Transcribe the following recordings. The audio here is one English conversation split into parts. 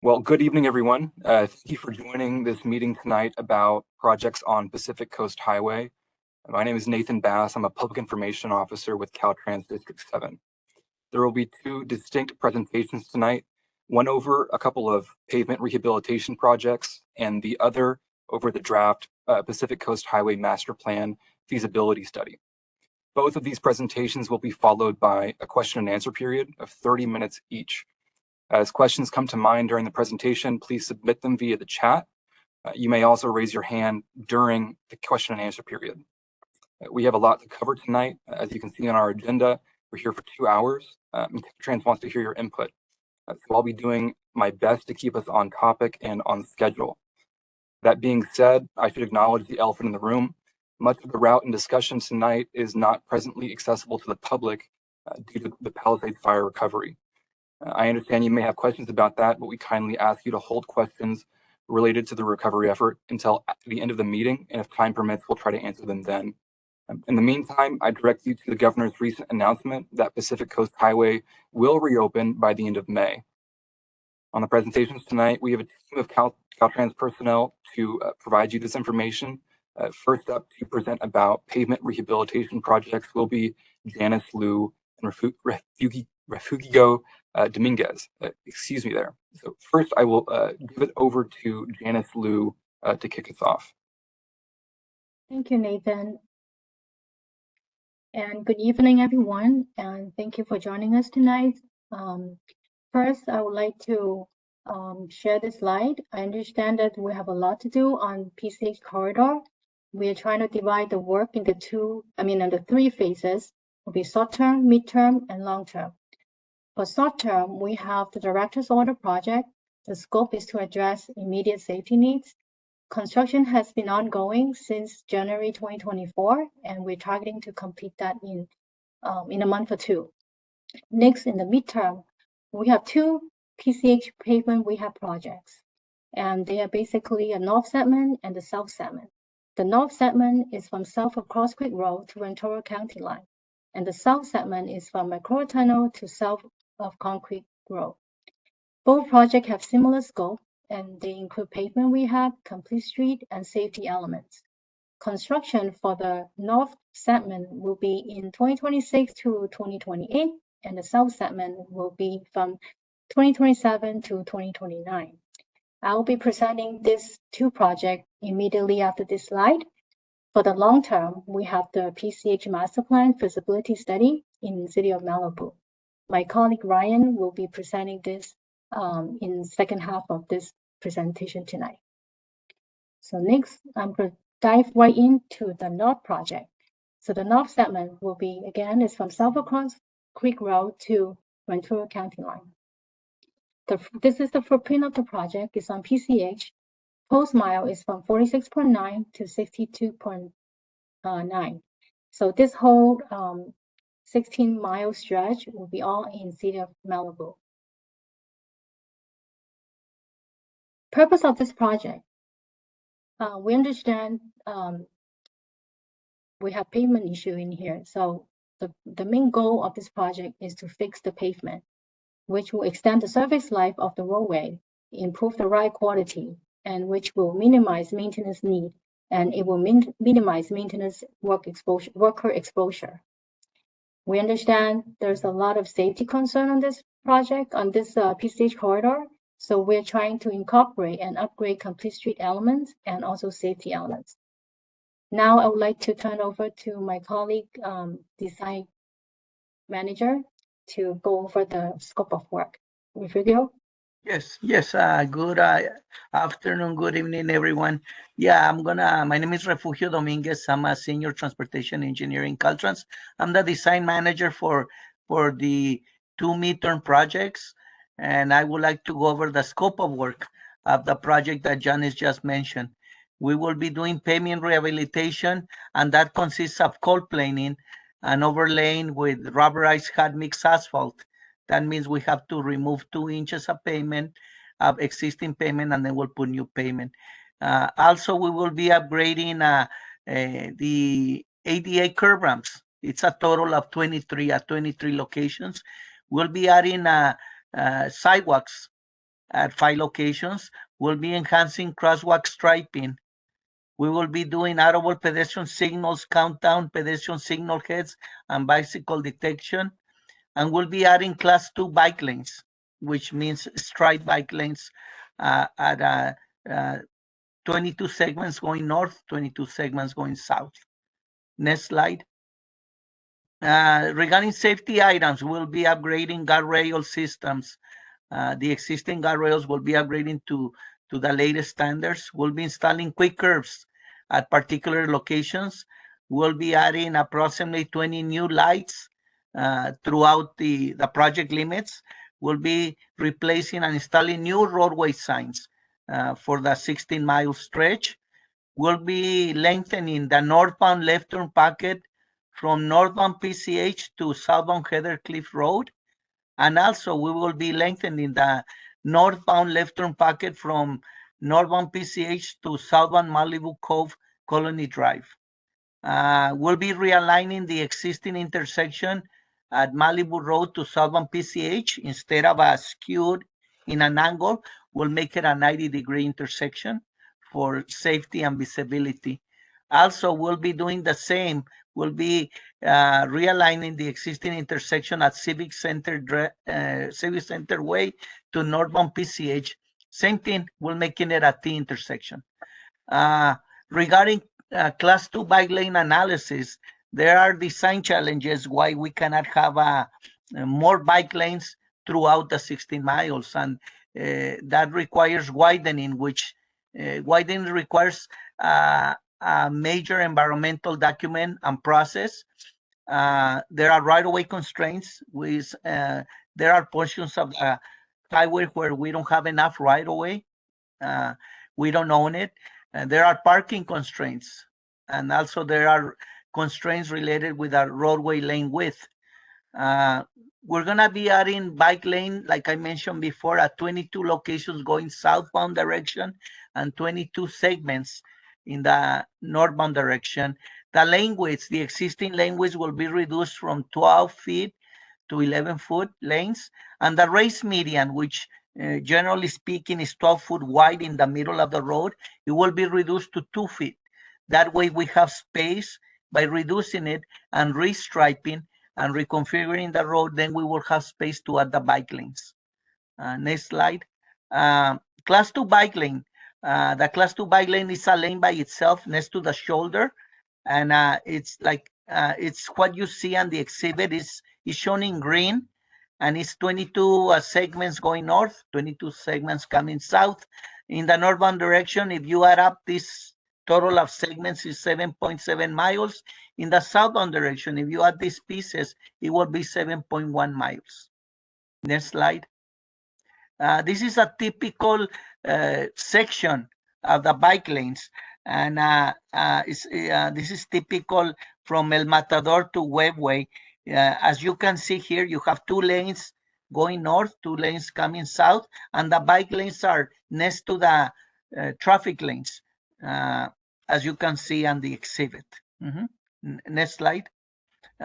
Well, good evening, everyone. Thank you for joining this meeting tonight about projects on Pacific Coast Highway. My name is Nathan Bass. I'm a Public Information Officer with Caltrans District 7. There will be two distinct presentations tonight, one over a couple of pavement rehabilitation projects and the other over the draft Pacific Coast Highway Master Plan feasibility study. Both of these presentations will be followed by a question and answer period of 30 minutes each. As questions come to mind during the presentation, please submit them via the chat. You may also raise your hand during the question and answer period. We have a lot to cover tonight. As you can see on our agenda, we're here for 2 hours. Caltrans wants to hear your input. So I'll be doing my best to keep us on topic and on schedule. That being said, I should acknowledge the elephant in the room. Much of the route and discussion tonight is not presently accessible to the public due to the Palisades fire recovery. I understand you may have questions about that, but we kindly ask you to hold questions related to the recovery effort until the end of the meeting, and if time permits, we'll try to answer them then. In the meantime, I direct you to the governor's recent announcement that Pacific Coast Highway will reopen by the end of May. On the presentations tonight, we have a team of Caltrans personnel to provide you this information. First up to present about pavement rehabilitation projects will be Janice Liu and Refugio Dominguez. Excuse me there. So first I will give it over to Janice Liu to kick us off. Thank you, Nathan. And good evening, everyone. And thank you for joining us tonight. First, I would like to share this slide. I understand that we have a lot to do on PCH corridor. We are trying to divide the work into the three phases. Will be short-term, mid-term, and long-term. For short-term, we have the Director's Order project. The scope is to address immediate safety needs. Construction has been ongoing since January 2024, and we're targeting to complete that in a month or two. Next, in the midterm, we have two PCH Pavement Rehab projects, and they are basically a north segment and the south segment. The north segment is from south of Cross Creek Road to Ventura County line, and the south segment is from McClure Tunnel to south of Concrete Road. Both projects have similar scope, and they include pavement rehab, complete street, and safety elements. Construction for the north segment will be in 2026 to 2028, and the south segment will be from 2027 to 2029. I will be presenting these two projects immediately after this slide. For the long term, we have the PCH Master Plan Feasibility Study in the city of Malibu. My colleague Ryan will be presenting this in the second half of this presentation tonight. So next, I'm going to dive right into the North project. So the North segment will be, again, is from South Cross Creek Road to Ventura County line. This is the footprint of the project. It's on PCH. Post mile is from 46.9 to 62.9. So this whole 16-mile stretch will be all in city of Malibu. Purpose of this project. We understand we have pavement issue in here. So the main goal of this project is to fix the pavement, which will extend the service life of the roadway, improve the ride quality, and which will minimize maintenance need, and it will minimize maintenance worker exposure. We understand there's a lot of safety concern on this project, on this PCH corridor, so we're trying to incorporate and upgrade complete street elements and also safety elements. Now I would like to turn over to my colleague, design manager, to go over the scope of work. Refugio? Yes. Good afternoon, good evening, everyone. My name is Refugio Dominguez. I'm a senior transportation engineer in Caltrans. I'm the design manager for the two midterm projects, and I would like to go over the scope of work of the project that Janice just mentioned. We will be doing pavement rehabilitation, and that consists of cold planing and overlaying with rubberized hot mix asphalt. That means we have to remove 2 inches of pavement, of existing pavement, and then we'll put new pavement. Also, we will be upgrading the ADA curb ramps. It's a total of 23 at 23 locations. We'll be adding sidewalks at 5 locations. We'll be enhancing crosswalk striping. We will be doing audible pedestrian signals, countdown pedestrian signal heads, and bicycle detection. And we'll be adding class 2 bike lanes, which means striped bike lanes at 22 segments going north, 22 segments going south. Next slide. Regarding safety items, we'll be upgrading guardrail systems. The existing guardrails will be upgrading to the latest standards. We'll be installing quick curbs at particular locations. We'll be adding approximately 20 new lights throughout the project limits. We'll be replacing and installing new roadway signs for the 16-mile stretch. We'll be lengthening the northbound left turn pocket from northbound PCH to southbound Heather Cliff Road. And also we will be lengthening the northbound left turn pocket from northbound PCH to southbound Malibu Cove Colony Drive. We'll be realigning the existing intersection at Malibu Road to southbound PCH. Instead of a skewed in an angle, we'll make it a 90-degree intersection for safety and visibility. Also, we'll be doing the same. We'll be realigning the existing intersection at Civic Center Way to northbound PCH. Same thing, we're making it a T intersection. Regarding class 2 bike lane analysis, there are design challenges why we cannot have more bike lanes throughout the 16 miles, and that requires widening, which widening requires a major environmental document and process. There are right-of-way constraints. There are portions of the highway where we don't have enough right-of-way. We don't own it. There are parking constraints, and also there are constraints related with our roadway lane width. We're going to be adding bike lane, like I mentioned before, at 22 locations going southbound direction and 22 segments in the northbound direction. The lane widths, the existing lane widths will be reduced from 12 feet to 11-foot lanes. And the race median, which generally speaking is 12 foot wide in the middle of the road, it will be reduced to 2 feet. That way we have space. By reducing it and restriping and reconfiguring the road, then we will have space to add the bike lanes. Next slide. Class 2 bike lane. The class 2 bike lane is a lane by itself next to the shoulder, and it's like it's what you see on the exhibit. Is shown in green, and it's 22 segments going north, 22 segments coming south. In the northbound direction, if you add up this total of segments is 7.7 miles. In the southbound direction, if you add these pieces, it will be 7.1 miles. Next slide. This is a typical section of the bike lanes, and this is typical from El Matador to Webway. As you can see here, you have 2 lanes going north, 2 lanes coming south, and the bike lanes are next to the traffic lanes. As you can see on the exhibit. Next slide.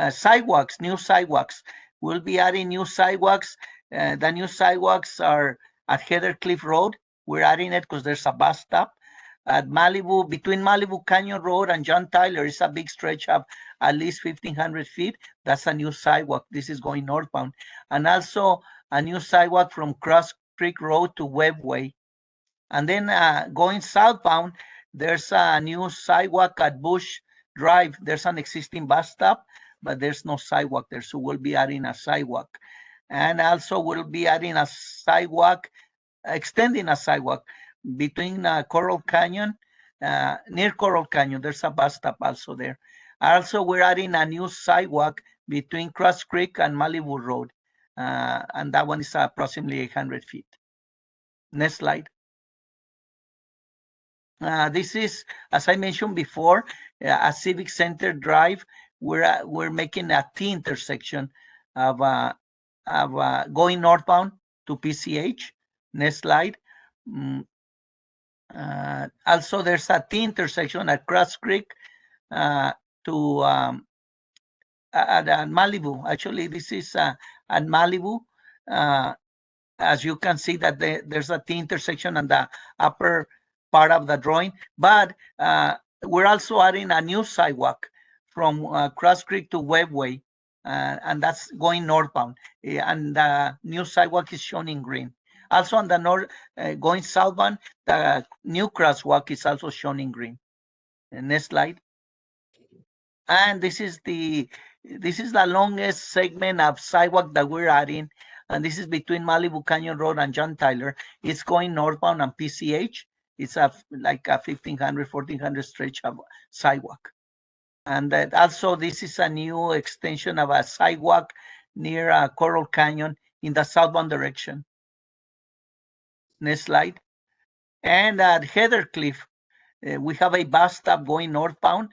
Sidewalks, new sidewalks. We'll be adding new sidewalks. The new sidewalks are at Heather Cliff Road. We're adding it because there's a bus stop. At Malibu, between Malibu Canyon Road and John Tyler is a big stretch of at least 1,500 feet. That's a new sidewalk. This is going northbound. And also a new sidewalk from Cross Creek Road to Webway. And then going southbound, there's a new sidewalk at Bush Drive. There's an existing bus stop, but there's no sidewalk there. So we'll be adding a sidewalk. And also we'll be adding a sidewalk, extending a sidewalk between Coral Canyon, near Coral Canyon. There's a bus stop also there. Also, we're adding a new sidewalk between Cross Creek and Malibu Road. And that one is approximately 800 feet. Next slide. This is, as I mentioned before, a Civic Center Drive. We're making a T intersection of going northbound to PCH. Next slide. Also, there's a T intersection at Cross Creek to at Malibu. Actually, this is at Malibu as you can see that there's a T intersection on the upper part of the drawing, but we're also adding a new sidewalk from Cross Creek to Webway, and that's going northbound. And the new sidewalk is shown in green. Also on the north, going southbound, the new crosswalk is also shown in green. Next slide. And this is the longest segment of sidewalk that we're adding, and this is between Malibu Canyon Road and John Tyler. It's going northbound on PCH. It's like a 1,500, 1,400 stretch of sidewalk. And also this is a new extension of a sidewalk near Coral Canyon in the southbound direction. Next slide. And at Heather Cliff, we have a bus stop going northbound.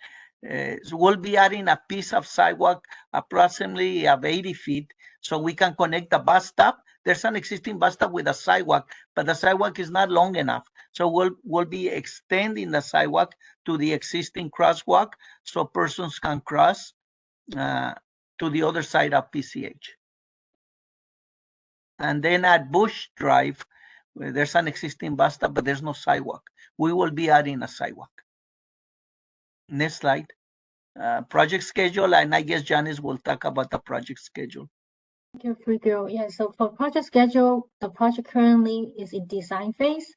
So we'll be adding a piece of sidewalk approximately of 80 feet so we can connect the bus stop. There's an existing bus stop with a sidewalk, but the sidewalk is not long enough. So we'll be extending the sidewalk to the existing crosswalk so persons can cross to the other side of PCH. And then at Bush Drive, there's an existing bus stop, but there's no sidewalk. We will be adding a sidewalk. Next slide. Project schedule, and I guess Janice will talk about the project schedule. Thank you, Refugio. Yeah, so for project schedule, the project currently is in design phase.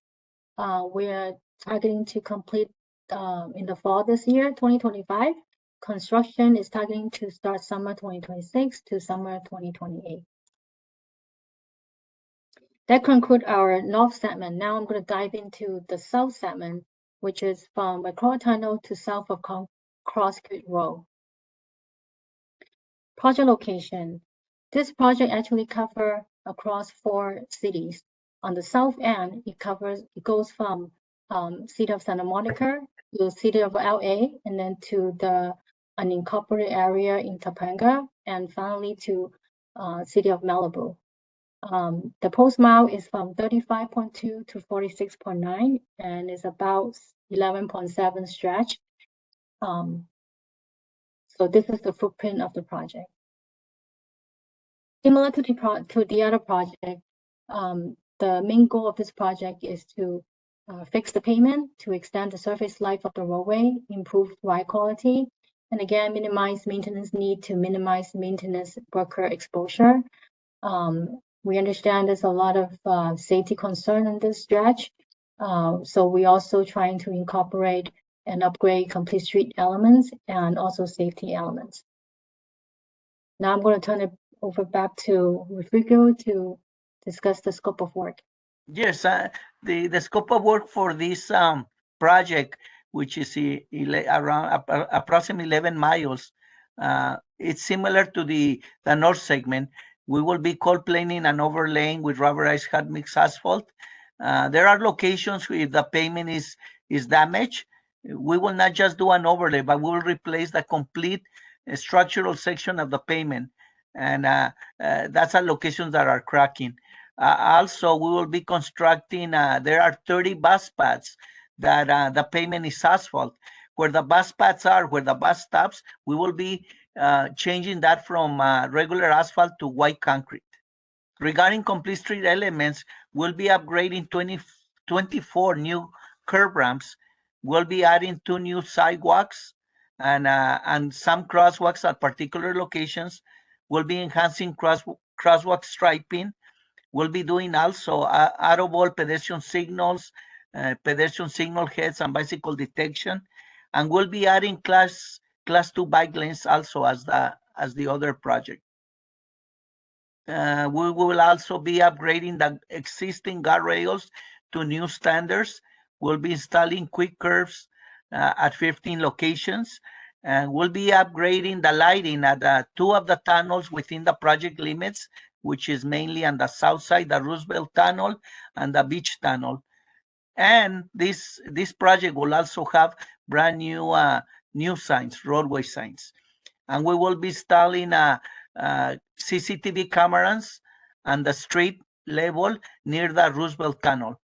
We're targeting to complete in the fall this year, 2025. Construction is targeting to start summer 2026 to summer 2028. That concludes our north segment. Now I'm going to dive into the south segment, which is from McClure Tunnel to south of Cross Creek Road. Project location. This project actually covers across 4 cities. On the south end, it goes from city of Santa Monica to the city of LA, and then to the unincorporated area in Topanga, and finally to city of Malibu. The post mile is from 35.2 to 46.9, and is about 11.7 stretch. So this is the footprint of the project. Similar to the other project, the main goal of this project is to fix the pavement, to extend the surface life of the roadway, improve ride quality, and again, minimize maintenance need to minimize maintenance worker exposure. We understand there's a lot of safety concern in this stretch. So we also trying to incorporate and upgrade complete street elements and also safety elements. Now I'm going to turn it over back to Refugio to discuss the scope of work. Yes, the scope of work for this project, which is around approximately 11 miles, it's similar to the north segment. We will be cold planing and overlaying with rubberized hot mix asphalt. There are locations where the pavement is damaged. We will not just do an overlay, but we will replace the complete structural section of the pavement. And that's at locations that are cracking. Also, we will be constructing, there are 30 bus pads that the pavement is asphalt. Where the bus pads are, where the bus stops, we will be changing that from regular asphalt to white concrete. Regarding complete street elements, we'll be upgrading 24 new curb ramps. We'll be adding 2 new sidewalks and some crosswalks at particular locations. We'll be enhancing crosswalk striping. We'll be doing also auto pedestrian signals, pedestrian signal heads, and bicycle detection. And we'll be adding class 2 bike lanes also as the other project. We will also be upgrading the existing guardrails to new standards. We'll be installing quick curves at 15 locations. And we'll be upgrading the lighting at 2 of the tunnels within the project limits, which is mainly on the south side, the Roosevelt Tunnel and the Beach Tunnel. And this project will also have brand new signs, roadway signs. And we will be installing CCTV cameras on the street level near the Roosevelt Tunnel.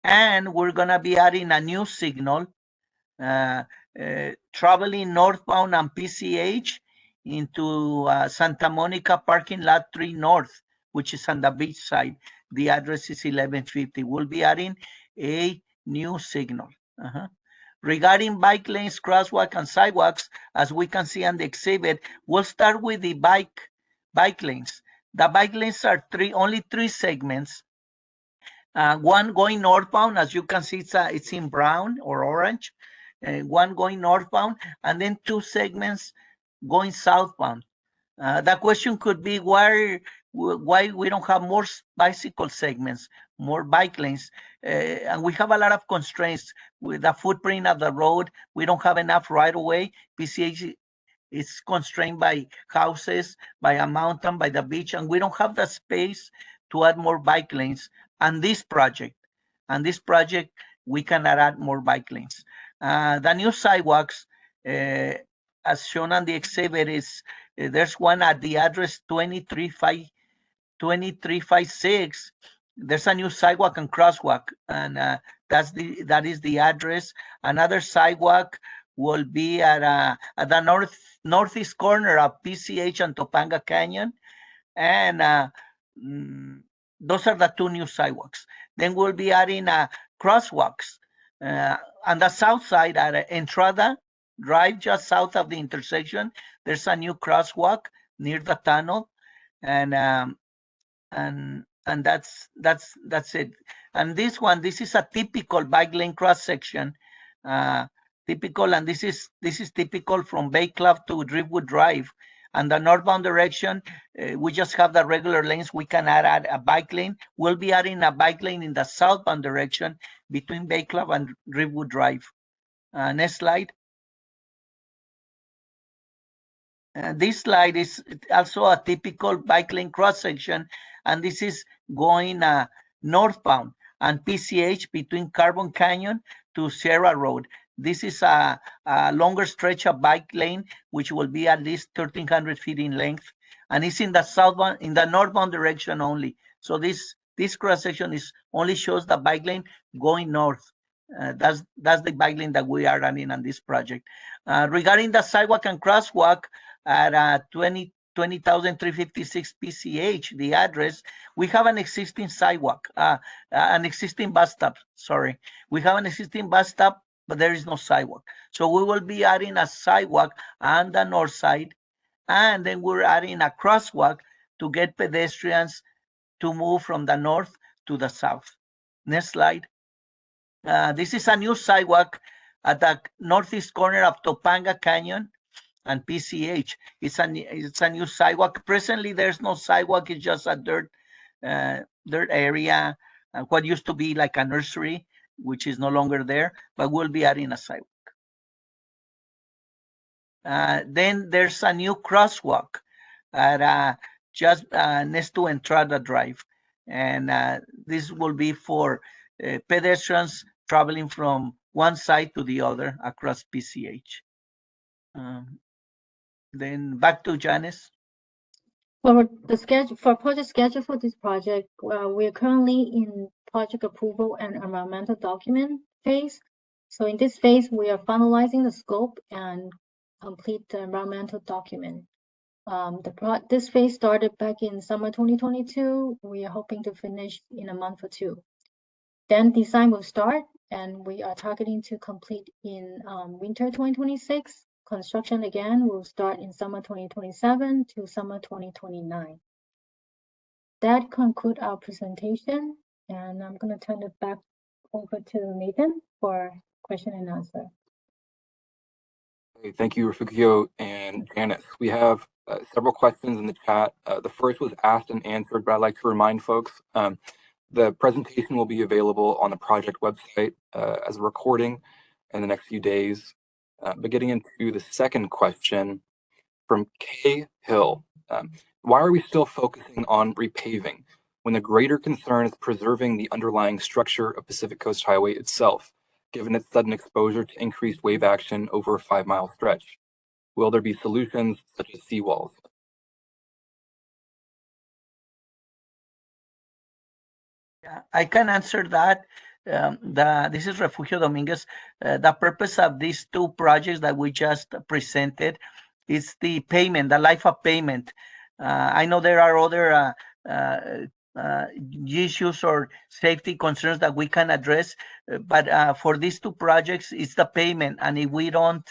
And we're going to be adding a new signal traveling northbound on PCH into Santa Monica parking lot 3 North, which is on the beach side. The address is 1150. We'll be adding a new signal. Regarding bike lanes, crosswalk, and sidewalks, as we can see on the exhibit, we'll start with the bike lanes. The bike lanes are only three segments. One going northbound, as you can see, it's in brown or orange. One going northbound, and then two segments going southbound. The question could be why we don't have more bicycle segments, more bike lanes, and we have a lot of constraints with the footprint of the road. We don't have enough right of way. PCH is constrained by houses, by a mountain, by the beach, and we don't have the space to add more bike lanes on this project. On this project, we cannot add more bike lanes. The new sidewalks, as shown on the exhibit, is there's one at the address 2356. There's a new sidewalk and crosswalk, and that is the address. Another sidewalk will be at the northeast corner of PCH and Topanga Canyon, and those are the two new sidewalks. Then we'll be adding crosswalks on the south side at Entrada Drive, just south of the intersection. There's a new crosswalk near the tunnel, and that's it. And this is a typical bike lane cross section, typical, and this is typical from Bay Club to Driftwood Drive. And the northbound direction, we just have the regular lanes. We can add a bike lane. We'll be adding a bike lane in the southbound direction between Bay Club and Driftwood Drive. Next slide. This slide is also a typical bike lane cross section, and this is going northbound and PCH between Carbon Canyon to Sierra Road. This is a longer stretch of bike lane, which will be at least 1,300 feet in length, and it's in the southbound, in the northbound direction only. So this cross section only shows the bike lane going north. That's the bike lane that we are running on this project. Regarding the sidewalk and crosswalk at 20,356 PCH, the address, we have an existing sidewalk, an existing bus stop. Sorry, we have an existing bus stop, but there is no sidewalk. So we will be adding a sidewalk on the north side, and then we're adding a crosswalk to get pedestrians to move from the north to the south. Next slide. This is a new sidewalk at the northeast corner of Topanga Canyon and PCH. It's a new sidewalk. Presently, there's no sidewalk. It's just a dirt area, what used to be like a nursery, which is no longer there, but we'll be adding a sidewalk. Then there's a new crosswalk at just next to Entrada Drive, and this will be for pedestrians traveling from one side to the other across PCH. Then back to Janice. For project schedule for this project, we are currently in project approval and environmental document phase. So in this phase, we are finalizing the scope and complete the environmental document. This phase started back in summer 2022. We are hoping to finish in a month or two. Then design will start, and we are targeting to complete in winter 2026. Construction again will start in summer 2027 to summer 2029. That concludes our presentation, and I'm going to turn it back over to Nathan for question and answer. Okay, thank you, Refugio and Janice. We have several questions in the chat. The first was asked and answered, but I'd like to remind folks the presentation will be available on the project website as a recording in the next few days. But getting into the second question from Kay Hill, why are we still focusing on repaving when the greater concern is preserving the underlying structure of Pacific Coast Highway itself, given its sudden exposure to increased wave action over a 5-mile stretch? Will there be solutions such as seawalls? Yeah, I can answer that. This is Refugio Dominguez. The purpose of these two projects that we just presented is the pavement, the life of pavement. I know there are other issues or safety concerns that we can address. But for these two projects, it's the payment, and if we don't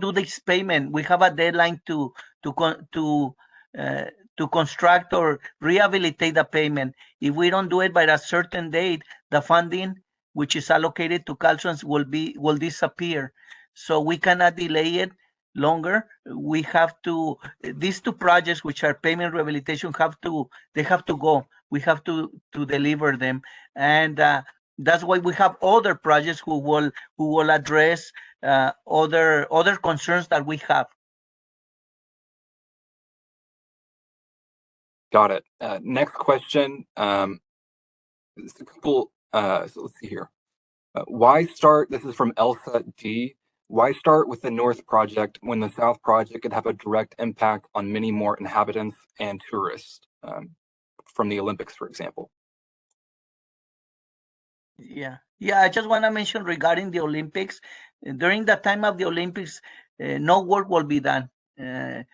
do this payment, we have a deadline to construct or rehabilitate the payment. If we don't do it by a certain date, the funding which is allocated to Caltrans will disappear. So we cannot delay it longer. We have to, these two projects, which are pavement rehabilitation, have to go. We have to deliver them, and that's why we have other projects who will address other concerns that we have. Got it. Next question. It's a couple. So let's see here. Why start? This is from Elsa D. Why start with the North project when the South project could have a direct impact on many more inhabitants and tourists from the Olympics, for example? Yeah. I just want to mention regarding the Olympics. During the time of the Olympics, no work will be done. Our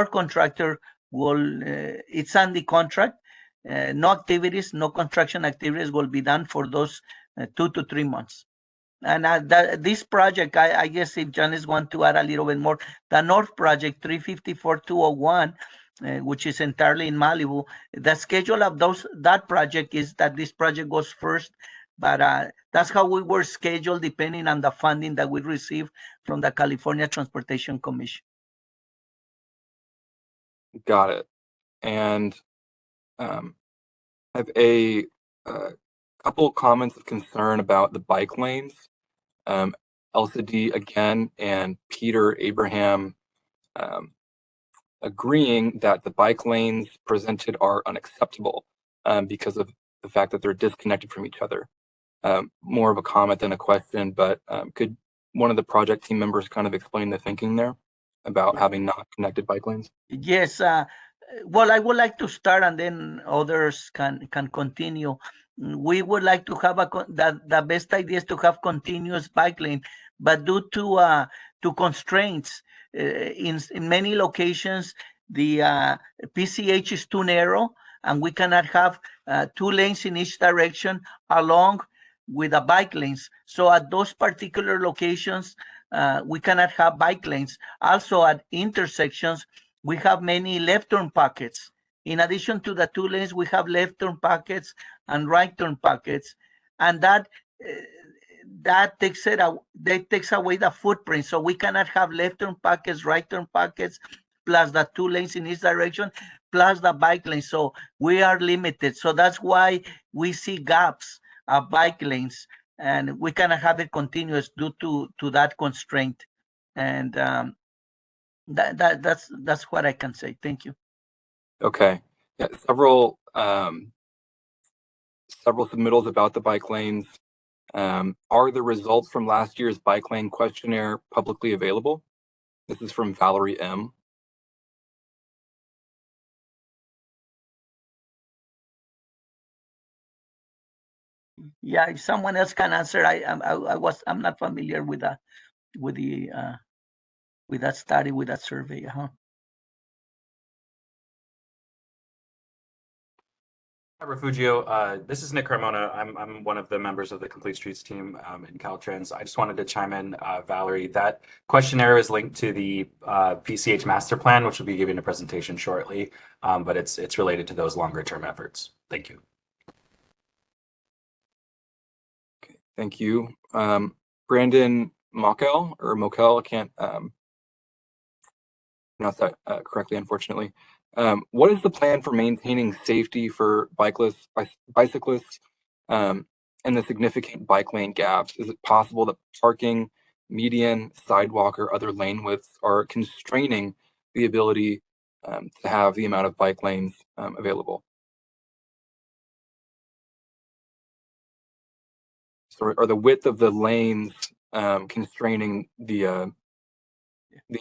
contractor will, it's on the contract. No activities, no construction activities will be done for those 2 to 3 months. And this project, I guess if Janice want to add a little bit more, the North project 354-201, which is entirely in Malibu, the schedule of that project is that this project goes first, but that's how we were scheduled depending on the funding that we receive from the California Transportation Commission. Got it. And I have a couple comments of concern about the bike lanes. Elsa D again and Peter Abraham agreeing that the bike lanes presented are unacceptable because of the fact that they're disconnected from each other. More of a comment than a question, but could one of the project team members kind of explain the thinking there about having not connected bike lanes? Yes. Well, I would like to start, and then others can continue. We would like to have the best idea is to have continuous bike lane, but due to constraints in many locations, the PCH is too narrow, and we cannot have 2 lanes in each direction along with the bike lanes. So at those particular locations, we cannot have bike lanes. Also at intersections, we have many left turn pockets. In addition to the 2 lanes, we have left turn pockets and right turn pockets, and that takes away the footprint. So we cannot have left turn pockets, right turn pockets, plus the 2 lanes in each direction, plus the bike lane. So we are limited. So that's why we see gaps of bike lanes, and we cannot have it continuous due to that constraint. And that's what I can say. Thank you. Okay. Yeah, several submittals about the bike lanes. Are the results from last year's bike lane questionnaire publicly available? This is from Valerie M. Yeah, if someone else can answer, I'm not familiar with that study, with that survey. Hi, Refugio. This is Nick Carmona. I'm one of the members of the Complete Streets team in Caltrans. I just wanted to chime in, Valerie. That questionnaire is linked to the PCH master plan, which will be giving a presentation shortly, but it's related to those longer term efforts. Thank you. Okay, thank you. Brandon Mokel, I can't pronounce that correctly, unfortunately. What is the plan for maintaining safety for bicyclists and the significant bike lane gaps? Is it possible that parking, median, sidewalk, or other lane widths are constraining the ability to have the amount of bike lanes available? So are the width of the lanes constraining the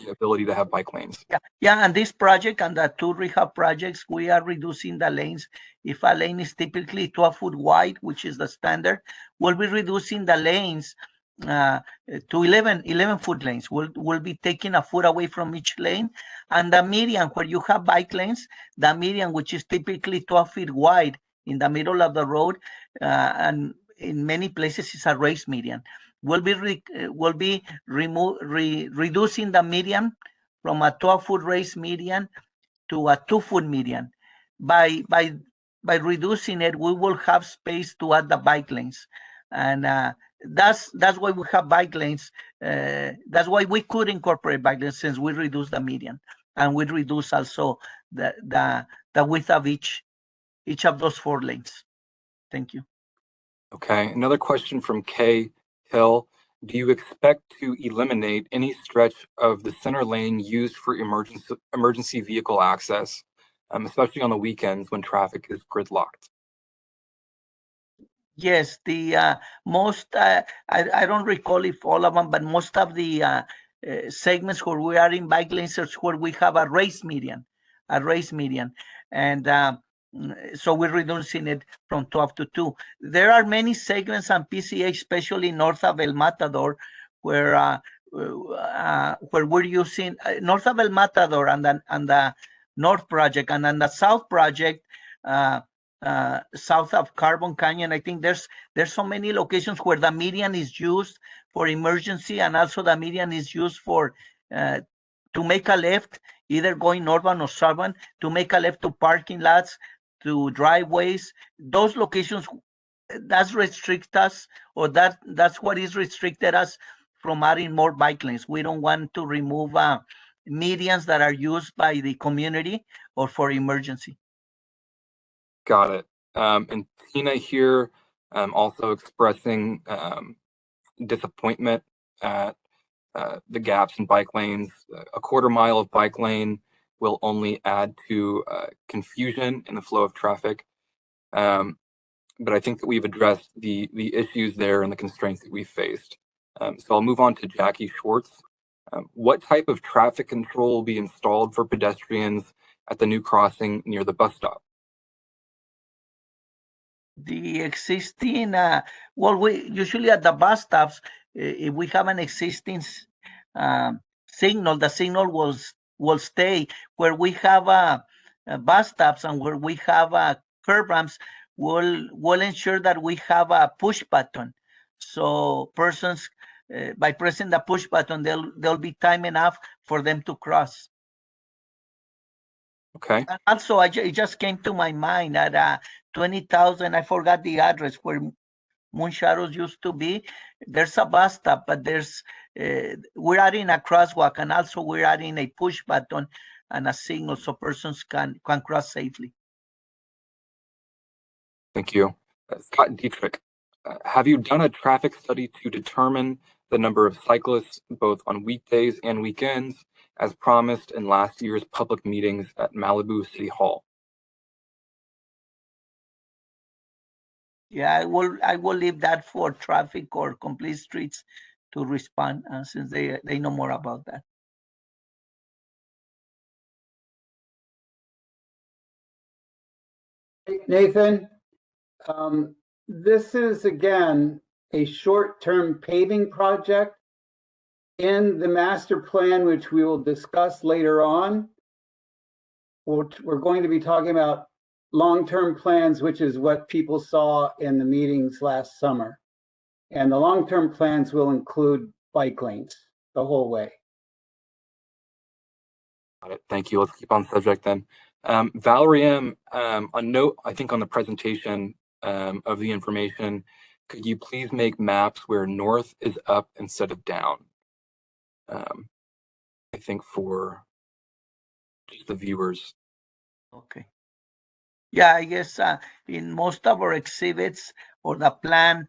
ability to have bike lanes? Yeah, and this project and the 2 rehab projects, we are reducing the lanes. If a lane is typically 12 foot wide, which is the standard, we'll be reducing the lanes to 11 foot lanes. We'll be taking a foot away from each lane, and the median where you have bike lanes, the median, which is typically 12 feet wide in the middle of the road, and in many places it's a raised median. We'll be reducing the median from a 12-foot raised median to a 2-foot median. By reducing it, we will have space to add the bike lanes, and that's why we have bike lanes. That's why we could incorporate bike lanes, since we reduce the median, and we reduce also the width of each of those 4 lanes. Thank you. Okay, another question from Kay Hill. Do you expect to eliminate any stretch of the center lane used for emergency vehicle access, especially on the weekends when traffic is gridlocked? Yes, the most, I don't recall if all of them, but most of the segments where we are in bike lanes is where we have a raised median. And so we're reducing it from 12 to 2. There are many segments on PCH, especially north of El Matador, where we're using north of El Matador and the North Project, and on the South Project, south of Carbon Canyon. I think there's so many locations where the median is used for emergency, and also the median is used for to make a left, either going northbound or southbound, to make a left to parking lots, to driveways. Those locations, that's restrict us, or that's what is restricted us from adding more bike lanes. We don't want to remove medians that are used by the community or for emergency. Got it. And Tina here also expressing disappointment at the gaps in bike lanes. A quarter mile of bike lane will only add to confusion in the flow of traffic. But I think that we've addressed the issues there and the constraints that we've faced. So I'll move on to Jackie Schwartz. What type of traffic control will be installed for pedestrians at the new crossing near the bus stop? The existing, well, we usually at the bus stops, if we have an existing signal, the signal will stay. Where we have bus stops and where we have curb ramps, we'll ensure that we have a push button. So persons, by pressing the push button, there'll be time enough for them to cross. Okay. And also, it just came to my mind that 20,000, I forgot the address where Moon Shadows used to be. There's a bus stop, but we're adding a crosswalk, and also we're adding a push button and a signal so persons can cross safely. Thank you. Scott Dietrich, have you done a traffic study to determine the number of cyclists both on weekdays and weekends, as promised in last year's public meetings at Malibu City Hall? Yeah, I will leave that for traffic or complete streets to respond, since they know more about that. Nathan, this is again a short-term paving project. In the master plan, which we will discuss later on, we're going to be talking about long-term plans, which is what people saw in the meetings last summer. And the long-term plans will include bike lanes the whole way. Got it. Thank you. Let's keep on subject then. Valerie M., a note, I think, on the presentation of the information, could you please make maps where north is up instead of down? I think for just the viewers. Okay. Yeah, I guess in most of our exhibits or the plan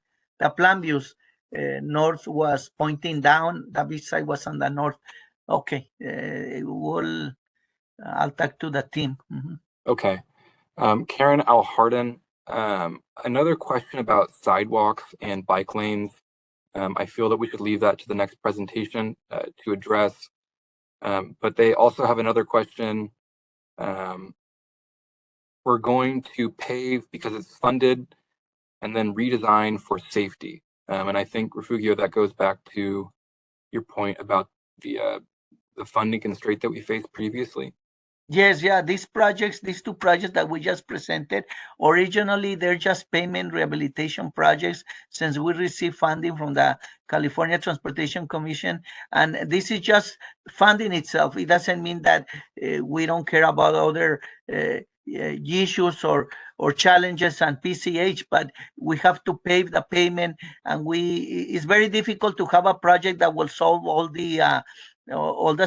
views, north was pointing down, the beach side was on the north. Okay, I'll talk to the team. Okay. Karen Alharden, another question about sidewalks and bike lanes. I feel that we should leave that to the next presentation to address. But they also have another question. We're going to pave because it's funded and then redesign for safety. And I think, Refugio, that goes back to your point about the funding constraint that we faced previously. Yes, yeah, these two projects that we just presented, originally they're just pavement rehabilitation projects since we received funding from the California Transportation Commission. And this is just funding itself. It doesn't mean that we don't care about other issues or challenges and PCH, but we have to pave the pavement, and it's very difficult to have a project that will solve all the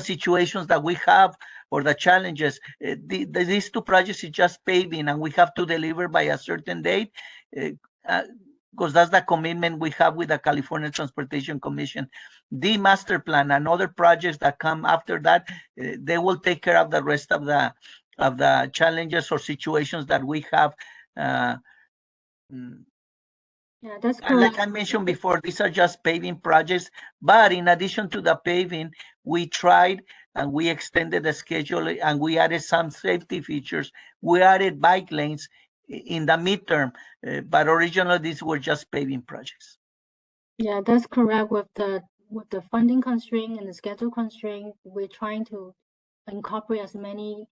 situations that we have or the challenges. These two projects is just paving, and we have to deliver by a certain date, because that's the commitment we have with the California Transportation Commission. The master plan and other projects that come after that, they will take care of the rest of the challenges or situations that we have. Yeah, that's And like correct. I mentioned before, these are just paving projects. But in addition to the paving, we tried and we extended the schedule and we added some safety features. We added bike lanes in the midterm, but originally these were just paving projects. Yeah, that's correct. With the funding constraint and the schedule constraint, we're trying to incorporate as many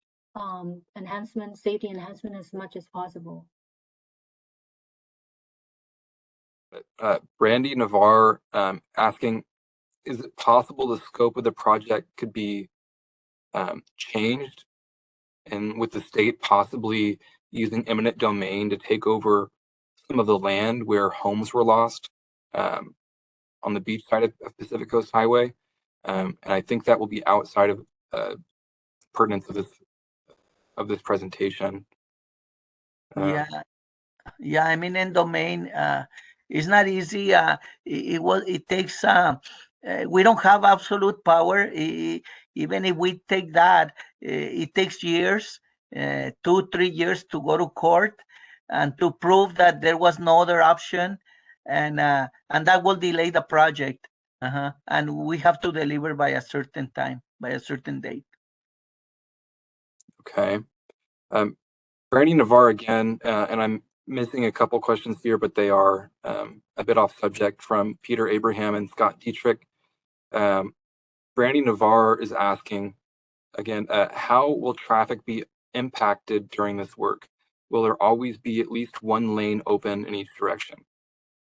safety enhancement as much as possible. Brandy Navarre asking, is it possible the scope of the project could be changed, and with the state possibly using eminent domain to take over some of the land where homes were lost on the beach side of Pacific Coast Highway? And I think that will be outside of pertinence of this presentation. Yeah, eminent domain is not easy. It takes we don't have absolute power. Even if we take that, it takes years, 2-3 years to go to court and to prove that there was no other option, and that will delay the project. And we have to deliver by a certain time, by a certain date. Okay. Brandy Navarre again, and I'm missing a couple questions here, but they are a bit off subject, from Peter Abraham and Scott Dietrich. Brandy Navarre is asking again, how will traffic be impacted during this work? Will there always be at least one lane open in each direction?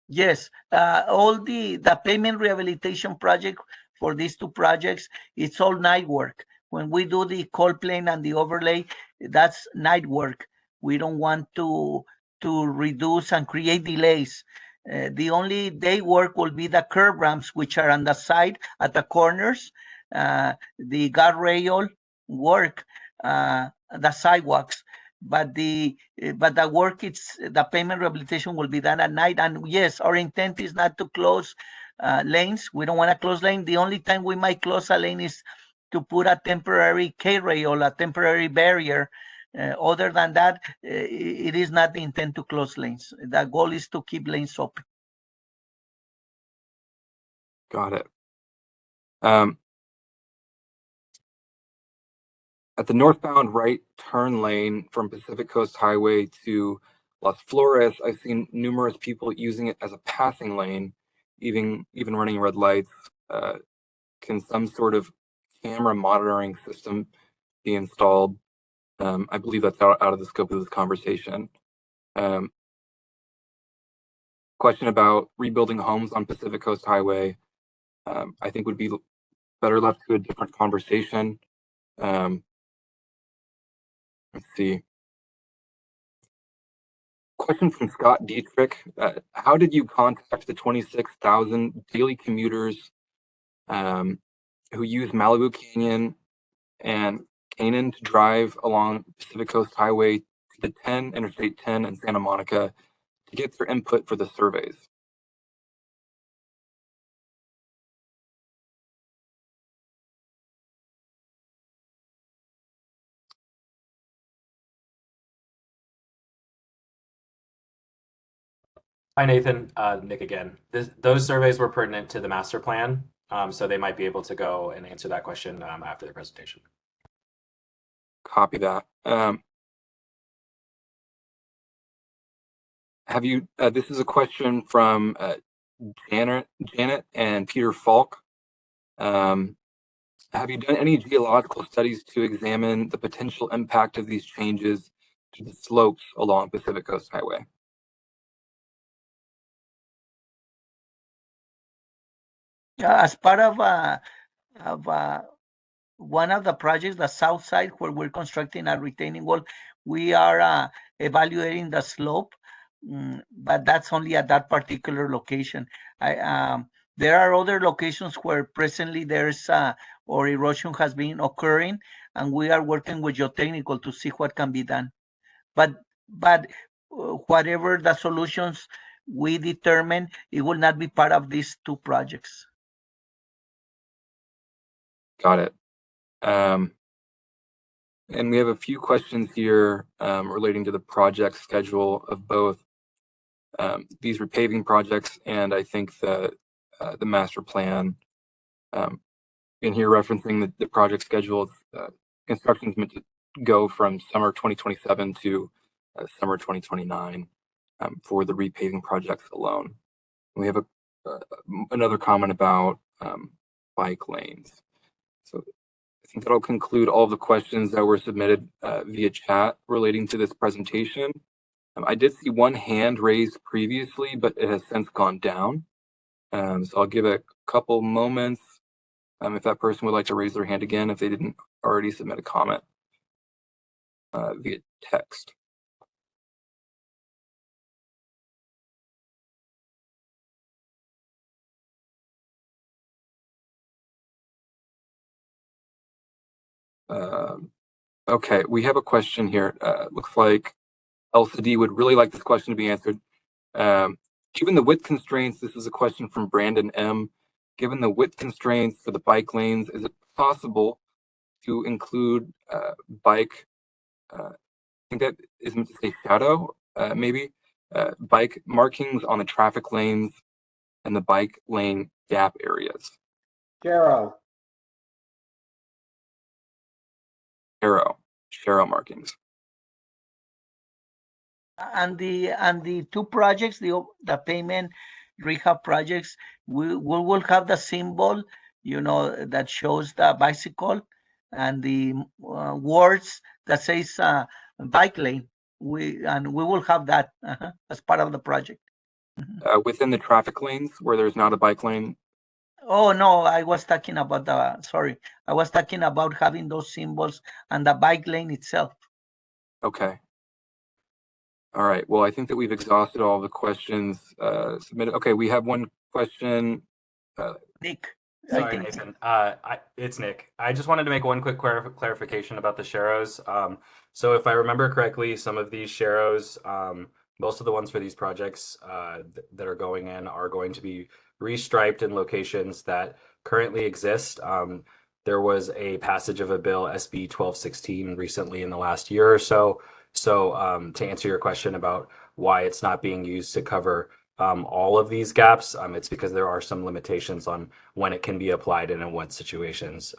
Yes, all the pavement rehabilitation project for these two projects, it's all night work. When we do the cold plane and the overlay, that's night work. We don't want to reduce and create delays. The only day work will be the curb ramps, which are on the side at the corners, the guardrail work, the sidewalks. But the work, the pavement rehabilitation will be done at night. And yes, our intent is not to close lanes. We don't want to close lane. The only time we might close a lane is to put a temporary K-rail, a temporary barrier. Other than that, it is not the intent to close lanes. The goal is to keep lanes open. Got it. At the northbound right turn lane from Pacific Coast Highway to Las Flores, I've seen numerous people using it as a passing lane, even running red lights. Can some sort of camera monitoring system be installed? I believe that's out of the scope of this conversation. Question about rebuilding homes on Pacific Coast Highway, I think would be better left to a different conversation. Let's see. Question from Scott Dietrich. How did you contact the 26,000 daily commuters who use Malibu Canyon and Canaan to drive along Pacific Coast Highway to the 10, Interstate 10 and Santa Monica to get their input for the surveys? Hi, Nathan. Nick again. Those surveys were pertinent to the master plan, so they might be able to go and answer that question after the presentation. Copy that. Have you? This is a question from Janet and Peter Falk. Have you done any geological studies to examine the potential impact of these changes to the slopes along Pacific Coast Highway? As part of one of the projects, the south side, where we're constructing a retaining wall, we are evaluating the slope, but that's only at that particular location. There are other locations where presently there's or erosion has been occurring, and we are working with geotechnical to see what can be done. But whatever the solutions we determine, it will not be part of these two projects. Got it. And we have a few questions here relating to the project schedule of both these repaving projects and I think the master plan. In here referencing the project schedule, construction is meant to go from summer 2027 to summer 2029 for the repaving projects alone. We have another comment about bike lanes. So I think that'll conclude all of the questions that were submitted via chat relating to this presentation. I did see one hand raised previously, but it has since gone down. So I'll give a couple moments if that person would like to raise their hand again, if they didn't already submit a comment via text. Okay, we have a question here. Looks like Elsa D would really like this question to be answered. Given the width constraints, this is a question from Brandon M. Given the width constraints for the bike lanes, is it possible to include bike, I think that is meant to say shadow, maybe, bike markings on the traffic lanes and the bike lane gap areas? Sharo. Sharo markings. And the two projects, the pavement rehab projects, we will have the symbol, that shows the bicycle, and the words that says bike lane. We will have that as part of the project. Within the traffic lanes where there's not a bike lane? Oh no, I was talking about I was talking about having those symbols and the bike lane itself. Okay. All right. Well, I think that we've exhausted all the questions submitted. Okay, we have one question. Nick. Sorry, Nathan. It's Nick. I just wanted to make one quick clarification about the sharrows. So if I remember correctly, some of these sharrows, most of the ones for these projects that are going in are going to be restriped in locations that currently exist. There was a passage of a bill, SB 1216, recently in the last year or so. So to answer your question about why it's not being used to cover all of these gaps, it's because there are some limitations on when it can be applied and in what situations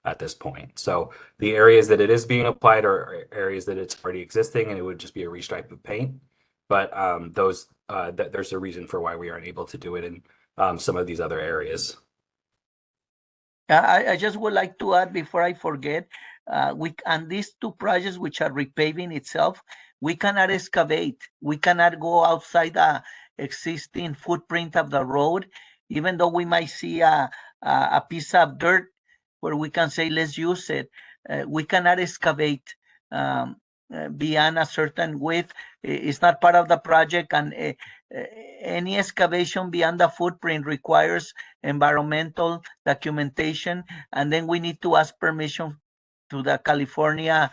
at this point. So the areas that it is being applied are areas that it's already existing, and it would just be a restripe of paint. But there's a reason for why we aren't able to do it in some of these other areas. I just would like to add before I forget, on these two projects, which are repaving itself, we cannot excavate. We cannot go outside the existing footprint of the road, even though we might see a piece of dirt where we can say, let's use it. We cannot excavate beyond a certain width. It's not part of the project, and any excavation beyond the footprint requires environmental documentation, and then we need to ask permission to the California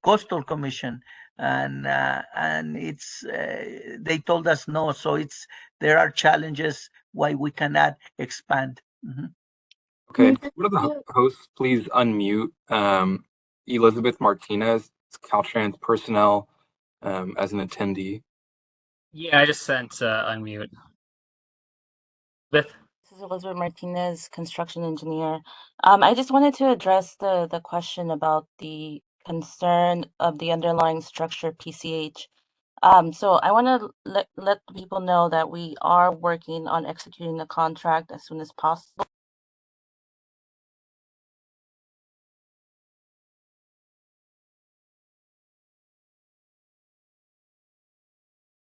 Coastal Commission, and it's they told us no. So there are challenges why we cannot expand. Mm-hmm. Okay, one of the hosts please unmute Elizabeth Martinez, Caltrans personnel, as an attendee? Yeah, I just sent unmute. This is Elizabeth Martinez, construction engineer. I just wanted to address the question about the concern of the underlying structure PCH So I want to let people know that we are working on executing the contract as soon as possible.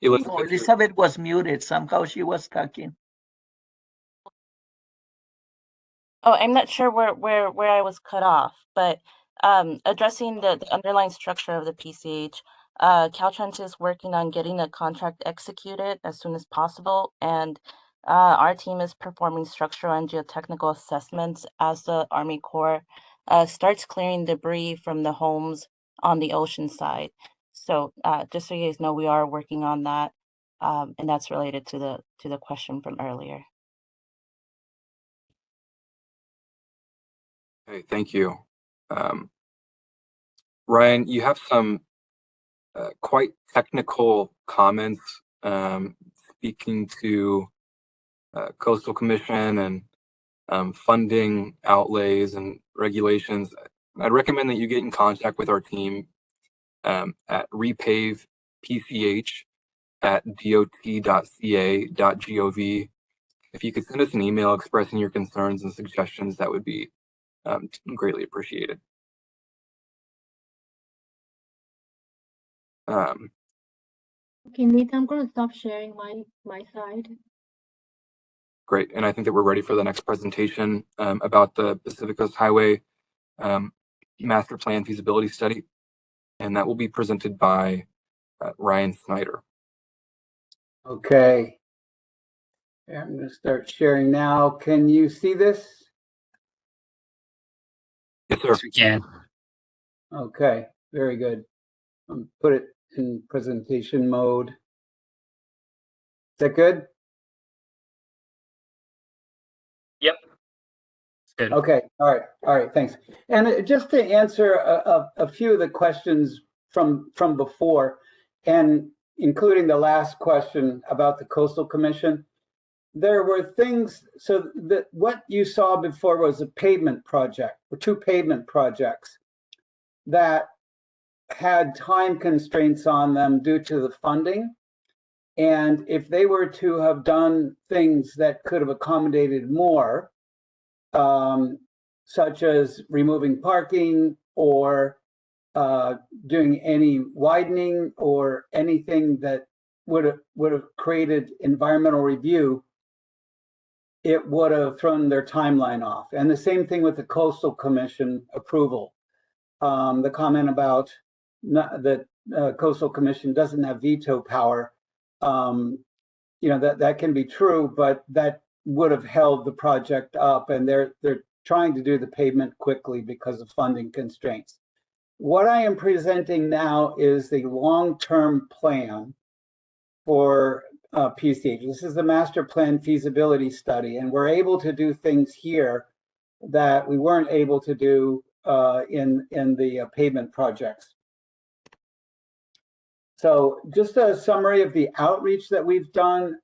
Elizabeth, Oh, Elizabeth was muted. Somehow she was talking. Oh, I'm not sure where I was cut off, but addressing the underlying structure of the PCH, Caltrans is working on getting the contract executed as soon as possible, and our team is performing structural and geotechnical assessments as the Army Corps starts clearing debris from the homes on the ocean side. So just so you guys know, we are working on that, and that's related to the question from earlier. okay, thank you. Ryan, you have some quite technical comments speaking to Coastal Commission and funding outlays and regulations. I'd recommend that you get in contact with our team at repavepch@dot.ca.gov. If you could send us an email expressing your concerns and suggestions, that would be greatly appreciated. Okay, Nathan, I'm going to stop sharing my side. Great, and I think that we're ready for the next presentation about the Pacific Coast Highway Master Plan Feasibility Study, and that will be presented by Ryan Snyder. Okay. I'm going to start sharing now. Can you see this? Yes, sir. Yes, we can. Okay, very good. Put it in presentation mode. Is that good? Yep. Good. Okay, all right, thanks. And just to answer a few of the questions from before, and including the last question about the Coastal Commission, there were things, so that what you saw before was a pavement project, or two pavement projects that had time constraints on them due to the funding. And if they were to have done things that could have accommodated more, such as removing parking or doing any widening or anything that would have created environmental review, it would have thrown their timeline off. And the same thing with the Coastal Commission approval. The comment about that Coastal Commission doesn't have veto power, that can be true, but that would have held the project up, and they're trying to do the pavement quickly because of funding constraints. What I am presenting now is the long-term plan for PCH. This is the master plan feasibility study, and we're able to do things here that we weren't able to do in the pavement projects. So just a summary of the outreach that we've done.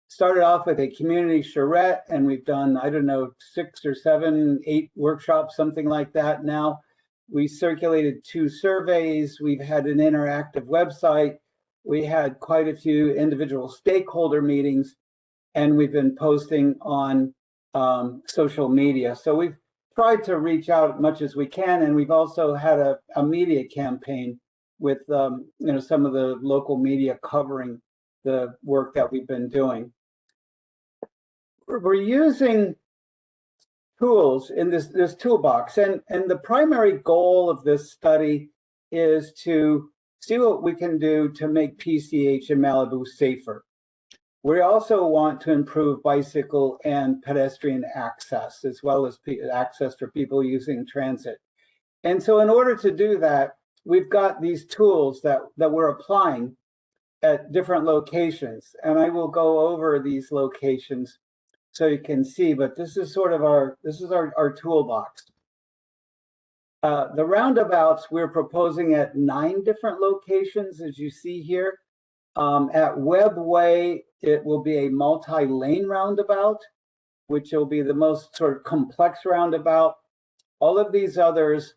Started off with a community charrette, and we've done, I don't know, 6 or 7, 8 workshops, something like that now. We circulated 2 surveys. We've had an interactive website. We had quite a few individual stakeholder meetings, and we've been posting on social media. So we've tried to reach out as much as we can, and we've also had a media campaign with some of the local media covering the work that we've been doing. We're using tools in this toolbox, and the primary goal of this study is to see what we can do to make PCH in Malibu safer. We also want to improve bicycle and pedestrian access, as well as access for people using transit. And so in order to do that, we've got these tools that we're applying at different locations. And I will go over these locations so you can see, but this is sort of our toolbox. The roundabouts we're proposing at 9 different locations, as you see here. At Webway, it will be a multi-lane roundabout, which will be the most sort of complex roundabout. All of these others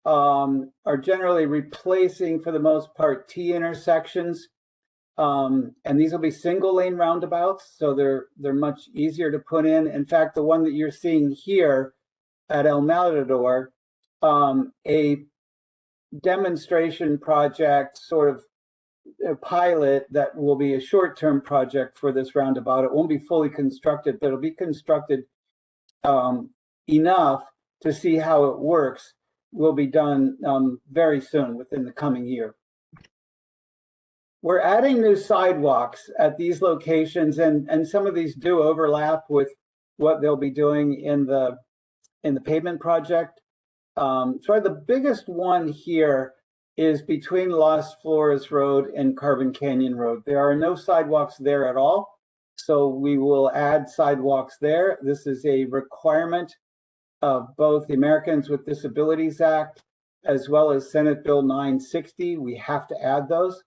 are generally replacing, for the most part, T intersections. And these will be single lane roundabouts, so they're much easier to put in. In fact, the one that you're seeing here at El Matador, a demonstration project, sort of a pilot that will be a short-term project for this roundabout. It won't be fully constructed, but it'll be constructed enough to see how it works. Will be done very soon, within the coming year. We're adding new sidewalks at these locations, and some of these do overlap with what they'll be doing in the pavement project. So the biggest one here is between Las Flores Road and Carbon Canyon Road. There are no sidewalks there at all, so we will add sidewalks there. This is a requirement of both the Americans with Disabilities Act as well as Senate Bill 960. We have to add those.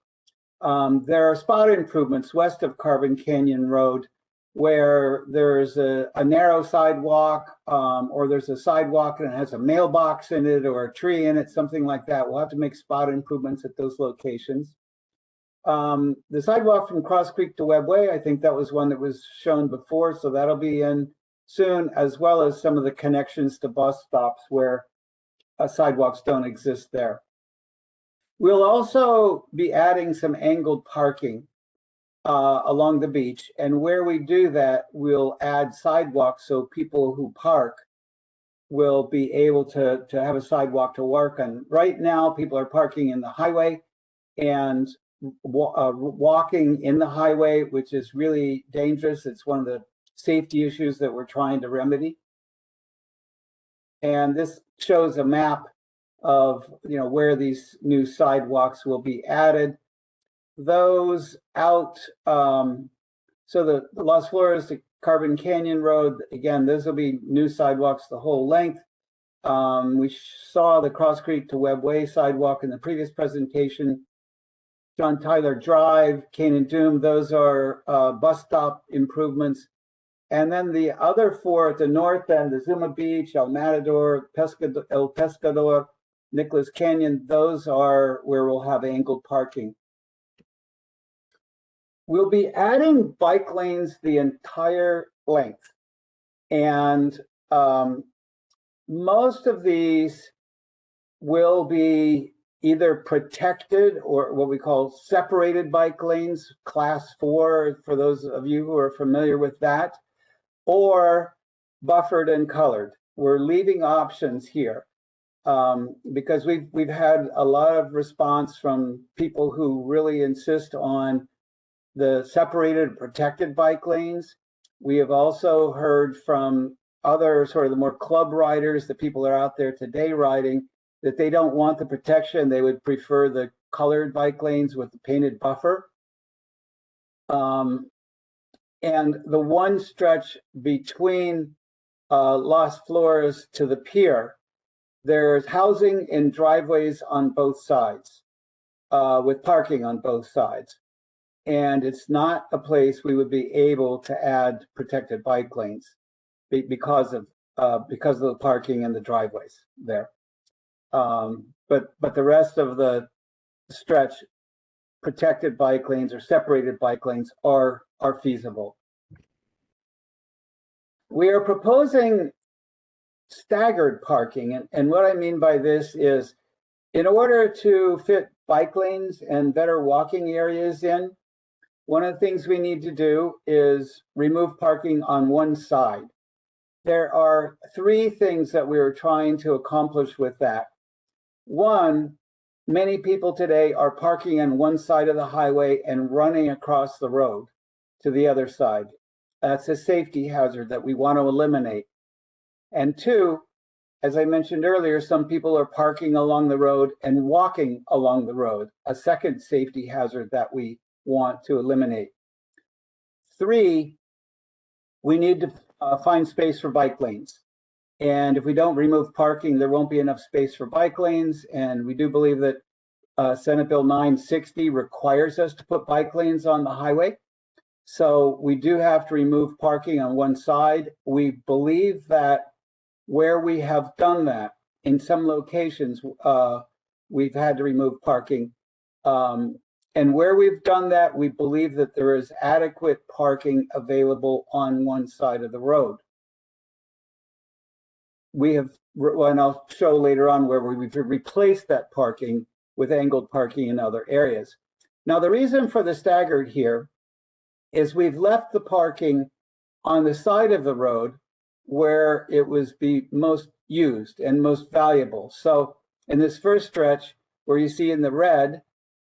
There are spot improvements west of Carbon Canyon Road where there's a narrow sidewalk, or there's a sidewalk and it has a mailbox in it or a tree in it, something like that. We'll have to make spot improvements at those locations. The sidewalk from Cross Creek to Webbway, I think that was one that was shown before, so that'll be in soon, as well as some of the connections to bus stops where sidewalks don't exist there. We'll also be adding some angled parking along the beach, and where we do that, we'll add sidewalks so people who park will be able to have a sidewalk to work on. Right now, people are parking in the highway and walking in the highway, which is really dangerous. It's one of the safety issues that we're trying to remedy. And this shows a map of where these new sidewalks will be added. Those out, so the Las Flores to Carbon Canyon Road, again, those will be new sidewalks the whole length. We saw the Cross Creek to Webbway sidewalk in the previous presentation. John Tyler Drive, Cane and Doom, those are bus stop improvements. And then the other four at the north end, the Zuma Beach, El Matador, El Pescador, Nicholas Canyon, those are where we'll have angled parking. We'll be adding bike lanes the entire length. And most of these will be either protected or what we call separated bike lanes, class 4, for those of you who are familiar with that, or buffered and colored. We're leaving options here because we've had a lot of response from people who really insist on the separated protected bike lanes. We have also heard from other sort of the more club riders, the people that are out there today riding, that they don't want the protection. They would prefer the colored bike lanes with the painted buffer. And the one stretch between Las Flores to the pier, there's housing and driveways on both sides, with parking on both sides. And it's not a place we would be able to add protected bike lanes because of the parking and the driveways there. But the rest of the stretch, protected bike lanes or separated bike lanes are feasible. We are proposing staggered parking, and what I mean by this is, in order to fit bike lanes and better walking areas in, one of the things we need to do is remove parking on one side. There are 3 things that we are trying to accomplish with that. One, many people today are parking on one side of the highway and running across the road to the other side. That's a safety hazard that we want to eliminate. And 2, as I mentioned earlier, some people are parking along the road and walking along the road, a second safety hazard that we want to eliminate. 3, we need to find space for bike lanes. And if we don't remove parking, there won't be enough space for bike lanes. And we do believe that Senate Bill 960 requires us to put bike lanes on the highway. So we do have to remove parking on one side. We believe that where we have done that, in some locations, we've had to remove parking. And where we've done that, we believe that there is adequate parking available on one side of the road. We have, and I'll show later on where we've replaced that parking with angled parking in other areas. Now, the reason for the staggered here is we've left the parking on the side of the road where it was the most used and most valuable. So in this first stretch, where you see in the red,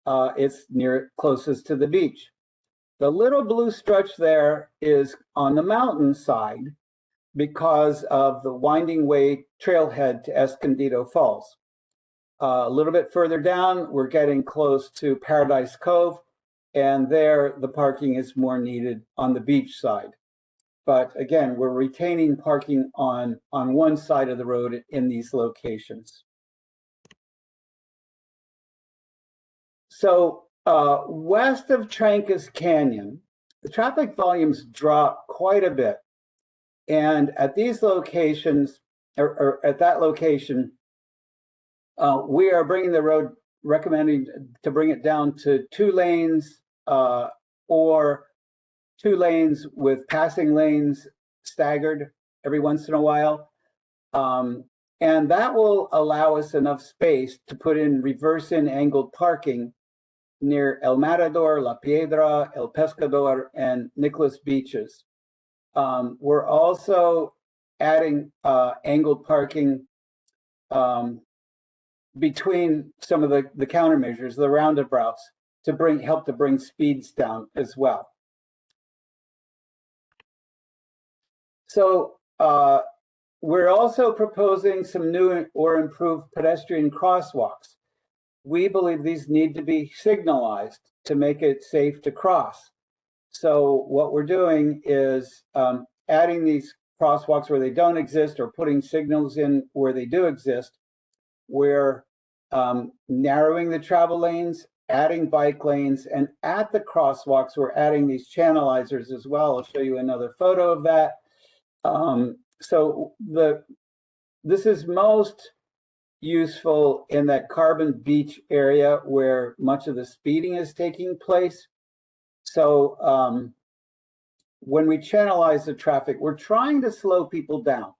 it's near closest to the beach. The little blue stretch there is on the mountain side because of the winding way trailhead to Escondido Falls. A little bit further down, we're getting close to Paradise Cove, and there the parking is more needed on the beach side. But again, we're retaining parking on one side of the road in these locations. So west of Trancas Canyon, the traffic volumes drop quite a bit. And at these locations, or at that location, we are bringing the road, recommending to bring it down to 2 lanes or 2 lanes with passing lanes staggered every once in a while. And that will allow us enough space to put in reverse-in angled parking near El Matador, La Piedra, El Pescador, and Nicholas Beaches. We're also adding angled parking between some of the countermeasures, the roundabouts, to help to bring speeds down as well. So we're also proposing some new or improved pedestrian crosswalks. We believe these need to be signalized to make it safe to cross. So what we're doing is adding these crosswalks where they don't exist or putting signals in where they do exist. We're narrowing the travel lanes, adding bike lanes, and at the crosswalks, we're adding these channelizers as well. I'll show you another photo of that. So this is most useful in that Carbon Beach area where much of the speeding is taking place. So when we channelize the traffic, we're trying to slow people down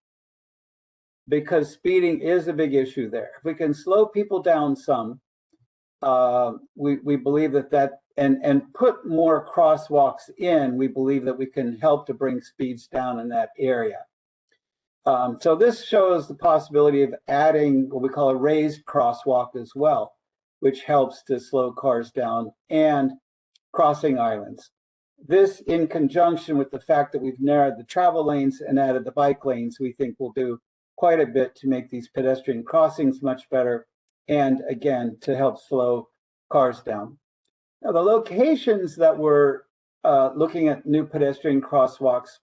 because speeding is a big issue there. If we can slow people down some, we believe that and put more crosswalks in, we believe that we can help to bring speeds down in that area. So this shows the possibility of adding what we call a raised crosswalk as well, which helps to slow cars down, and crossing islands. This, in conjunction with the fact that we've narrowed the travel lanes and added the bike lanes, we think will do quite a bit to make these pedestrian crossings much better, and again, to help slow cars down. Now, the locations that we're looking at new pedestrian crosswalks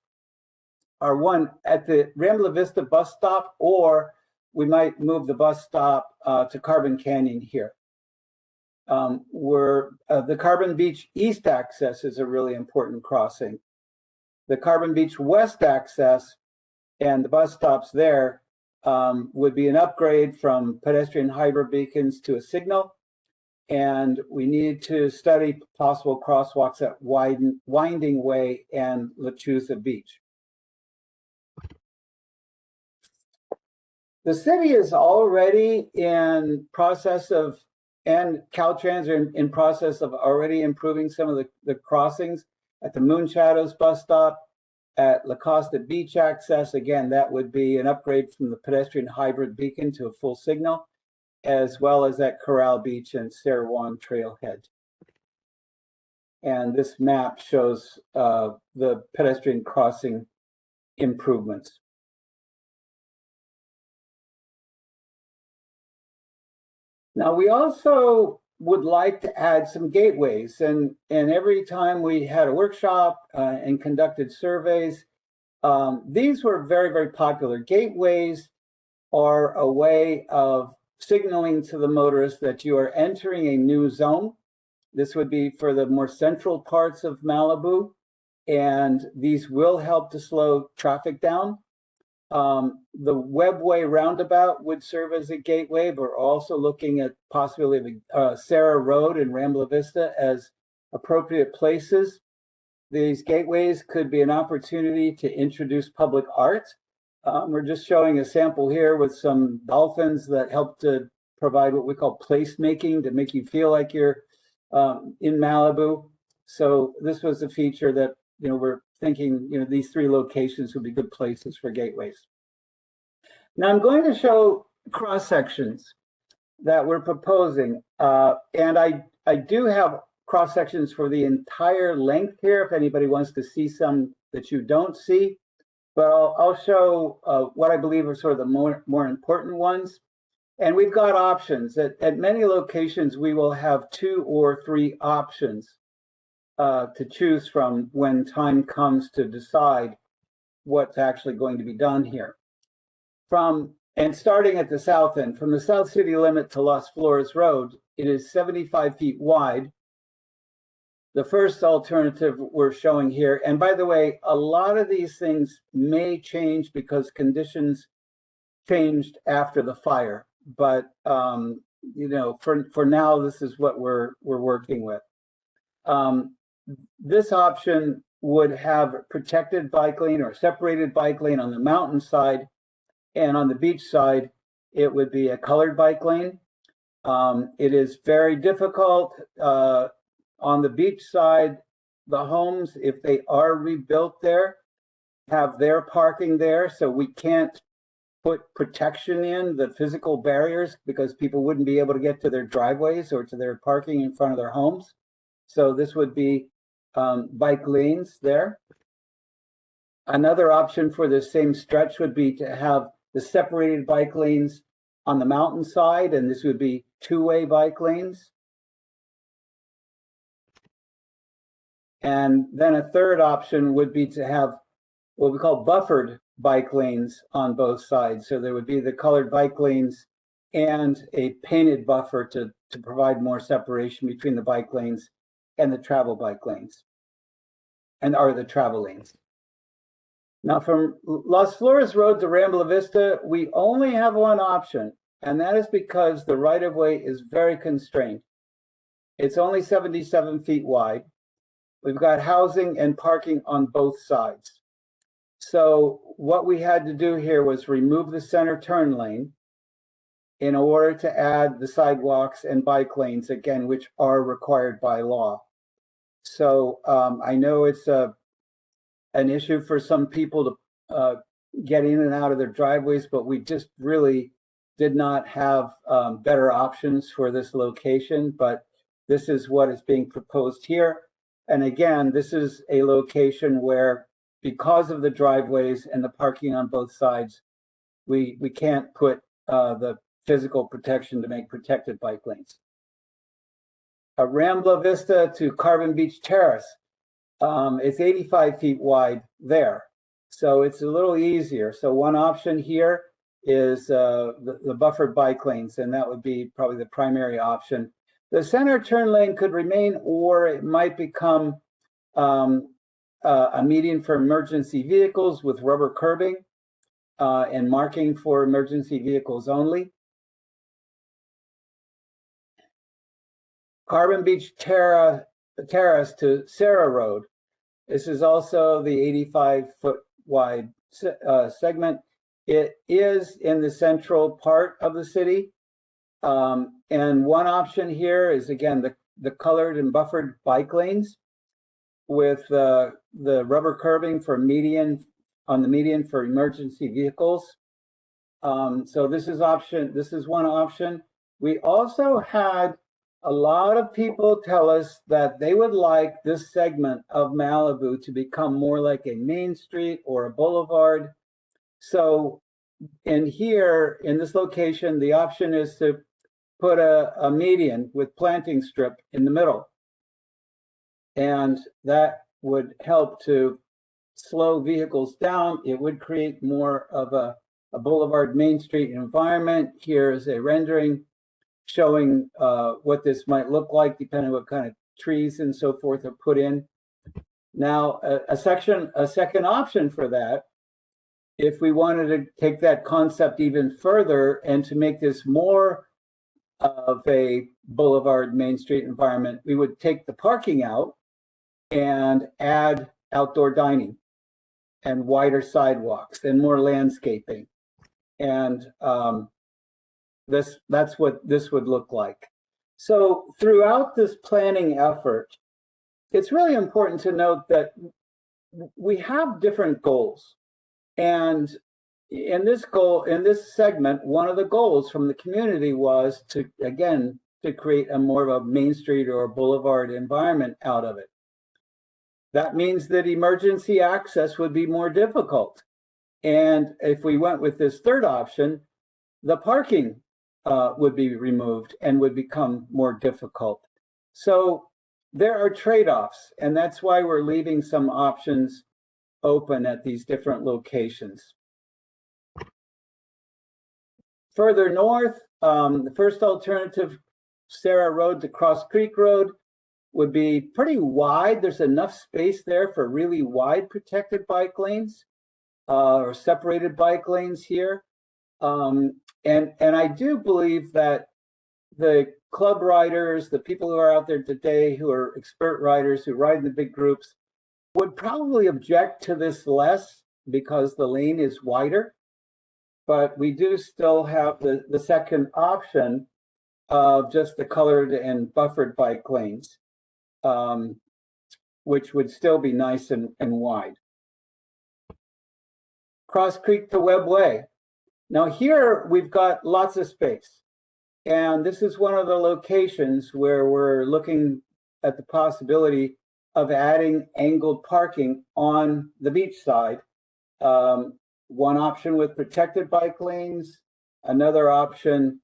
are one at the Rambla Vista bus stop, or we might move the bus stop to Carbon Canyon here. The Carbon Beach East access is a really important crossing. The Carbon Beach West access and the bus stops there would be an upgrade from pedestrian hybrid beacons to a signal. And we need to study possible crosswalks at Winding Way and Lechuza Beach. The city is already in process of, and Caltrans are in process of already improving some of the crossings at the Moon Shadows bus stop, at La Costa Beach access. Again, that would be an upgrade from the pedestrian hybrid beacon to a full signal, as well as at Corral Beach and San Juan Trailhead. And this map shows the pedestrian crossing improvements. Now, we also would like to add some gateways, and every time we had a workshop and conducted surveys, these were very, very popular. Gateways are a way of signaling to the motorist that you are entering a new zone. This would be for the more central parts of Malibu, and these will help to slow traffic down. The Webway roundabout would serve as a gateway, but we're also looking at possibility of Sarah Road and Rambla Vista as appropriate places. These gateways could be an opportunity to introduce public art. We're just showing a sample here with some dolphins that help to provide what we call placemaking to make you feel like you're in Malibu. So this was a feature that, we're thinking, these 3 locations would be good places for gateways. Now I'm going to show cross sections that we're proposing. And I do have cross sections for the entire length here if anybody wants to see some that you don't see. But I'll show what I believe are sort of the more important ones. And we've got options. At many locations, we will have 2 or 3 options to choose from when time comes to decide what's actually going to be done here. And starting at the south end, from the South City limit to Las Flores Road, it is 75 feet wide. The first alternative we're showing here, and by the way, a lot of these things may change because conditions changed after the fire. But for now, this is what we're working with. This option would have protected bike lane or separated bike lane on the mountain side, and on the beach side, it would be a colored bike lane. It is very difficult. On the beach side, the homes, if they are rebuilt there, have their parking there, so we can't put protection in the physical barriers because people wouldn't be able to get to their driveways or to their parking in front of their homes. So this would be bike lanes there. Another option for the same stretch would be to have the separated bike lanes on the mountain side, and this would be 2-way bike lanes. And then a third option would be to have what we call buffered bike lanes on both sides. So there would be the colored bike lanes and a painted buffer to provide more separation between the bike lanes and the travel bike lanes, or the travel lanes. Now from Las Flores Road to Rambla Vista, we only have one option, and that is because the right-of-way is very constrained. It's only 77 feet wide. We've got housing and parking on both sides. So what we had to do here was remove the center turn lane in order to add the sidewalks and bike lanes, again, which are required by law. So I know it's an issue for some people to get in and out of their driveways, but we just really did not have better options for this location, but this is what is being proposed here. And again, this is a location where, because of the driveways and the parking on both sides, we can't put the physical protection to make protected bike lanes. Rambla Vista to Carbon Beach Terrace, it's 85 feet wide there. So it's a little easier. So one option here is the buffered bike lanes, and that would be probably the primary option. The center turn lane could remain, or it might become a median for emergency vehicles with rubber curbing and marking for emergency vehicles only. Carbon Beach Terrace to Sarah Road. This is also the 85-foot wide segment. It is in the central part of the city. And one option here is, again, the colored and buffered bike lanes with the rubber curbing for on the median for emergency vehicles. So this is one option. We also had a lot of people tell us that they would like this segment of Malibu to become more like a main street or a boulevard. So in here, in this location, the option is to put a median with planting strip in the middle. And that would help to slow vehicles down. It would create more of a boulevard Main Street environment. Here is a rendering showing what this might look like, depending on what kind of trees and so forth are put in. Now, a second option for that if we wanted to take that concept even further and to make this more of a boulevard Main Street environment, we would take the parking out and add outdoor dining and wider sidewalks and more landscaping. And that's what this would look like. So throughout this planning effort, it's really important to note that we have different goals. And in this segment, one of the goals from the community was to, again, to create a more of a Main Street or a boulevard environment out of it. That means that emergency access would be more difficult. And if we went with this third option, the parking would be removed and would become more difficult. So there are trade-offs, and that's why we're leaving some options open at these different locations. Further north, the first alternative, Sarah Road to Cross Creek Road, would be pretty wide. There's enough space there for really wide protected bike lanes or separated bike lanes here. And I do believe that the club riders, the people who are out there today who are expert riders who ride in the big groups, would probably object to this less because the lane is wider. But we do still have the second option of just the colored and buffered bike lanes, which would still be nice and wide. Cross Creek to Webb Way. Now here we've got lots of space. And this is one of the locations where we're looking at the possibility of adding angled parking on the beach side. One option with protected bike lanes, another option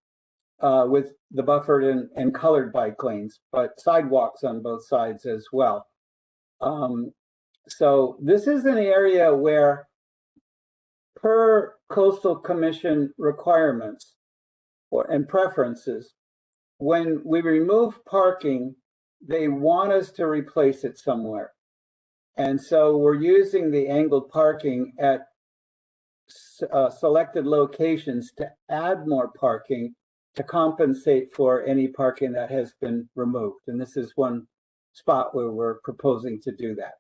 with the buffered and colored bike lanes, but sidewalks on both sides as well. So this is an area where, per Coastal Commission requirements and preferences, when we remove parking, they want us to replace it somewhere. And so we're using the angled parking at selected locations to add more parking to compensate for any parking that has been removed. And this is one spot where we're proposing to do that.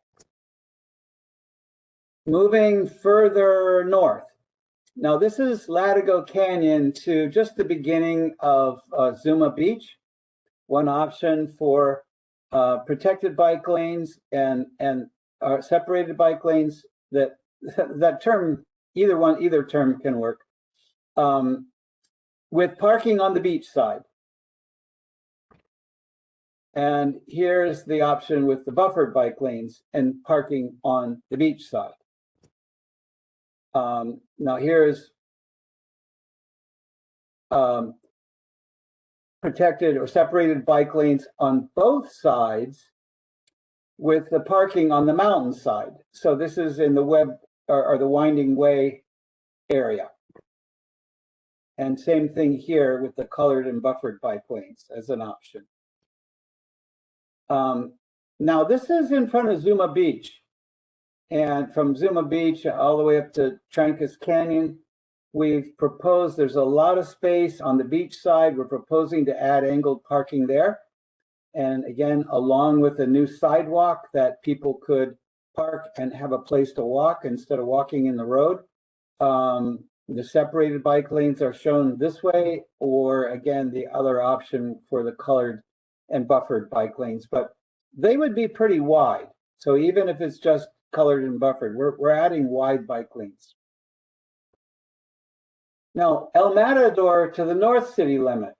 Moving further north. Now this is Latigo Canyon to just the beginning of Zuma Beach. One option for protected bike lanes and separated bike lanes. That term, either term can work. With parking on the beach side. And here's the option with the buffered bike lanes and parking on the beach side. Now here's protected or separated bike lanes on both sides with the parking on the mountain side. So this is in the Webb or the Winding Way area. And same thing here with the colored and buffered bike lanes as an option. Now this is in front of Zuma Beach. And from Zuma Beach all the way up to Trancas Canyon, we've proposed, there's a lot of space on the beach side. We're proposing to add angled parking there. And again, along with a new sidewalk that people could park and have a place to walk instead of walking in the road. The separated bike lanes are shown this way, or again, the other option for the colored and buffered bike lanes, but they would be pretty wide. So even if it's just colored and buffered, we're adding wide bike lanes. Now, El Matador to the north city limit.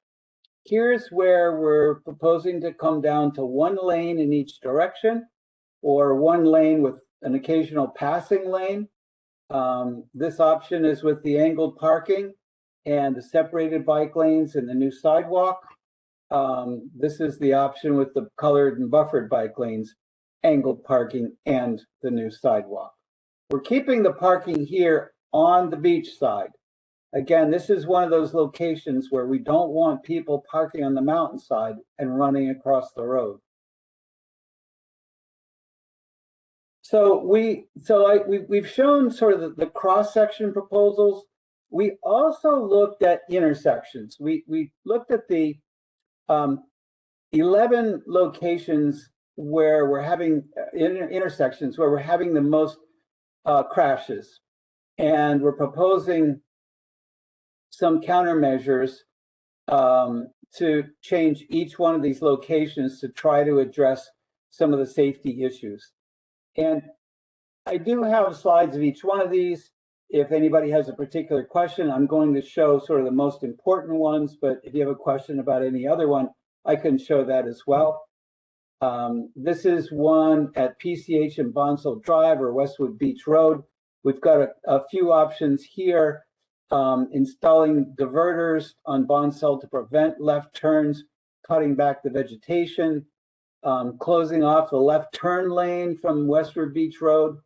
Here's where we're proposing to come down to one lane in each direction, or one lane with an occasional passing lane. This option is with the angled parking and the separated bike lanes and the new sidewalk. This is the option with the colored and buffered bike lanes, angled parking, and the new sidewalk. We're keeping the parking here on the beach side. Again, this is one of those locations where we don't want people parking on the mountainside and running across the road. So we've shown sort of the cross-section proposals. We also looked at intersections. We looked at the 11 locations where we're having intersections where we're having the most crashes, and we're proposing some countermeasures to change each one of these locations to try to address some of the safety issues. And I do have slides of each one of these. If anybody has a particular question, I'm going to show sort of the most important ones, but if you have a question about any other one, I can show that as well. This is one at PCH and Bonsall Drive or Westwood Beach Road. We've got a few options here. Installing diverters on Bonsall to prevent left turns, cutting back the vegetation, closing off the left turn lane from Westwood Beach Road.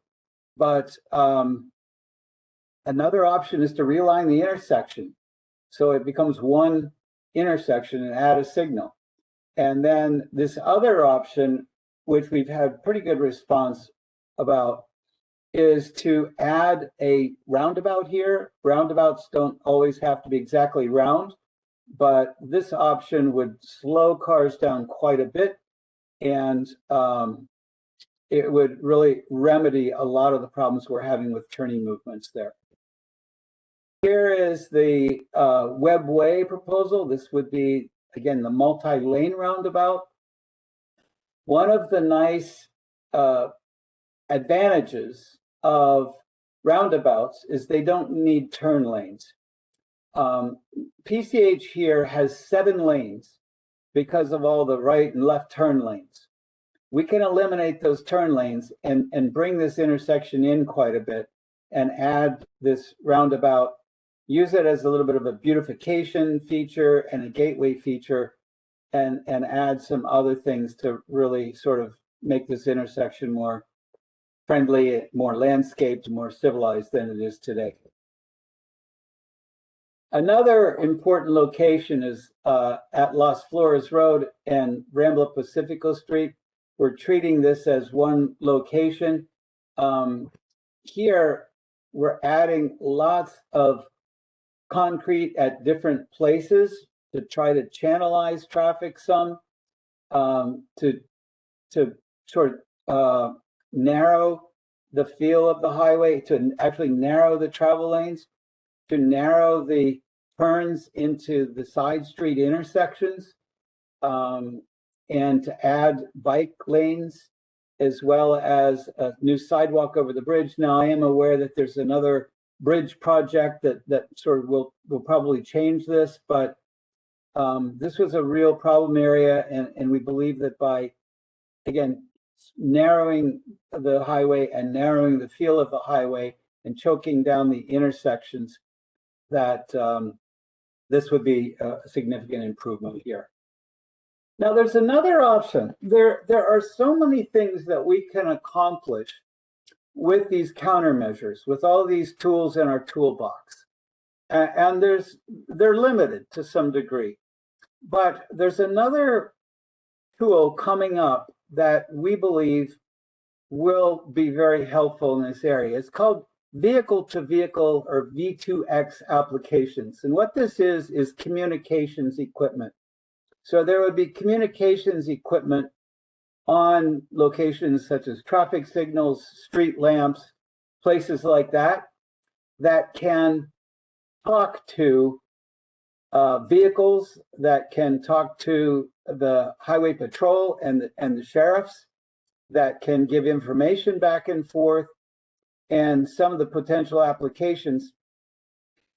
But another option is to realign the intersection so it becomes one intersection and add a signal. And then this other option, which we've had pretty good response about, is to add a roundabout here. Roundabouts don't always have to be exactly round, but this option would slow cars down quite a bit, and it would really remedy a lot of the problems we're having with turning movements there. Here is the Webway proposal. This would be, again, the multi-lane roundabout. One of the nice advantages of roundabouts is they don't need turn lanes. PCH here has 7 lanes because of all the right and left turn lanes. We can eliminate those turn lanes and bring this intersection in quite a bit and add this roundabout, use it as a little bit of a beautification feature and a gateway feature, and add some other things to really sort of make this intersection more friendly, more landscaped, more civilized than it is today. Another important location is at Las Flores Road and Rambla Pacifico Street. We're treating this as one location. Here, we're adding lots of concrete at different places to try to channelize traffic some, to sort of narrow the feel of the highway, to actually narrow the travel lanes, to narrow the turns into the side street intersections, and to add bike lanes, as well as a new sidewalk over the bridge. Now, I am aware that there's another bridge project that sort of will probably change this, but this was a real problem area, and we believe that by, again, narrowing the highway and narrowing the feel of the highway and choking down the intersections, that this would be a significant improvement here. Now, there's another option. There are so many things that we can accomplish with these countermeasures, with all these tools in our toolbox. And they're limited to some degree. But there's another tool coming up that we believe will be very helpful in this area. It's called vehicle-to-vehicle or V2X applications. And what this is communications equipment. So there would be communications equipment on locations such as traffic signals, street lamps, places like that, that can talk to vehicles, that can talk to the highway patrol and the sheriffs, that can give information back and forth, and some of the potential applications.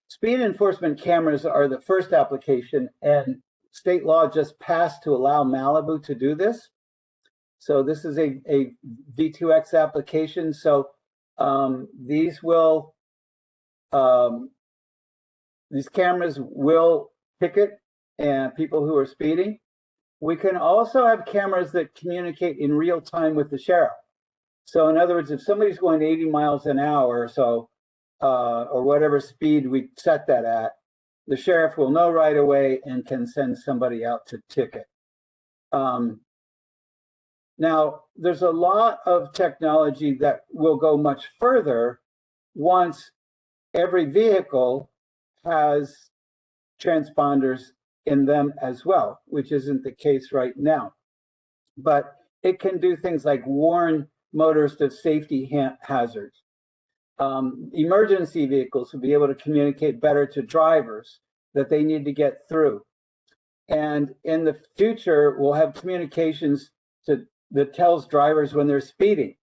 Speed enforcement cameras are the first application, and state law just passed to allow Malibu to do this. So this is a V2X application. So these cameras will ticket people who are speeding. We can also have cameras that communicate in real time with the sheriff. So in other words, if somebody's going 80 miles an hour or so, or whatever speed we set that at, the sheriff will know right away and can send somebody out to ticket. Now, there's a lot of technology that will go much further once every vehicle has transponders in them as well, which isn't the case right now. But it can do things like warn motorists of safety hazards. Emergency vehicles will be able to communicate better to drivers that they need to get through. And in the future, we'll have communications that tells drivers when they're speeding.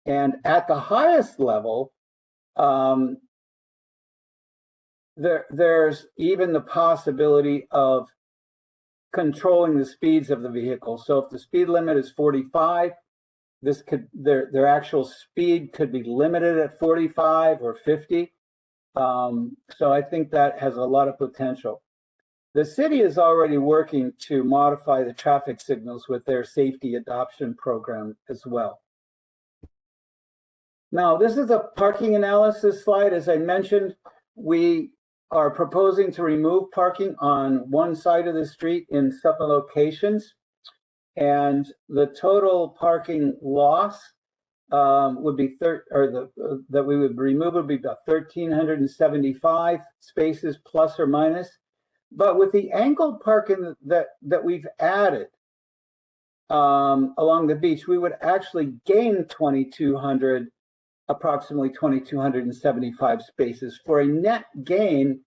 And at the highest level, there's even the possibility of controlling the speeds of the vehicle. So if the speed limit is 45, their actual speed could be limited at 45 or 50. So I think that has a lot of potential. The city is already working to modify the traffic signals with their safety adoption program as well. Now, this is a parking analysis slide. As I mentioned, we are proposing to remove parking on one side of the street in some locations. And the total parking loss would be that we would remove would be about 1,375 spaces plus or minus. But with the angled parking that we've added along the beach, we would actually gain approximately 2,275 spaces for a net gain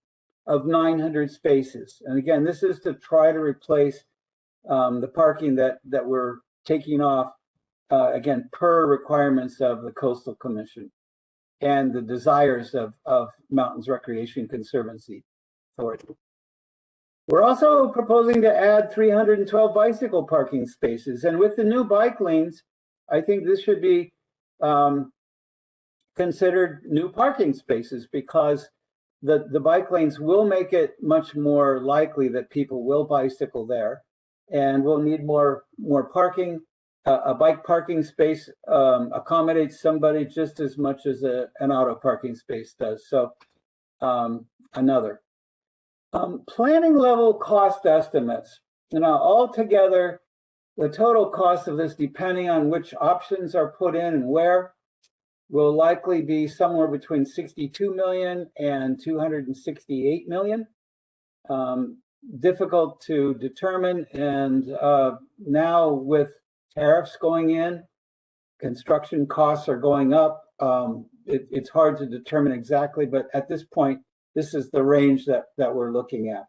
of 900 spaces. And again, this is to try to replace the parking that we're taking off, again, per requirements of the Coastal Commission and the desires of Mountains Recreation Conservancy Authority. We're also proposing to add 312 bicycle parking spaces. And with the new bike lanes, I think this should be considered new parking spaces, because the bike lanes will make it much more likely that people will bicycle there, and we'll need more parking. A bike parking space accommodates somebody just as much as an auto parking space does. So another. Planning level cost estimates. Now, altogether, the total cost of this, depending on which options are put in and where, will likely be somewhere between 62 million and 268 million. Difficult to determine, and now with tariffs going in, construction costs are going up. It's hard to determine exactly, but at this point, this is the range that we're looking at.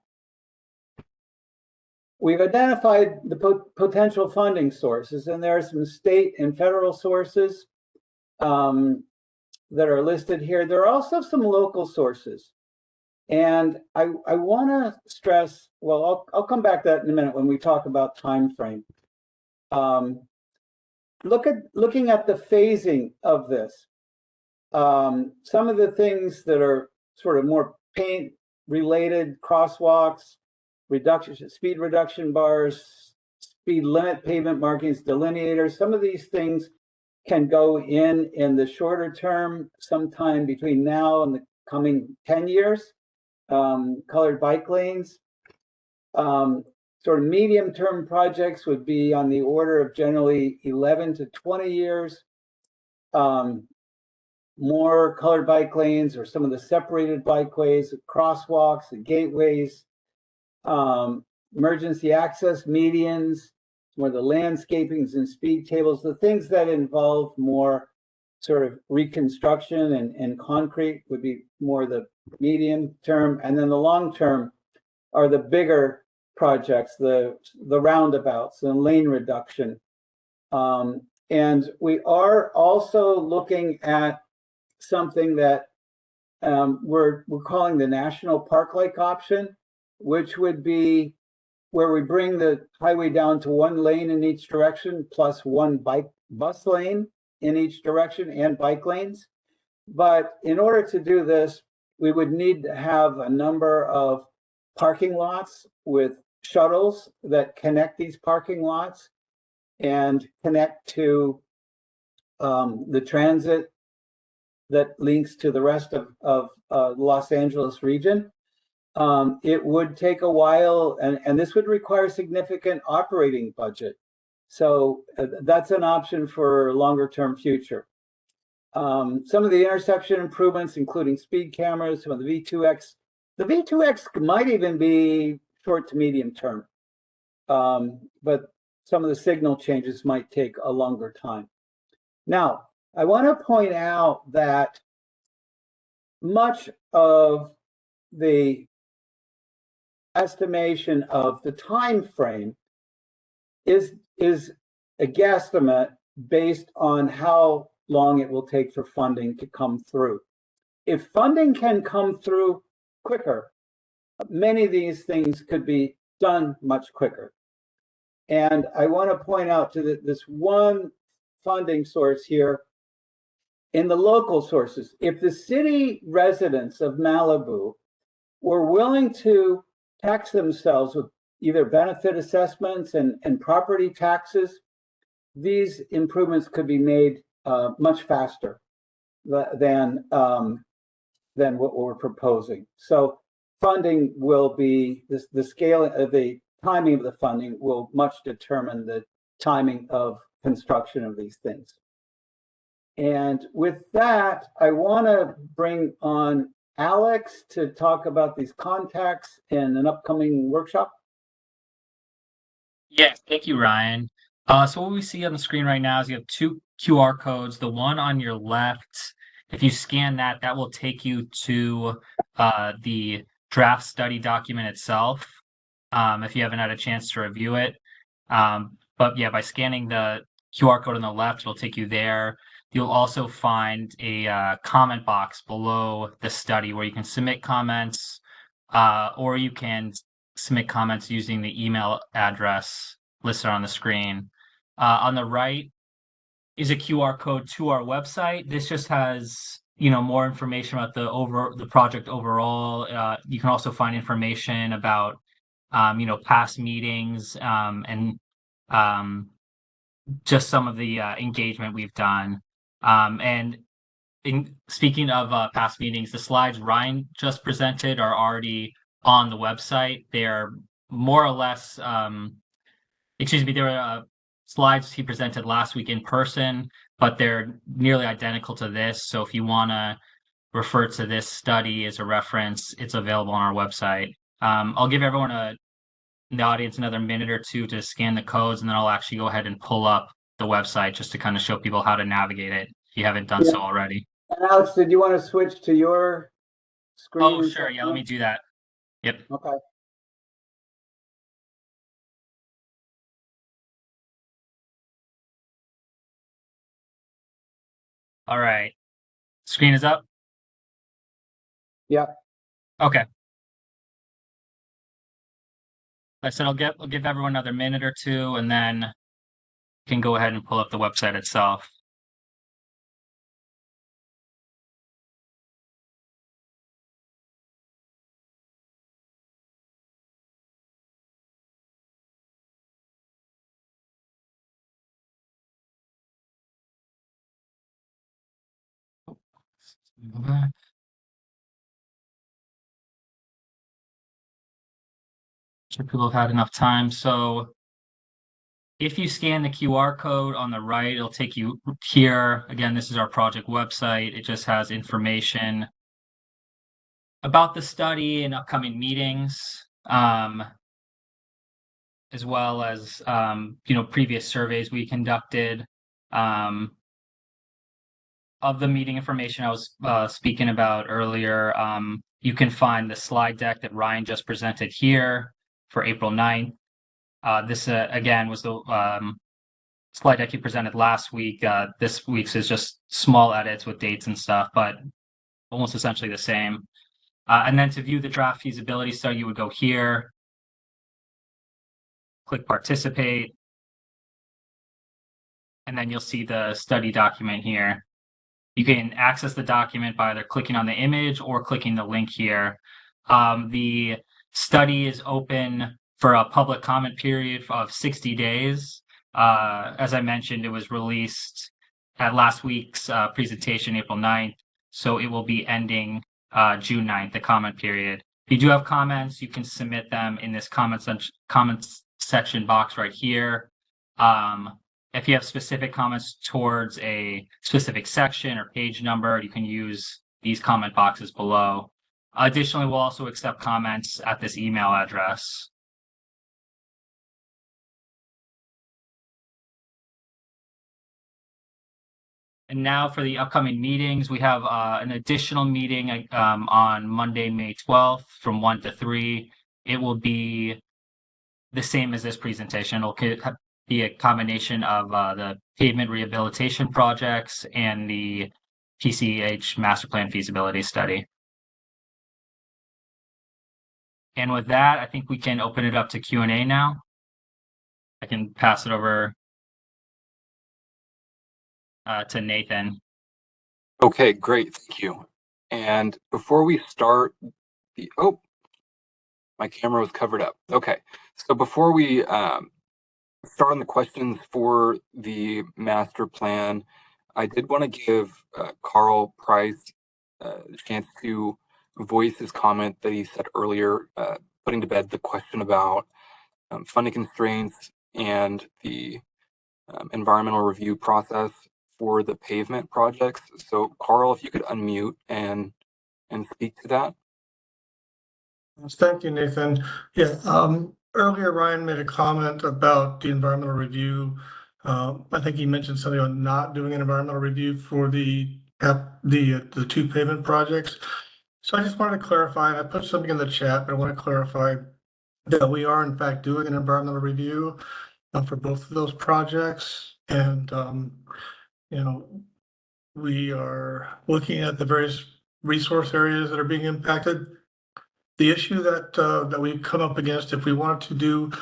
We've identified the potential funding sources, and there are some state and federal sources that are listed here. There are also some local sources. And I want to stress, well, I'll come back to that in a minute when we talk about time frame. Looking at the phasing of this, some of the things that are sort of more paint related, crosswalks, speed reduction bars, speed limit pavement markings, delineators, some of these things can go in the shorter term, sometime between now and the coming 10 years. Colored bike lanes. Sort of medium-term projects would be on the order of generally 11 to 20 years. More colored bike lanes, or some of the separated bikeways, crosswalks, and gateways, emergency access medians, more the landscapings and speed tables, the things that involve more sort of reconstruction and concrete would be more the medium term. And then the long term are the bigger projects, the roundabouts and lane reduction. And we are also looking at something that we're calling the national park-like option, which would be where we bring the highway down to one lane in each direction, plus one bus lane in each direction and bike lanes. But in order to do this, we would need to have a number of parking lots with shuttles that connect these parking lots and connect to the transit that links to the rest of Los Angeles region. It would take a while, and this would require significant operating budget. So that's an option for longer term future. Some of the intersection improvements, including speed cameras, some of the V2X. The V2X might even be short to medium term, but some of the signal changes might take a longer time. Now, I want to point out that much of the estimation of the time frame is a guesstimate based on how long it will take for funding to come through. If funding can come through quicker, many of these things could be done much quicker. And I want to point out to this one funding source here in the local sources. If the city residents of Malibu were willing to tax themselves with either benefit assessments and property taxes, these improvements could be made much faster than what we're proposing. So funding will be, the scale of the timing of the funding will much determine the timing of construction of these things. And with that, I want to bring on Alex to talk about these contacts in an upcoming workshop. Yeah, thank you, Ryan. So what we see on the screen right now is you have two QR codes. The one on your left, if you scan that, that will take you to the draft study document itself, if you haven't had a chance to review it. But yeah, by scanning the QR code on the left, it'll take you there. You'll also find a comment box below the study where you can submit comments, or you can submit comments using the email address listed on the screen. On the right is a QR code to our website. This just has, you know, more information about the project overall. You can also find information about, you know, past meetings, and just some of the engagement we've done. And speaking of past meetings, the slides Ryan just presented are already on the website. They're more or less, they were slides he presented last week in person, but they're nearly identical to this. So if you want to refer to this study as a reference, it's available on our website. I'll give everyone in the audience another minute or two to scan the codes, and then I'll actually go ahead and pull up the website just to kind of show people how to navigate it if you haven't done so already. And Alex, did you want to switch to your screen? Oh, sure. Yeah, let me do that. Yep. Okay. All right. Screen is up? Yeah. Okay. Like I said, I'll give everyone another minute or two, and then you can go ahead and pull up the website itself. Go back. Sure people have had enough time. So if you scan the QR code on the right, it'll take you here. Again, this is our project website. It just has information about the study and upcoming meetings, as well as you know, previous surveys we conducted. Of the meeting information I was speaking about earlier, you can find the slide deck that Ryan just presented here for April 9th. This, again, was the slide deck he presented last week. This week's is just small edits with dates and stuff, but almost essentially the same. And then to view the draft feasibility study, you would go here, click participate, and then you'll see the study document here. You can access the document by either clicking on the image or clicking the link here. The study is open for a public comment period of 60 days. As I mentioned, it was released at last week's presentation, April 9th. So it will be ending June 9th, the comment period. If you do have comments, you can submit them in this comments section box right here. If you have specific comments towards a specific section or page number, you can use these comment boxes below. Additionally, we'll also accept comments at this email address. And now for the upcoming meetings, we have an additional meeting on Monday, May 12th from 1 to 3. It will be the same as this presentation. It'll be a combination of the Pavement Rehabilitation Projects and the PCH Master Plan Feasibility Study. And with that, I think we can open it up to Q&A now. I can pass it over to Nathan. Okay, great, thank you. And before we start, my camera was covered up. Okay, so before we start on the questions for the master plan, I did want to give Carl Price a chance to voice his comment that he said earlier, putting to bed the question about funding constraints and the environmental review process for the pavement projects. So Carl, if you could unmute and speak to that. Thank you, Nathan. Yeah, earlier Ryan made a comment about the environmental review. I think he mentioned something about not doing an environmental review for the two pavement projects. So I just wanted to clarify, and I put something in the chat, but I want to clarify that we are in fact doing an environmental review for both of those projects. And, we are looking at the various resource areas that are being impacted. The issue that we've come up against, if we wanted to do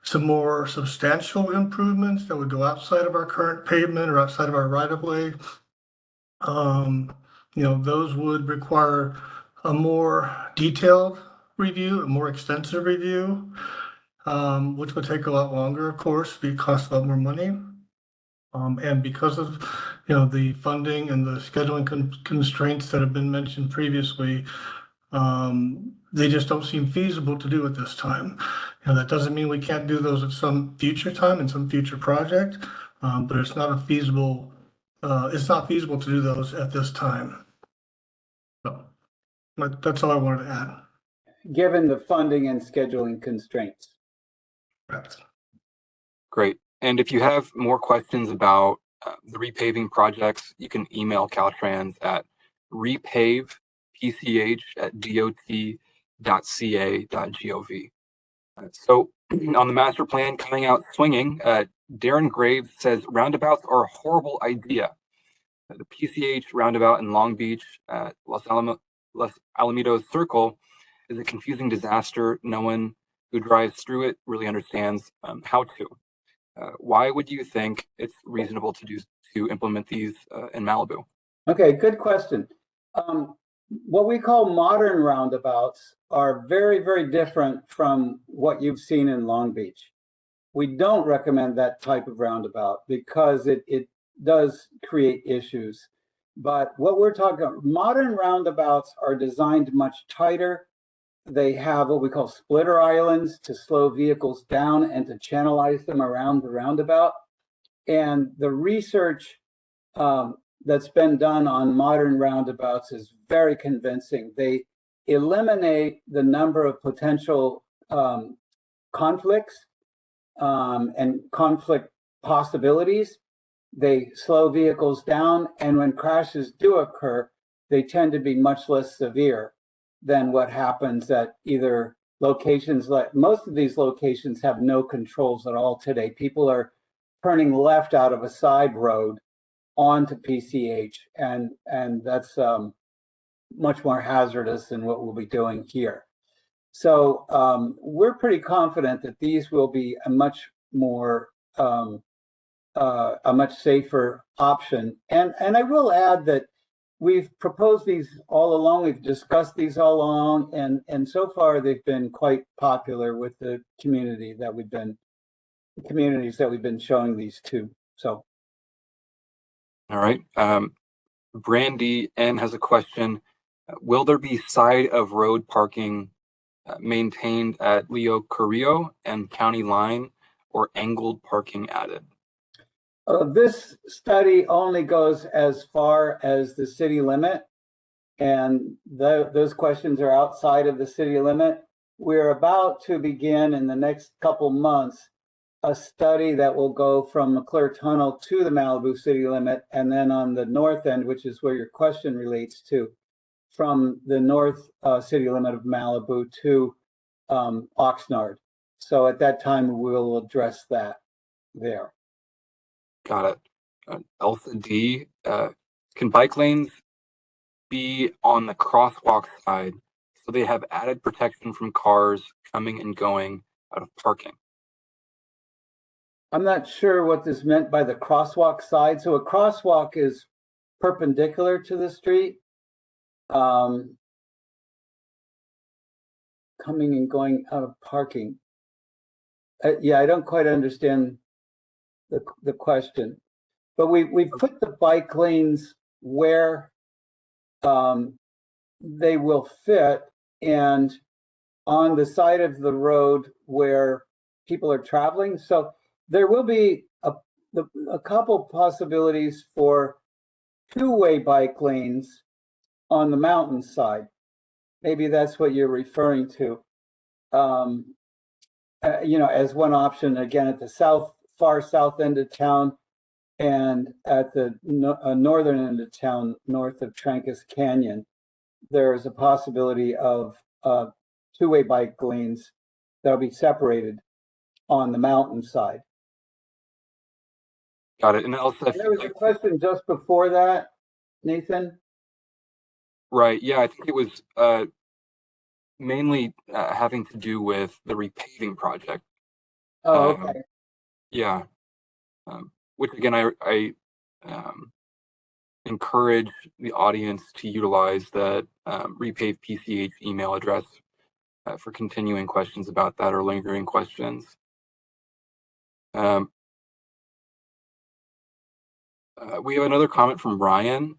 some more substantial improvements that would go outside of our current pavement or outside of our right-of-way, those would require a more detailed review, a more extensive review, which would take a lot longer, of course, cost a lot more money. And because of the funding and the scheduling constraints that have been mentioned previously, they just don't seem feasible to do at this time. That doesn't mean we can't do those at some future time in some future project, but it's not feasible to do those at this time. So that's all I wanted to add. Given the funding and scheduling constraints. Correct. Great. And if you have more questions about the repaving projects, you can email Caltrans at repavepch@dot.ca.gov. So on the master plan coming out swinging, Darren Graves says roundabouts are a horrible idea. The PCH roundabout in Long Beach at Los Alamitos Circle is a confusing disaster. No one who drives through it really understands how to. Why would you think it's reasonable to implement these in Malibu? Okay, good question. What we call modern roundabouts are very, very different from what you've seen in Long Beach. We don't recommend that type of roundabout because it does create issues. But what we're talking about, modern roundabouts are designed much tighter. They have what we call splitter islands to slow vehicles down and to channelize them around the roundabout. And the research that's been done on modern roundabouts is very convincing. They eliminate the number of potential conflicts and conflict possibilities. They slow vehicles down, and when crashes do occur, they tend to be much less severe than what happens at either locations. Like most of these locations have no controls at all today. People are turning left out of a side road onto PCH, and that's much more hazardous than what we'll be doing here. So we're pretty confident that these will be a much more a much safer option. And I will add that we've proposed these all along. We've discussed these all along, and so far they've been quite popular with the communities that we've been showing these to. So, all right. Brandy N has a question. Will there be side of road parking maintained at Leo Carrillo and County Line, or angled parking added? This study only goes as far as the city limit, and those questions are outside of the city limit. We're about to begin in the next couple months a study that will go from McClure Tunnel to the Malibu city limit, and then on the north end, which is where your question relates to, from the north city limit of Malibu to Oxnard. So at that time, we'll address that there. Got it. Elsa D, can bike lanes be on the crosswalk side so they have added protection from cars coming and going out of parking? I'm not sure what this meant by the crosswalk side. So a crosswalk is perpendicular to the street, coming and going out of parking. Yeah, I don't quite understand the question, but we put the bike lanes where they will fit, and on the side of the road where people are traveling. So there will be a couple possibilities for two-way bike lanes on the mountain side. Maybe that's what you're referring to. As one option, again, at the far south end of town, and at the northern end of town, north of Trancas Canyon, there is a possibility of two-way bike lanes that'll be separated on the mountain side. Got it. And also, there was a question just before that, Nathan. Right. Yeah, I think it was mainly having to do with the repaving project. Oh, okay. Yeah. Which again, I encourage the audience to utilize the Repave PCH email address for continuing questions about that or lingering questions. We have another comment from Ryan,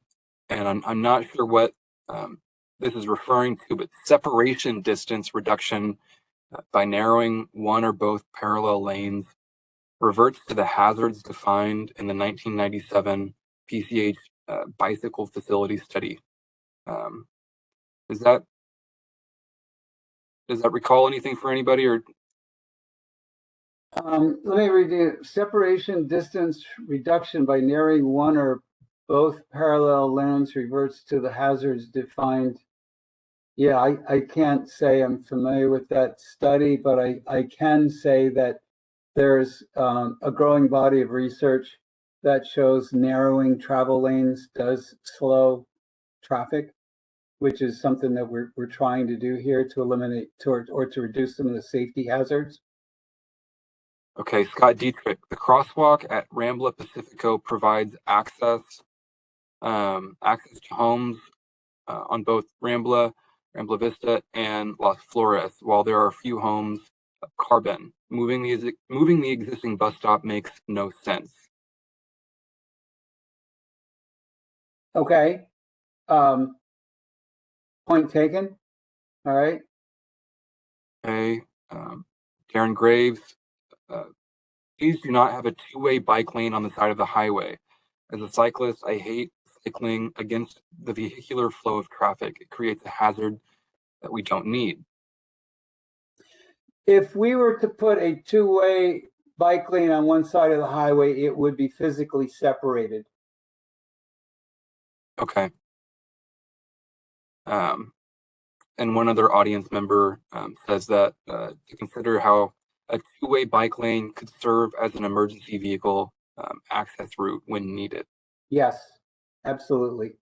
and I'm not sure what this is referring to, but separation distance reduction by narrowing one or both parallel lanes reverts to the hazards defined in the 1997 PCH bicycle facility study. Does that recall anything for anybody, or? Let me read it. Separation distance reduction by narrowing one or both parallel lanes reverts to the hazards defined. Yeah, I can't say I'm familiar with that study, but I can say that there's a growing body of research that shows narrowing travel lanes does slow traffic, which is something that we're trying to do here to eliminate or to reduce some of the safety hazards. Okay, Scott Dietrich, the crosswalk at Rambla Pacifico provides access to homes on both Rambla Vista, and Las Flores, while there are a few homes of Carbon. Moving the existing bus stop makes no sense. Okay. Point taken. All right. Okay. Darren Graves, please do not have a two-way bike lane on the side of the highway. As a cyclist, I hate cycling against the vehicular flow of traffic. It creates a hazard that we don't need. If we were to put a two-way bike lane on one side of the highway, it would be physically separated. Okay. And one other audience member says that to consider how a two-way bike lane could serve as an emergency vehicle access route when needed. Yes, absolutely.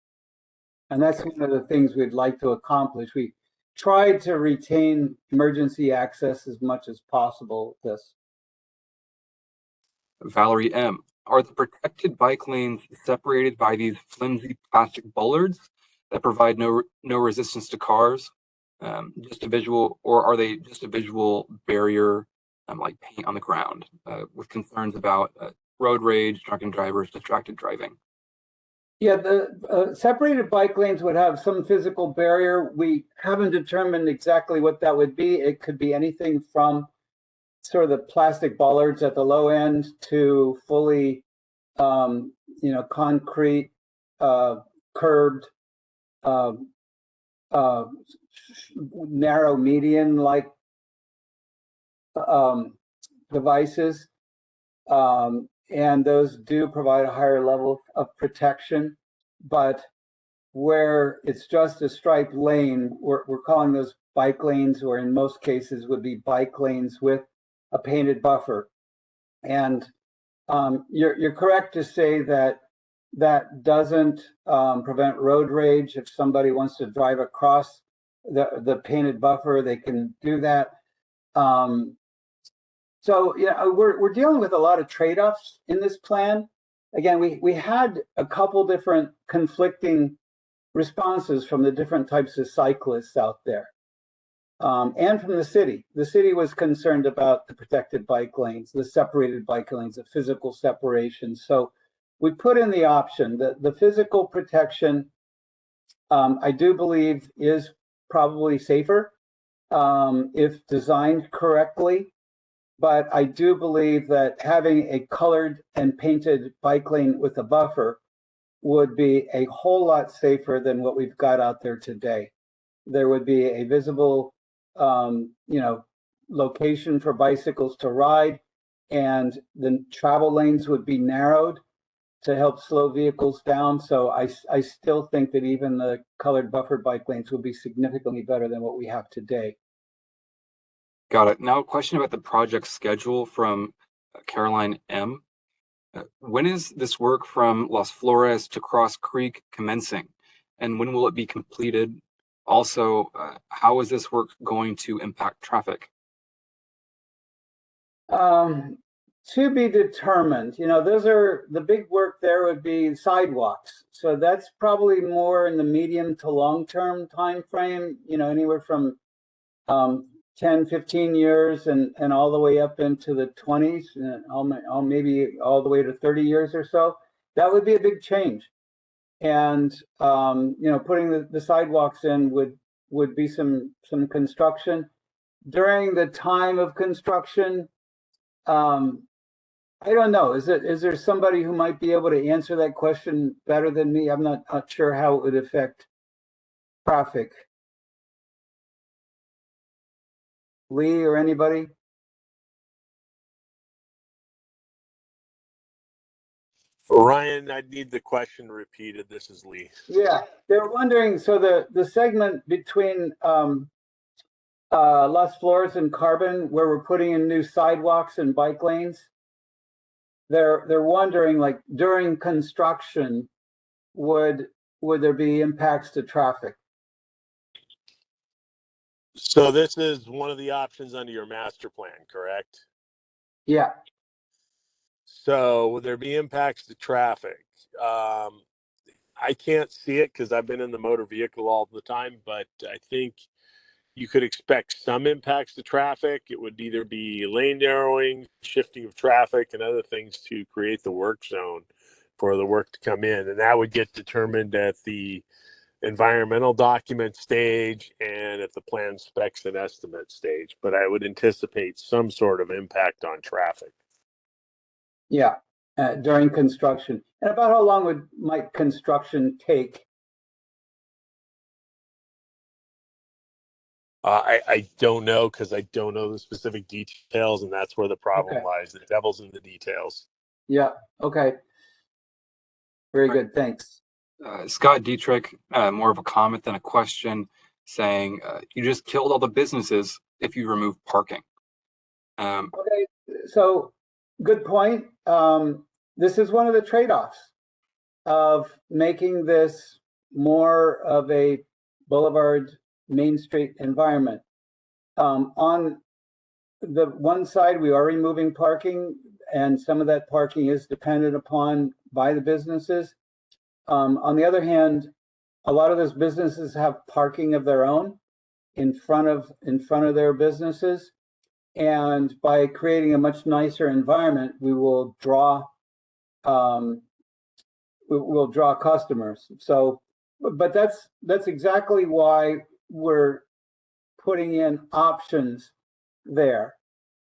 And that's one of the things we'd like to accomplish. We tried to retain emergency access as much as possible with this. Valerie M., are the protected bike lanes separated by these flimsy plastic bollards that provide no resistance to cars? Just a visual, or are they just a visual barrier like paint on the ground with concerns about road rage, drunken drivers, distracted driving? Yeah, the separated bike lanes would have some physical barrier. We haven't determined exactly what that would be. It could be anything from sort of the plastic bollards at the low end to fully, concrete, curved, narrow median like devices. And those do provide a higher level of protection, but where it's just a striped lane, we're calling those bike lanes, or in most cases would be bike lanes with a painted buffer. And you're correct to say that that doesn't prevent road rage. If somebody wants to drive across the painted buffer, they can do that. So yeah, we're dealing with a lot of trade-offs in this plan. Again, we had a couple different conflicting responses from the different types of cyclists out there, and from the city. The city was concerned about the protected bike lanes, the separated bike lanes, the physical separation. So we put in the option that the physical protection, I do believe, is probably safer if designed correctly. But I do believe that having a colored and painted bike lane with a buffer would be a whole lot safer than what we've got out there today. There would be a visible, location for bicycles to ride, and the travel lanes would be narrowed to help slow vehicles down. So I still think that even the colored buffered bike lanes will be significantly better than what we have today. Got it. Now a question about the project schedule from Caroline M. When is this work from Las Flores to Cross Creek commencing? And when will it be completed? Also, how is this work going to impact traffic? To be determined. Those are the big work. There would be sidewalks. So that's probably more in the medium to long-term time frame, anywhere from 10, 15 years and all the way up into the 20s, and maybe all the way to 30 years or so. That would be a big change. And, putting the sidewalks in would be some construction. During the time of construction, I don't know. Is there somebody who might be able to answer that question better than me? I'm not sure how it would affect traffic. Lee or anybody? Ryan, I need the question repeated. This is Lee. Yeah, they're wondering, so the segment between Las Flores and Carbon, where we're putting in new sidewalks and bike lanes, they're wondering, like, during construction, would there be impacts to traffic? So this is one of the options under your master plan, correct? Yeah. So would there be impacts to traffic? I can't see it because I've been in the motor vehicle all the time, but I think you could expect some impacts to traffic. It would either be lane narrowing, shifting of traffic, and other things to create the work zone for the work to come in. And that would get determined at the environmental document stage and at the plan specs and estimate stage. But I would anticipate some sort of impact on traffic. Yeah, during construction. And about how long might construction take? I don't know, because I don't know the specific details, and that's where the problem lies. The devil's in the details. Yeah, okay. Very good, thanks. Scott Dietrich, more of a comment than a question, saying, you just killed all the businesses if you remove parking. Okay, so good point. This is one of the trade-offs of making this more of a boulevard Main Street environment. On the one side, we are removing parking, and some of that parking is dependent upon by the businesses. On the other hand, a lot of those businesses have parking of their own in front of their businesses, and by creating a much nicer environment, we will draw customers. So, but that's exactly why we're putting in options there.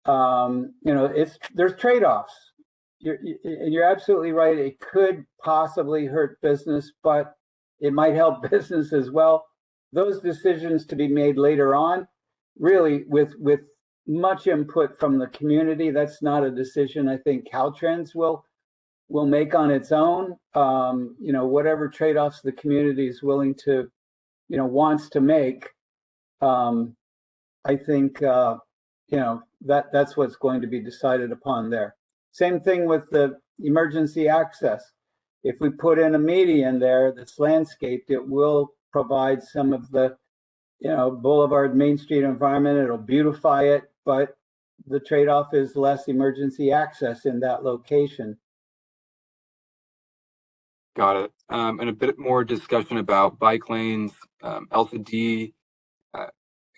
there's trade-offs. You're absolutely right. It could possibly hurt business, but it might help business as well. Those decisions to be made later on, really with much input from the community. That's not a decision I think Caltrans will make on its own. Whatever trade-offs the community is willing to, wants to make, I think, that's what's going to be decided upon there. Same thing with the emergency access. If we put in a median there that's landscaped, it will provide some of the, Boulevard Main Street environment. It'll beautify it, but the trade-off is less emergency access in that location. Got it. And a bit more discussion about bike lanes, LCD,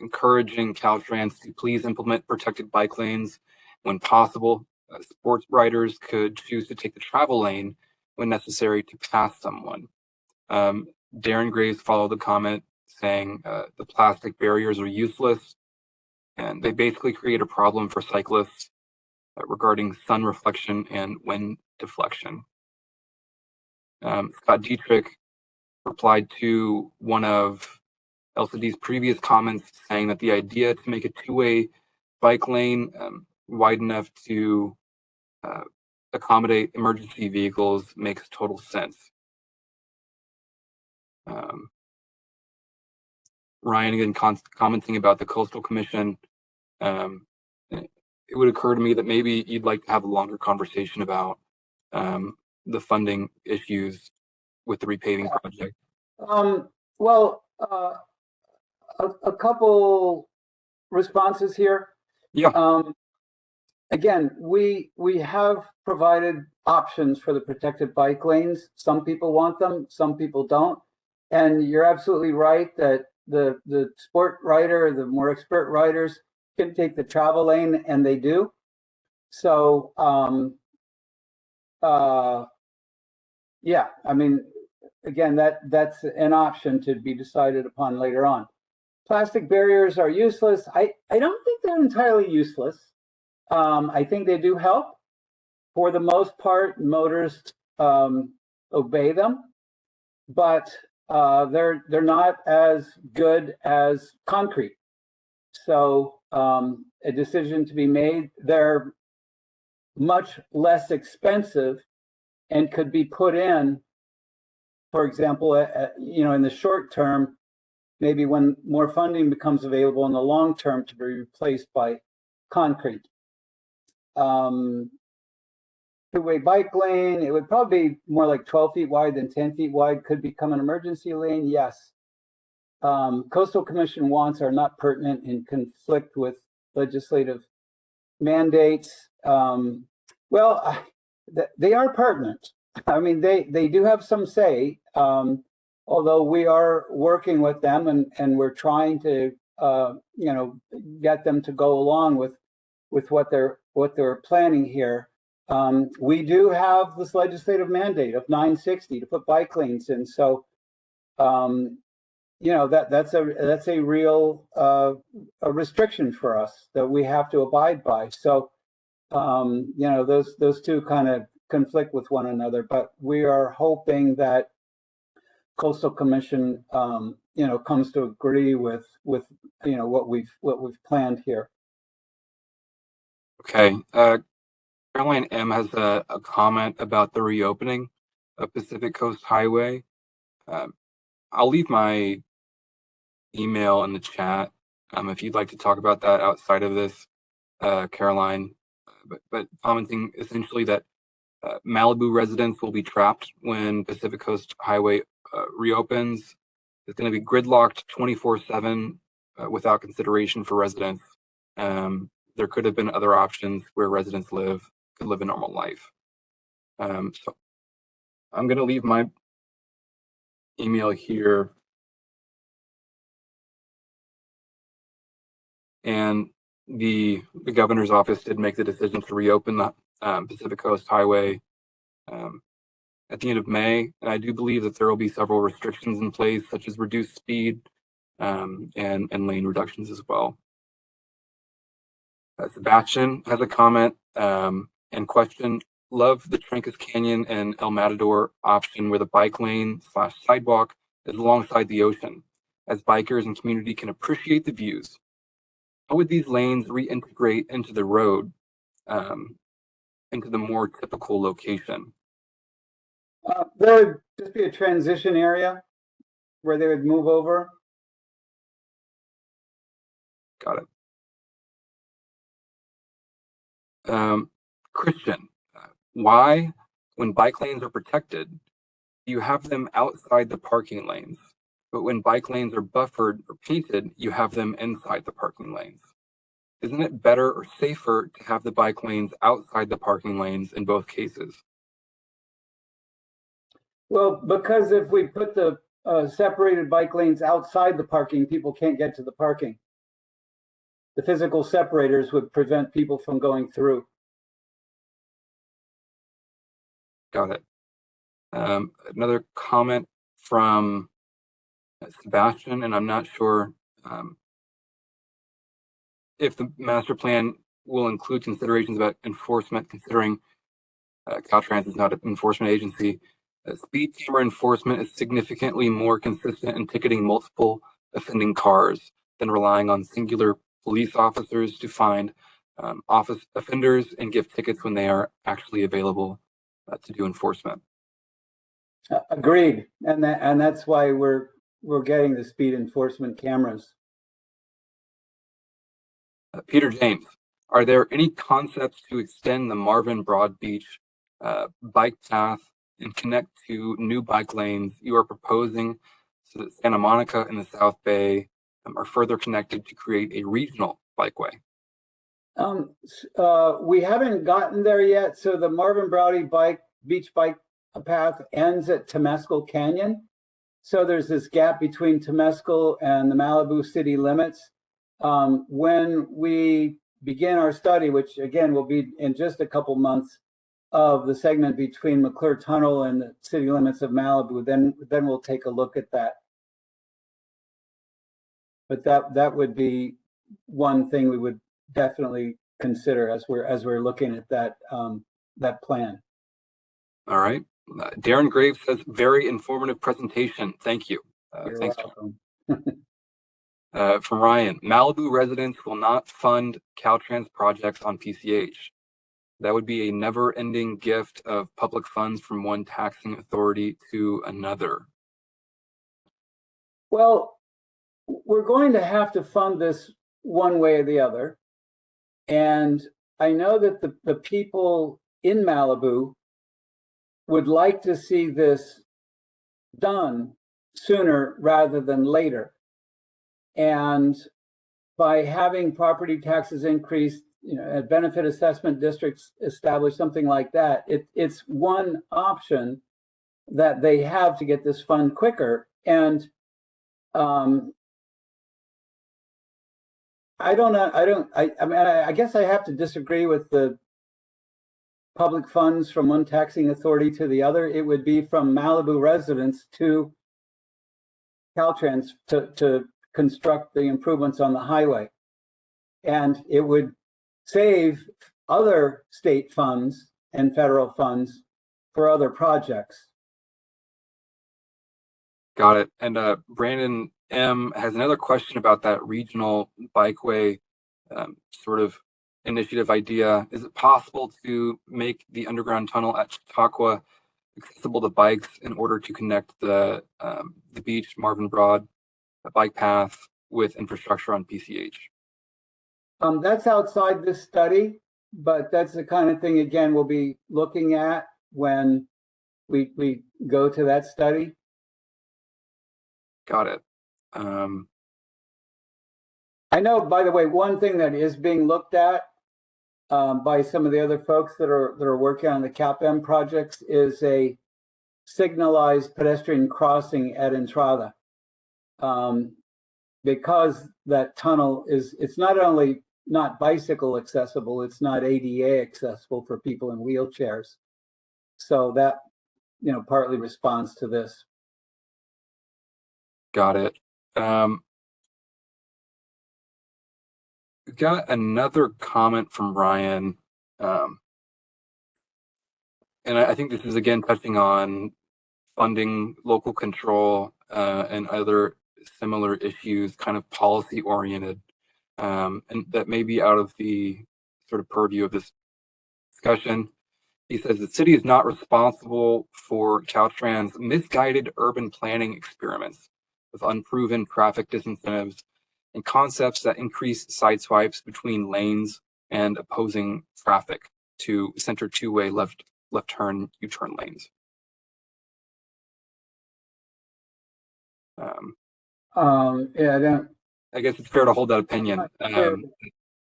encouraging Caltrans to please implement protected bike lanes when possible. Sports riders could choose to take the travel lane when necessary to pass someone. Darren Graves followed the comment saying the plastic barriers are useless and they basically create a problem for cyclists regarding sun reflection and wind deflection. Scott Dietrich replied to one of LCD's previous comments saying that the idea to make a two-way bike lane wide enough to accommodate emergency vehicles makes total sense. Ryan again commenting about the Coastal Commission. It would occur to me that maybe you'd like to have a longer conversation about the funding issues with the repaving project. A couple responses here. Yeah. Again, we have provided options for the protected bike lanes. Some people want them, some people don't. And you're absolutely right that the sport rider, the more expert riders can take the travel lane, and they do. So, yeah, I mean, again, that's an option to be decided upon later on. Plastic barriers are useless. I don't think they're entirely useless. I think they do help. For the most part, motorists obey them, but they're not as good as concrete. So a decision to be made. They're much less expensive and could be put in, for example, in the short term, maybe when more funding becomes available in the long term, to be replaced by concrete. Two-way bike lane, it would probably be more like 12 feet wide than 10 feet wide. Could become an emergency lane, yes. Coastal Commission wants are not pertinent and conflict with legislative mandates. Well, they are pertinent. I mean, they do have some say, although we are working with them and we're trying to, get them to go along with what they're planning here. We do have this legislative mandate of 960 to put bike lanes in. So, that's a real a restriction for us that we have to abide by. So, those two kind of conflict with one another, but we are hoping that Coastal Commission, comes to agree with what we've planned here. Okay. Caroline M has a comment about the reopening of Pacific Coast Highway. I'll leave my email in the chat if you'd like to talk about that outside of this, Caroline. But commenting essentially that Malibu residents will be trapped when Pacific Coast Highway reopens. It's going to be gridlocked 24/7 without consideration for residents. There could have been other options where residents could live a normal life. So I'm going to leave my email here. And the governor's office did make the decision to reopen the Pacific Coast Highway at the end of May. And I do believe that there will be several restrictions in place, such as reduced speed and lane reductions as well. Sebastian has a comment and question. Love the Trancas Canyon and El Matador option where the bike lane / sidewalk is alongside the ocean, as bikers and community can appreciate the views. How would these lanes reintegrate into the road, into the more typical location? There would just be a transition area where they would move over. Got it. Christian, why, when bike lanes are protected, you have them outside the parking lanes, but when bike lanes are buffered or painted, you have them inside the parking lanes? Isn't it better or safer to have the bike lanes outside the parking lanes in both cases? Well, because if we put the separated bike lanes outside the parking, people can't get to the parking. The physical separators would prevent people from going through. Got it. Another comment from Sebastian, and I'm not sure if the master plan will include considerations about enforcement, considering Caltrans is not an enforcement agency. Speed camera enforcement is significantly more consistent in ticketing multiple offending cars than relying on singular police officers to find office offenders and give tickets when they are actually available to do enforcement. Agreed, and that's why we're getting the speed enforcement cameras. Peter James, are there any concepts to extend the Marvin Broad Beach bike path and connect to new bike lanes you are proposing so that Santa Monica and the South Bay are further connected to create a regional bikeway? We haven't gotten there yet. So the Marvin Browdy beach bike path ends at Temescal Canyon. So there's this gap between Temescal and the Malibu city limits. When we begin our study, which again will be in just a couple months, of the segment between McClure Tunnel and the city limits of Malibu, then we'll take a look at that. But that would be one thing we would definitely consider as we're looking at that plan. All right. Darren Graves says, very informative presentation. Thank you. You're Thanks. welcome. From Ryan, Malibu residents will not fund Caltrans projects on PCH. That would be a never-ending gift of public funds from one taxing authority to another. Well, we're going to have to fund this one way or the other. And I know that the people in Malibu would like to see this done sooner rather than later. And by having property taxes increased, at benefit assessment districts established, something like that, it's one option that they have to get this fund quicker. And I guess I have to disagree with the public funds from one taxing authority to the other. It would be from Malibu residents to Caltrans to construct the improvements on the highway. And it would save other state funds and federal funds for other projects. Got it. And Brandon M has another question about that regional bikeway sort of initiative idea. Is it possible to make the underground tunnel at Chautauqua accessible to bikes in order to connect the beach, Marvin Broad, the bike path with infrastructure on PCH? That's outside this study, but that's the kind of thing, again, we'll be looking at when we go to that study. Got it. I know, by the way, one thing that is being looked at by some of the other folks that are working on the CalPM projects is a signalized pedestrian crossing at Entrada. Because that tunnel it's not only not bicycle accessible, it's not ADA accessible for people in wheelchairs. So that, partly responds to this. Got it. I've got another comment from Ryan. And I think this is again touching on funding, local control, and other similar issues, kind of policy oriented, and that may be out of the sort of purview of this discussion. He says the city is not responsible for Caltrans' misguided urban planning experiments with unproven traffic disincentives and concepts that increase side swipes between lanes and opposing traffic to center two-way left turn, U-turn lanes. Yeah, I guess it's fair to hold that opinion sure.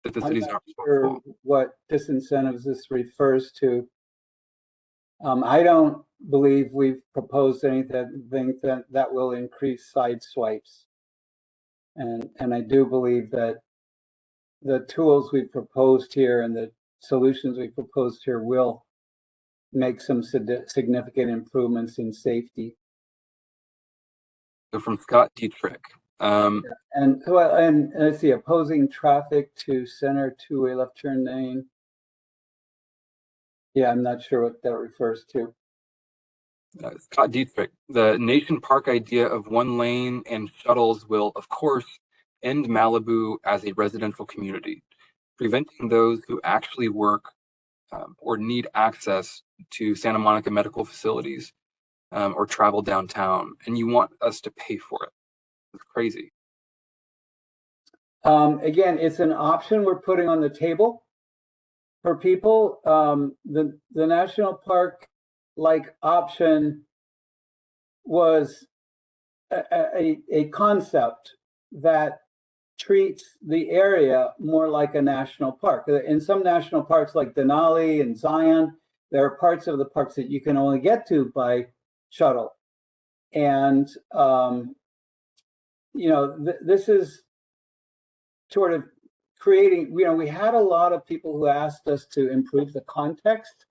that the I'm city's not not sure responsible. what disincentives this refers to. I don't believe we've proposed anything that will increase side swipes. And I do believe that the tools we've proposed here and the solutions we've proposed here will make some significant improvements in safety. So from Scott Dietrich. And let's see, opposing traffic to center two-way left turn lane. Yeah, I'm not sure what that refers to. Scott Dietrich, the Nation Park idea of one lane and shuttles will, of course, end Malibu as a residential community, preventing those who actually work or need access to Santa Monica medical facilities or travel downtown, and you want us to pay for it. It's crazy. Again, it's an option we're putting on the table for people. The national park like option was a concept that treats the area more like a national park. In some national parks like Denali and Zion, there are parts of the parks that you can only get to by shuttle. And, this is sort of creating, we had a lot of people who asked us to improve the context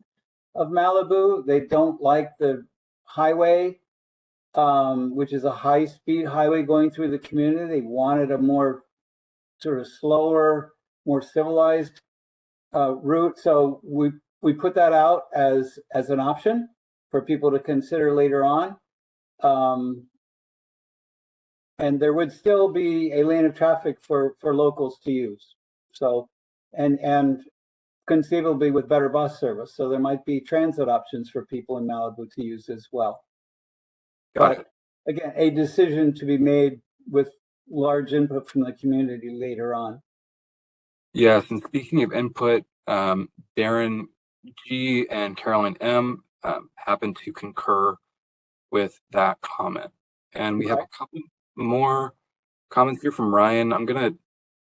of Malibu. They don't like the highway, which is a high-speed highway going through the community. They wanted a more sort of slower, more civilized route. So we put that out as an option for people to consider later on. And there would still be a lane of traffic for locals to use. So, and conceivably with better bus service. So there might be transit options for people in Malibu to use as well. But again, a decision to be made with large input from the community later on. Yes, and speaking of input, Darren G and Caroline M happen to concur with that comment. And we have a couple more comments here from Ryan. I'm going to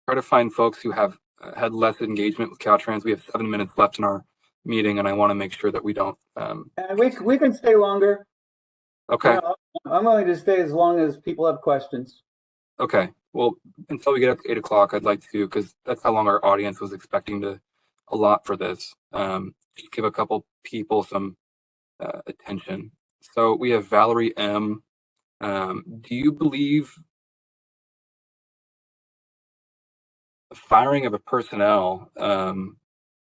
try to find folks who have had less engagement with Caltrans. We have 7 minutes left in our meeting, and I want to make sure that we don't. And we can stay longer. Okay. I'm willing to stay as long as people have questions. Okay. Well, until we get up to 8 o'clock, I'd like to, because that's how long our audience was expecting to allot for this. Just give a couple people some attention. So we have Valerie M. Do you believe the firing of a personnel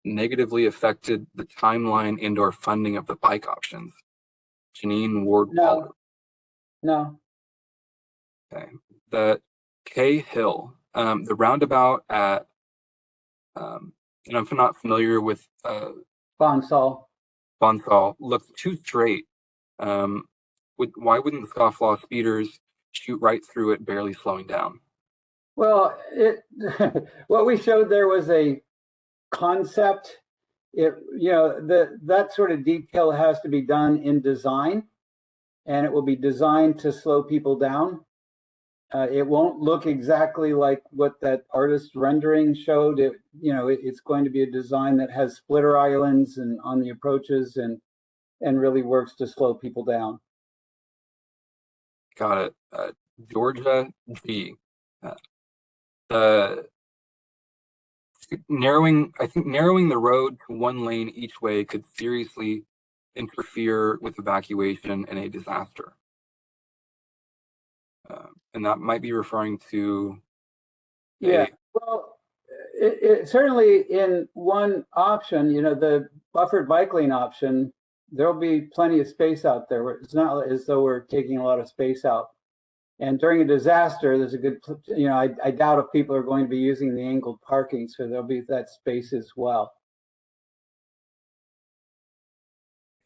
negatively affected the timeline and/or funding of the bike options? Janine Ward Waller. No. Okay. The K Hill, the roundabout at, and I'm not familiar with Bonsall looks too straight. Why wouldn't the scofflaw speeders shoot right through it, barely slowing down? Well, what we showed there was a concept. That sort of detail has to be done in design, and it will be designed to slow people down. It won't look exactly like what that artist rendering showed. It's going to be a design that has splitter islands and on the approaches and really works to slow people down. Got it. Georgia G. Narrowing the road to one lane each way could seriously interfere with evacuation in a disaster. And that might be referring to. Yeah, well, certainly in one option, the buffered bike lane option, there'll be plenty of space out there. It's not as though we're taking a lot of space out. And during a disaster, there's a good, I doubt if people are going to be using the angled parking, so there'll be that space as well.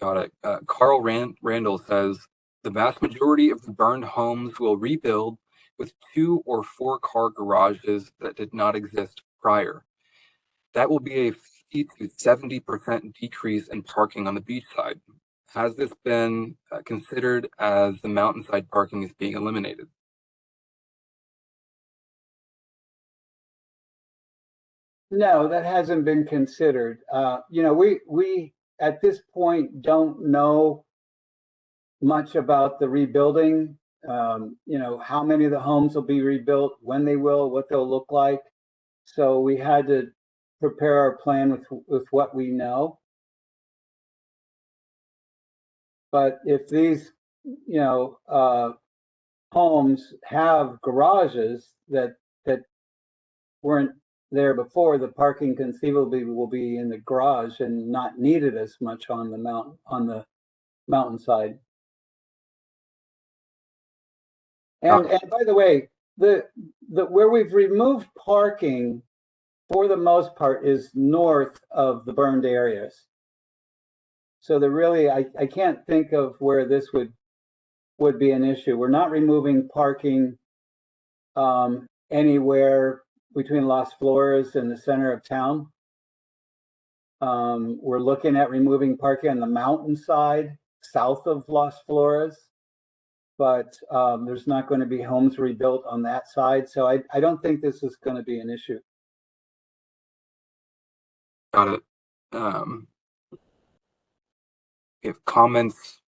Got it. Carl Randall says, the vast majority of the burned homes will rebuild with 2 or 4 car garages that did not exist prior. That will be a 50 to 70% decrease in parking on the beach side. Has this been considered as the mountainside parking is being eliminated? No, that hasn't been considered. We at this point don't know much about the rebuilding. How many of the homes will be rebuilt, when they will, what they'll look like. So we had to prepare our plan with what we know. But if these, homes have garages that weren't there before, the parking conceivably will be in the garage and not needed as much on the mountainside. And by the way, the where we've removed parking for the most part is north of the burned areas. So I can't think of where this would be an issue. We're not removing parking anywhere between Las Flores and the center of town. We're looking at removing parking on the mountainside south of Las Flores, but there's not going to be homes rebuilt on that side. So I don't think this is going to be an issue. Got it. If comments,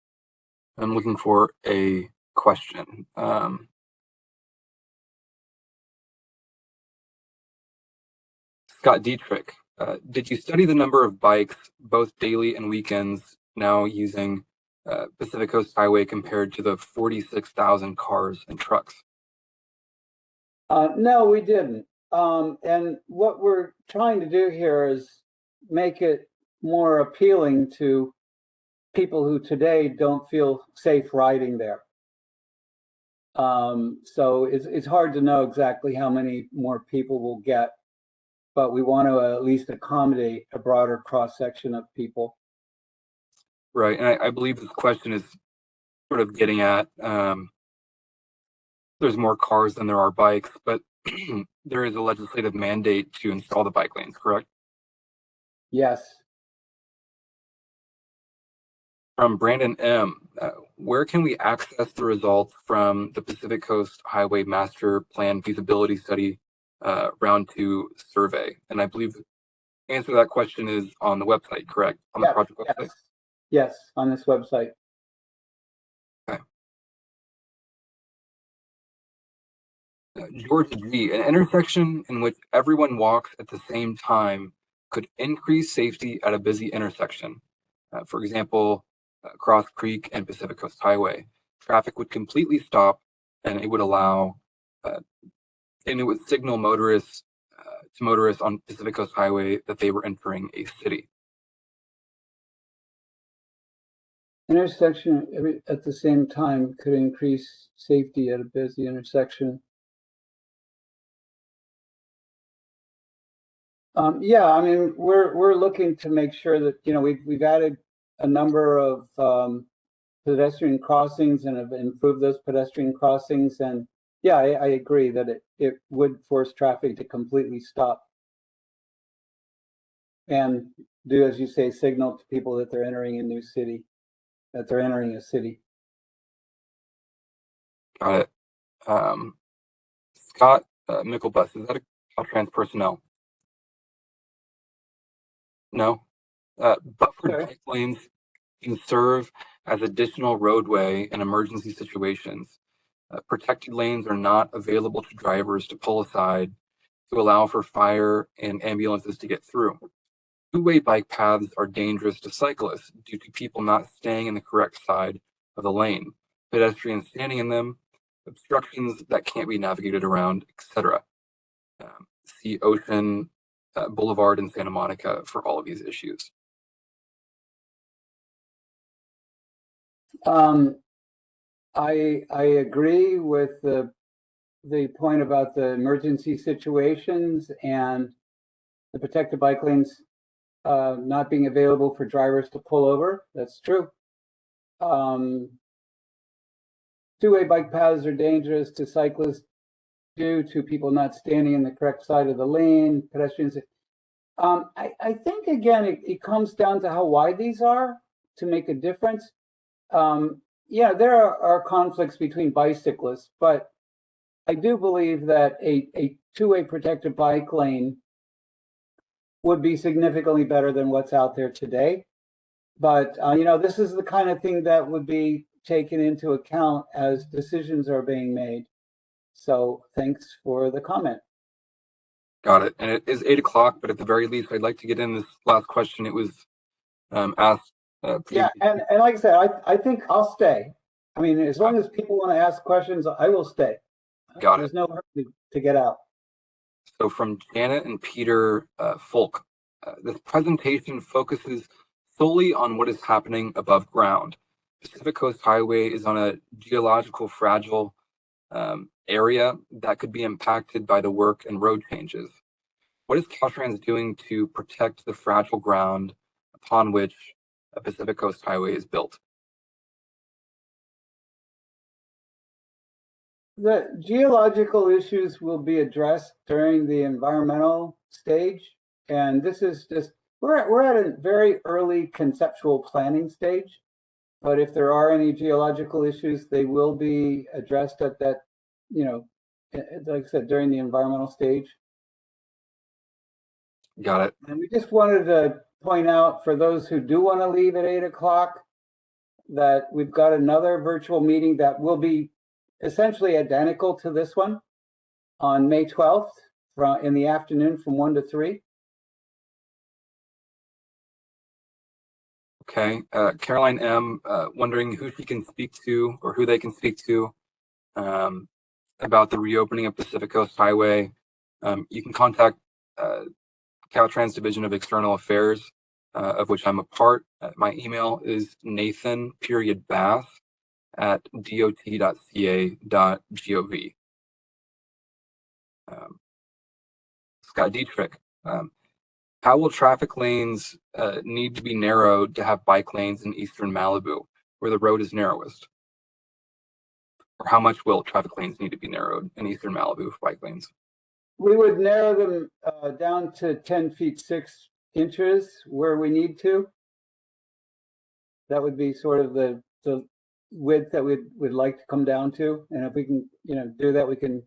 I'm looking for a question. Scott Dietrich, did you study the number of bikes, both daily and weekends, now using Pacific Coast Highway compared to the 46,000 cars and trucks? No, we didn't. And what we're trying to do here is make it more appealing to people who today don't feel safe riding there. So it's hard to know exactly how many more people we'll get, but we want to at least accommodate a broader cross-section of people. Right, and I believe this question is sort of getting at there's more cars than there are bikes, but there is a legislative mandate to install the bike lanes, correct? Yes. From Brandon M, where can we access the results from the Pacific Coast Highway Master Plan Feasibility Study Round 2 survey? And I believe the answer to that question is on the website, correct? On the project website? Yes, on this website. Okay. George G, an intersection in which everyone walks at the same time could increase safety at a busy intersection. For example, Cross Creek and Pacific Coast Highway. Traffic would completely stop, and it would allow, and it would signal motorists to motorists on Pacific Coast Highway that they were entering a city. Intersection at the same time could increase safety at a busy intersection. Yeah, I mean, we're looking to make sure that we've added a number of pedestrian crossings and have improved those pedestrian crossings, and yeah, I agree that it would force traffic to completely stop and do, as you say, signal to people that they're entering a new city, that they're entering a city. Got it. Scott Mickelbus, is that a Caltrans personnel? No. Buffered bike lanes can serve as additional roadway in emergency situations. Protected lanes are not available to drivers to pull aside to allow for fire and ambulances to get through. Two-way bike paths are dangerous to cyclists due to people not staying in the correct side of the lane, pedestrians standing in them, obstructions that can't be navigated around, etc. See Ocean Boulevard in Santa Monica for all of these issues. I agree with the point about the emergency situations and the protected bike lanes not being available for drivers to pull over. That's true. Two-way bike paths are dangerous to cyclists due to people not standing in the correct side of the lane, pedestrians. I think, again, it comes down to how wide these are to make a difference. Yeah, there are conflicts between bicyclists, but I do believe that a two-way protected bike lane would be significantly better than what's out there today. But, this is the kind of thing that would be taken into account as decisions are being made. So thanks for the comment. Got it. And it is 8 o'clock, but at the very least, I'd like to get in this last question. It was asked. Yeah, and like I said, I think I'll stay. I mean, as long as people want to ask questions, I will stay. Got There's it. no hurry to get out. So from Janet and Peter Folk, this presentation focuses solely on what is happening above ground. Pacific Coast Highway is on a geological fragile area that could be impacted by the work and road changes. What is Caltrans doing to protect the fragile ground upon which a Pacific Coast Highway is built? The geological issues will be addressed during the environmental stage. And this is just, we're at a very early conceptual planning stage. But if there are any geological issues, they will be addressed at that, like I said, during the environmental stage. Got it. And we just wanted to point out for those who do want to leave at 8 o'clock that we've got another virtual meeting that will be essentially identical to this one on May 12th in the afternoon from 1 to 3. Okay. Caroline M. Wondering who she can speak to or who they can speak to about the reopening of Pacific Coast Highway. You can contact Caltrans Division of External Affairs, of which I'm a part. My email is nathan.bass@dot.ca.gov. Scott Dietrich, how will traffic lanes need to be narrowed to have bike lanes in eastern Malibu, where the road is narrowest? Or how much will traffic lanes need to be narrowed in eastern Malibu for bike lanes? We would narrow them down to 10 feet 6 inches where we need to. That would be sort of the width that we'd like to come down to. And if we can, do that, we can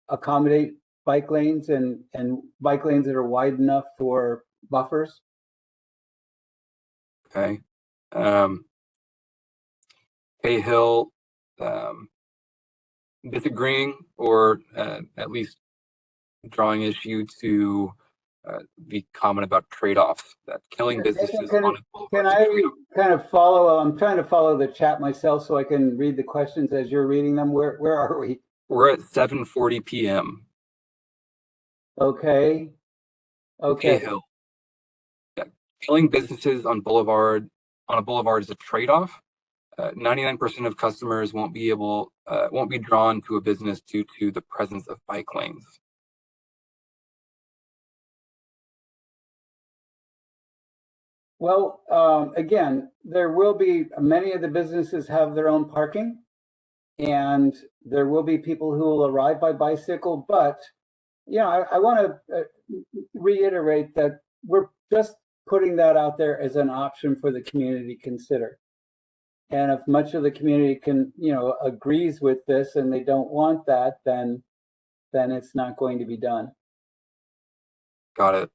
accommodate bike lanes and bike lanes that are wide enough for buffers. Okay. Hay Hill, disagreeing or at least drawing issue to the comment about trade-offs, that killing businesses on a boulevard. Can I kind of follow? I'm trying to follow the chat myself so I can read the questions as you're reading them. Where are we? We're at 7:40 p.m. Okay. Hay Hill. Yeah. Killing businesses on a boulevard is a trade-off. 99% of customers won't be drawn to a business due to the presence of bike lanes. Well, again, there will be many of the businesses have their own parking, and there will be people who will arrive by bicycle. But I want to reiterate that we're just putting that out there as an option for the community to consider. And if much of the community agrees with this and they don't want that, then it's not going to be done. Got it.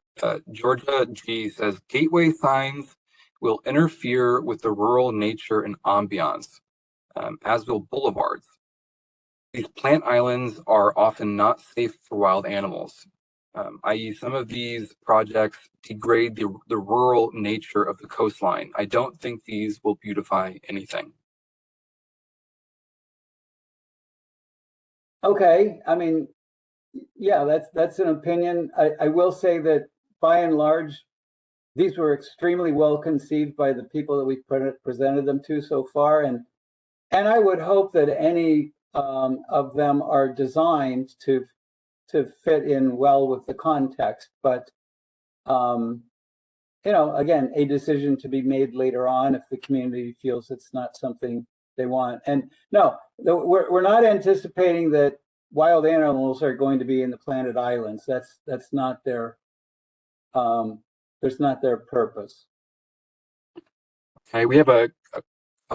Georgia G says gateway signs will interfere with the rural nature and ambiance, as will boulevards. These plant islands are often not safe for wild animals, i.e. some of these projects degrade the rural nature of the coastline. I don't think these will beautify anything. Okay, I mean, yeah, that's an opinion. I will say that by and large, these were extremely well conceived by the people that we've presented them to so far. And I would hope that any of them are designed to fit in well with the context. But, again, a decision to be made later on if the community feels it's not something they want. And no, we're not anticipating that wild animals are going to be in the planted islands. That's not their not their purpose. Okay, we have a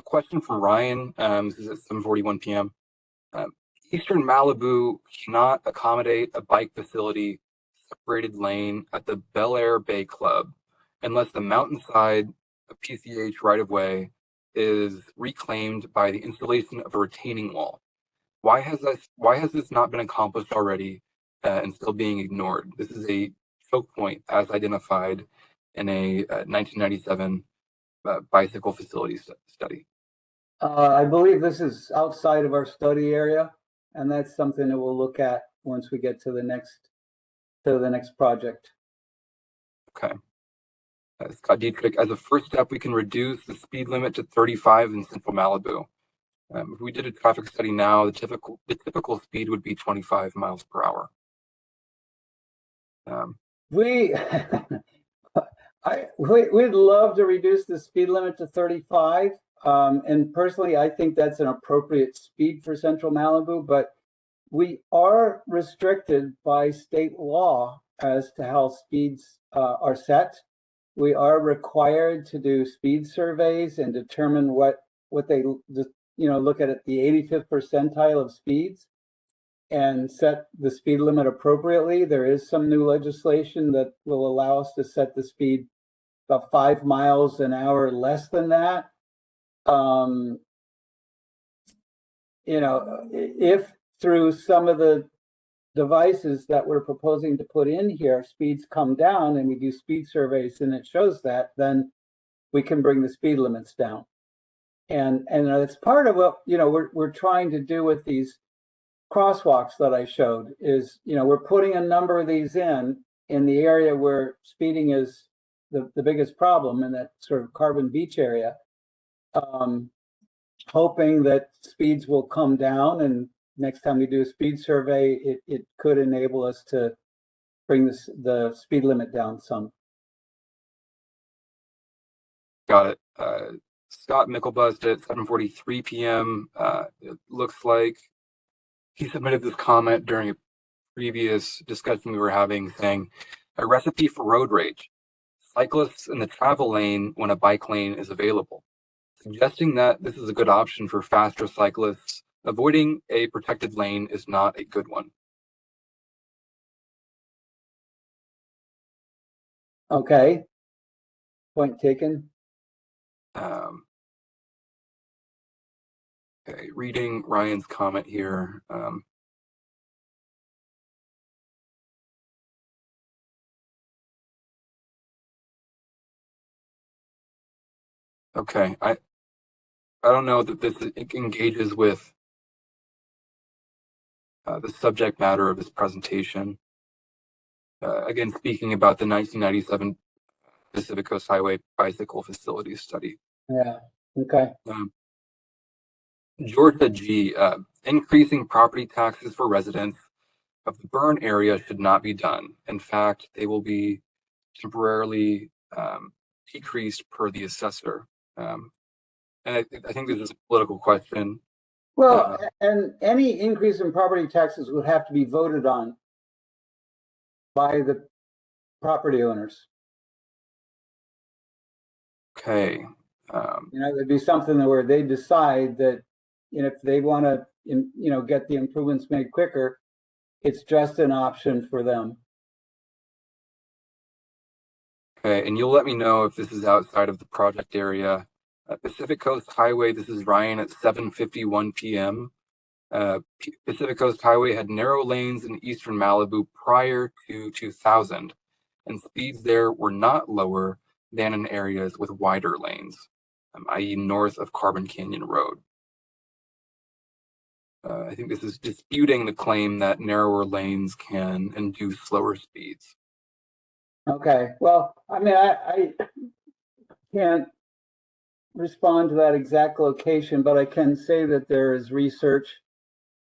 question from Ryan. This is at 7:41 p.m. Eastern Malibu cannot accommodate a bike facility separated lane at the Bel Air Bay Club unless the mountainside of PCH right-of-way is reclaimed by the installation of a retaining wall. Why has this not been accomplished already and still being ignored? This is a choke point as identified in a 1997 bicycle facility study. I believe this is outside of our study area, and that's something that we'll look at once we get to the next project. Okay. Scott Dietrich, as a first step, we can reduce the speed limit to 35 in central Malibu. If we did a traffic study now, the typical speed would be 25 miles per hour. We'd love to reduce the speed limit to 35. And personally, I think that's an appropriate speed for central Malibu, but we are restricted by state law as to how speeds are set. We are required to do speed surveys and determine what they look at the 85th percentile of speeds and set the speed limit appropriately. There is some new legislation that will allow us to set the speed about 5 miles an hour less than that. If through some of the devices that we're proposing to put in here, speeds come down and we do speed surveys and it shows that, then we can bring the speed limits down. And it's part of what, we're trying to do with these crosswalks that I showed is, we're putting a number of these in the area where speeding is the biggest problem in that sort of Carbon Beach area, hoping that speeds will come down, and next time we do a speed survey, it could enable us to bring the speed limit down some. Got it. Scott Mickelbust at 7:43 p.m. It looks like he submitted this comment during a previous discussion we were having, saying, a recipe for road rage. Cyclists in the travel lane when a bike lane is available. Suggesting that this is a good option for faster cyclists, avoiding a protected lane is not a good one. Okay. Point taken. Okay, reading Ryan's comment here. Okay, I don't know that this engages with the subject matter of this presentation. Again, speaking about the 1997 Pacific Coast Highway Bicycle Facility Study. Yeah, okay. Georgia G, increasing property taxes for residents of the burn area should not be done. In fact, they will be temporarily decreased per the assessor. And I think this is a political question. Well, and any increase in property taxes would have to be voted on by the property owners. Okay. It'd be something where they decide that, if they want to, get the improvements made quicker, it's just an option for them. Okay, and you'll let me know if this is outside of the project area. Pacific Coast Highway, this is Ryan at 7:51 p.m. Pacific Coast Highway had narrow lanes in eastern Malibu prior to 2000, and speeds there were not lower than in areas with wider lanes, i.e. north of Carbon Canyon Road. I think this is disputing the claim that narrower lanes can induce slower speeds. Okay, well, I mean, I can't respond to that exact location, but I can say that there is research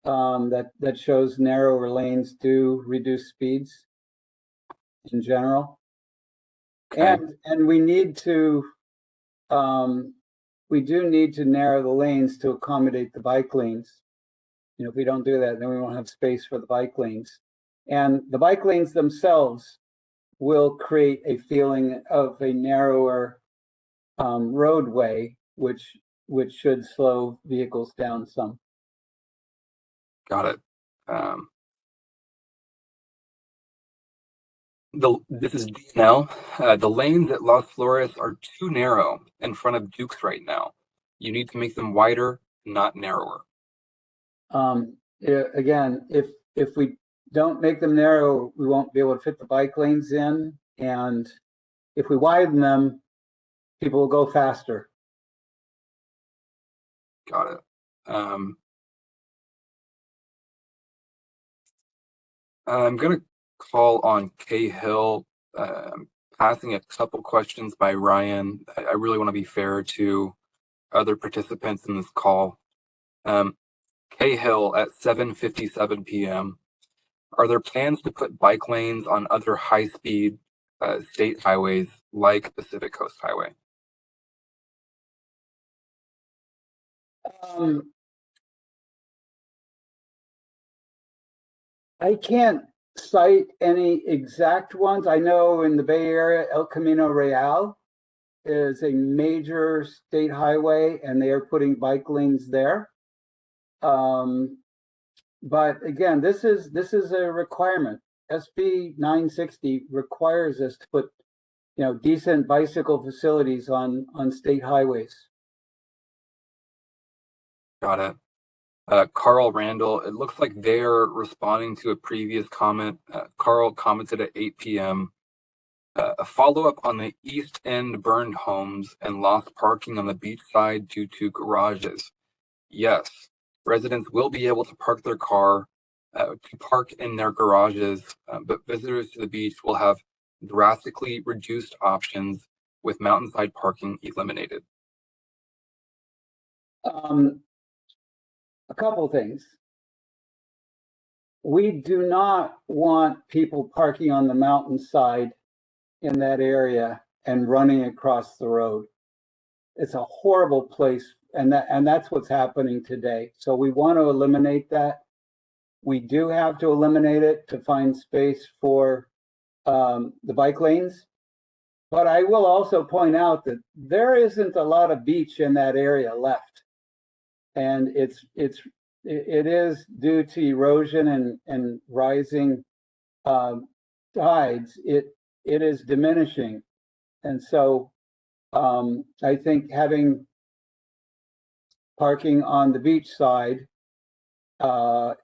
that shows narrower lanes do reduce speeds in general. Okay. And we need to, we do need to narrow the lanes to accommodate the bike lanes. You know, if we don't do that, then we won't have space for the bike lanes. And the bike lanes themselves will create a feeling of a narrower roadway, which should slow vehicles down some. Got it. This is DNL. The lanes at Las Flores are too narrow in front of Duke's right now. You need to make them wider, not narrower. Again, if we don't make them narrow, we won't be able to fit the bike lanes in. And if we widen them, people will go faster. Got it. I'm going to call on Cahill, passing a couple questions by Ryan. I really want to be fair to other participants in this call. Cahill at 7:57 p.m. Are there plans to put bike lanes on other high-speed state highways like Pacific Coast Highway? I can't cite any exact ones. I know in the Bay Area, El Camino Real is a major state highway, and they are putting bike lanes there. But again, this is a requirement. SB 960 requires us to put, you know, decent bicycle facilities on state highways. Got it. Carl Randall, it looks like they're responding to a previous comment. Carl commented at 8 p.m. A follow-up on the East End burned homes and lost parking on the beach side due to garages. Yes, residents will be able to park their car, to park in their garages, but visitors to the beach will have drastically reduced options with mountainside parking eliminated. A couple things. We do not want people parking on the mountainside in that area and running across the road. It's a horrible place, and that's what's happening today. So we want to eliminate that. We do have to eliminate it to find space for the bike lanes. But I will also point out that there isn't a lot of beach in that area left. And it is due to erosion and rising tides. It is diminishing, and so I think having parking on the beach side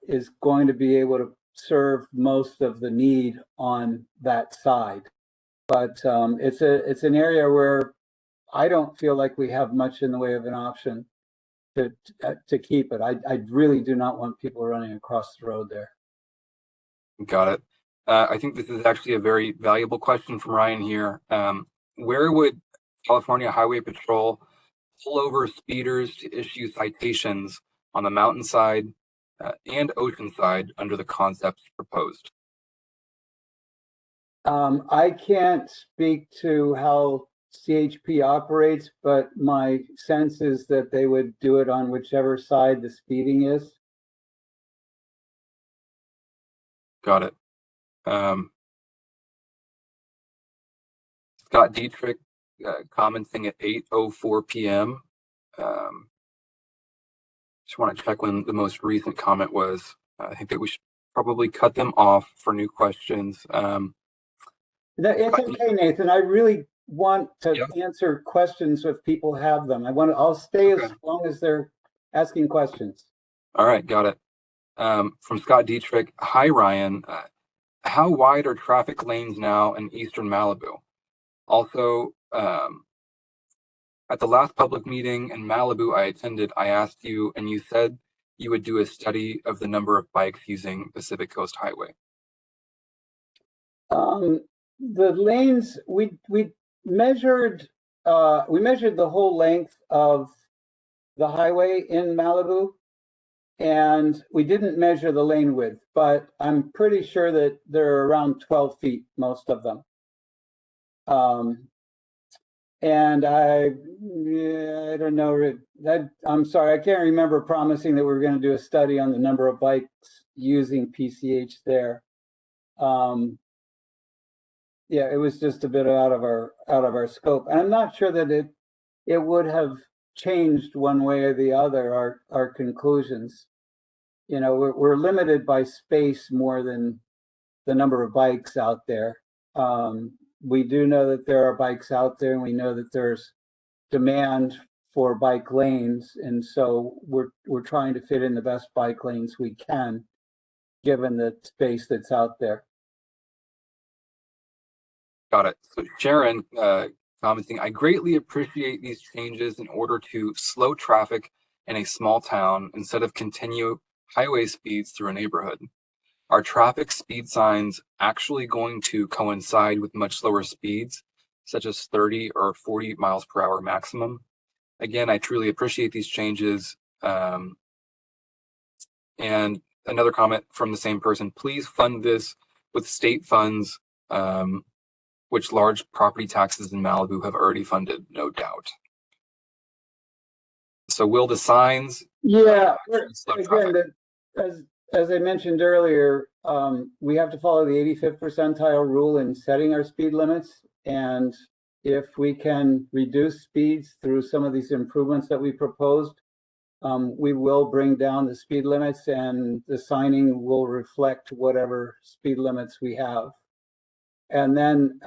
is going to be able to serve most of the need on that side. But it's an area where I don't feel like we have much in the way of an option to keep it. I really do not want people running across the road there. Got it. I think this is actually a very valuable question from Ryan here. Where would California Highway Patrol pull over speeders to issue citations on the mountainside and oceanside under the concepts proposed? I can't speak to how CHP operates, but my sense is that they would do it on whichever side the speeding is. Got it. Scott Dietrich commenting at 8:04 p.m. Just want to check when the most recent comment was. I think that we should probably cut them off for new questions. It's okay, Nathan. I really want to answer questions if people have them. I'll stay as long as they're asking questions. All right, got it. From Scott Dietrich, hi Ryan. How wide are traffic lanes now in Eastern Malibu? Also, at the last public meeting in Malibu I attended, I asked you and you said you would do a study of the number of bikes using Pacific Coast Highway. The lanes, we measured the whole length of the highway in Malibu, and we didn't measure the lane width, but I'm pretty sure that they're around 12 feet, most of them. And I don't know that, I'm sorry, I can't remember promising that we were going to do a study on the number of bikes using PCH there. Yeah, it was just a bit out of our scope. And I'm not sure that it would have changed one way or the other our conclusions. You know, we're limited by space more than the number of bikes out there. We do know that there are bikes out there, and we know that there's demand for bike lanes, and so we're trying to fit in the best bike lanes we can, given the space that's out there. Got it. So Sharon commenting, I greatly appreciate these changes in order to slow traffic in a small town instead of continue highway speeds through a neighborhood. Are traffic speed signs actually going to coincide with much slower speeds, such as 30 or 40 miles per hour maximum? Again, I truly appreciate these changes. And another comment from the same person, please fund this with state funds, which large property taxes in Malibu have already funded, no doubt. So will the signs? Yeah, again, as I mentioned earlier, we have to follow the 85th percentile rule in setting our speed limits. And if we can reduce speeds through some of these improvements that we proposed, we will bring down the speed limits, and the signing will reflect whatever speed limits we have. And then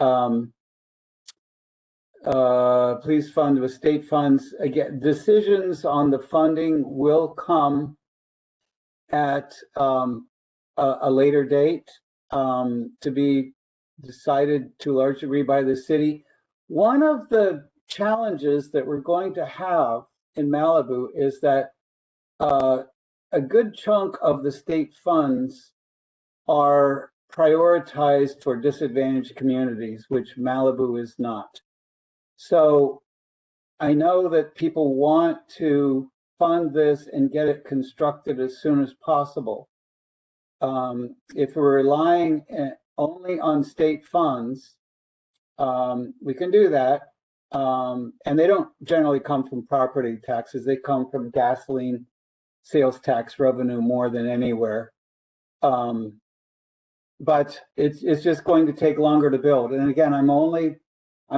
please fund with state funds. Again, decisions on the funding will come at a later date, to be decided to a large degree by the city. One of the challenges that we're going to have in Malibu is that a good chunk of the state funds are prioritized for disadvantaged communities, which Malibu is not. So I know that people want to fund this and get it constructed as soon as possible. If we're relying only on state funds, we can do that. And they don't generally come from property taxes. They come from gasoline sales tax revenue more than anywhere. But it's just going to take longer to build. And again, I'm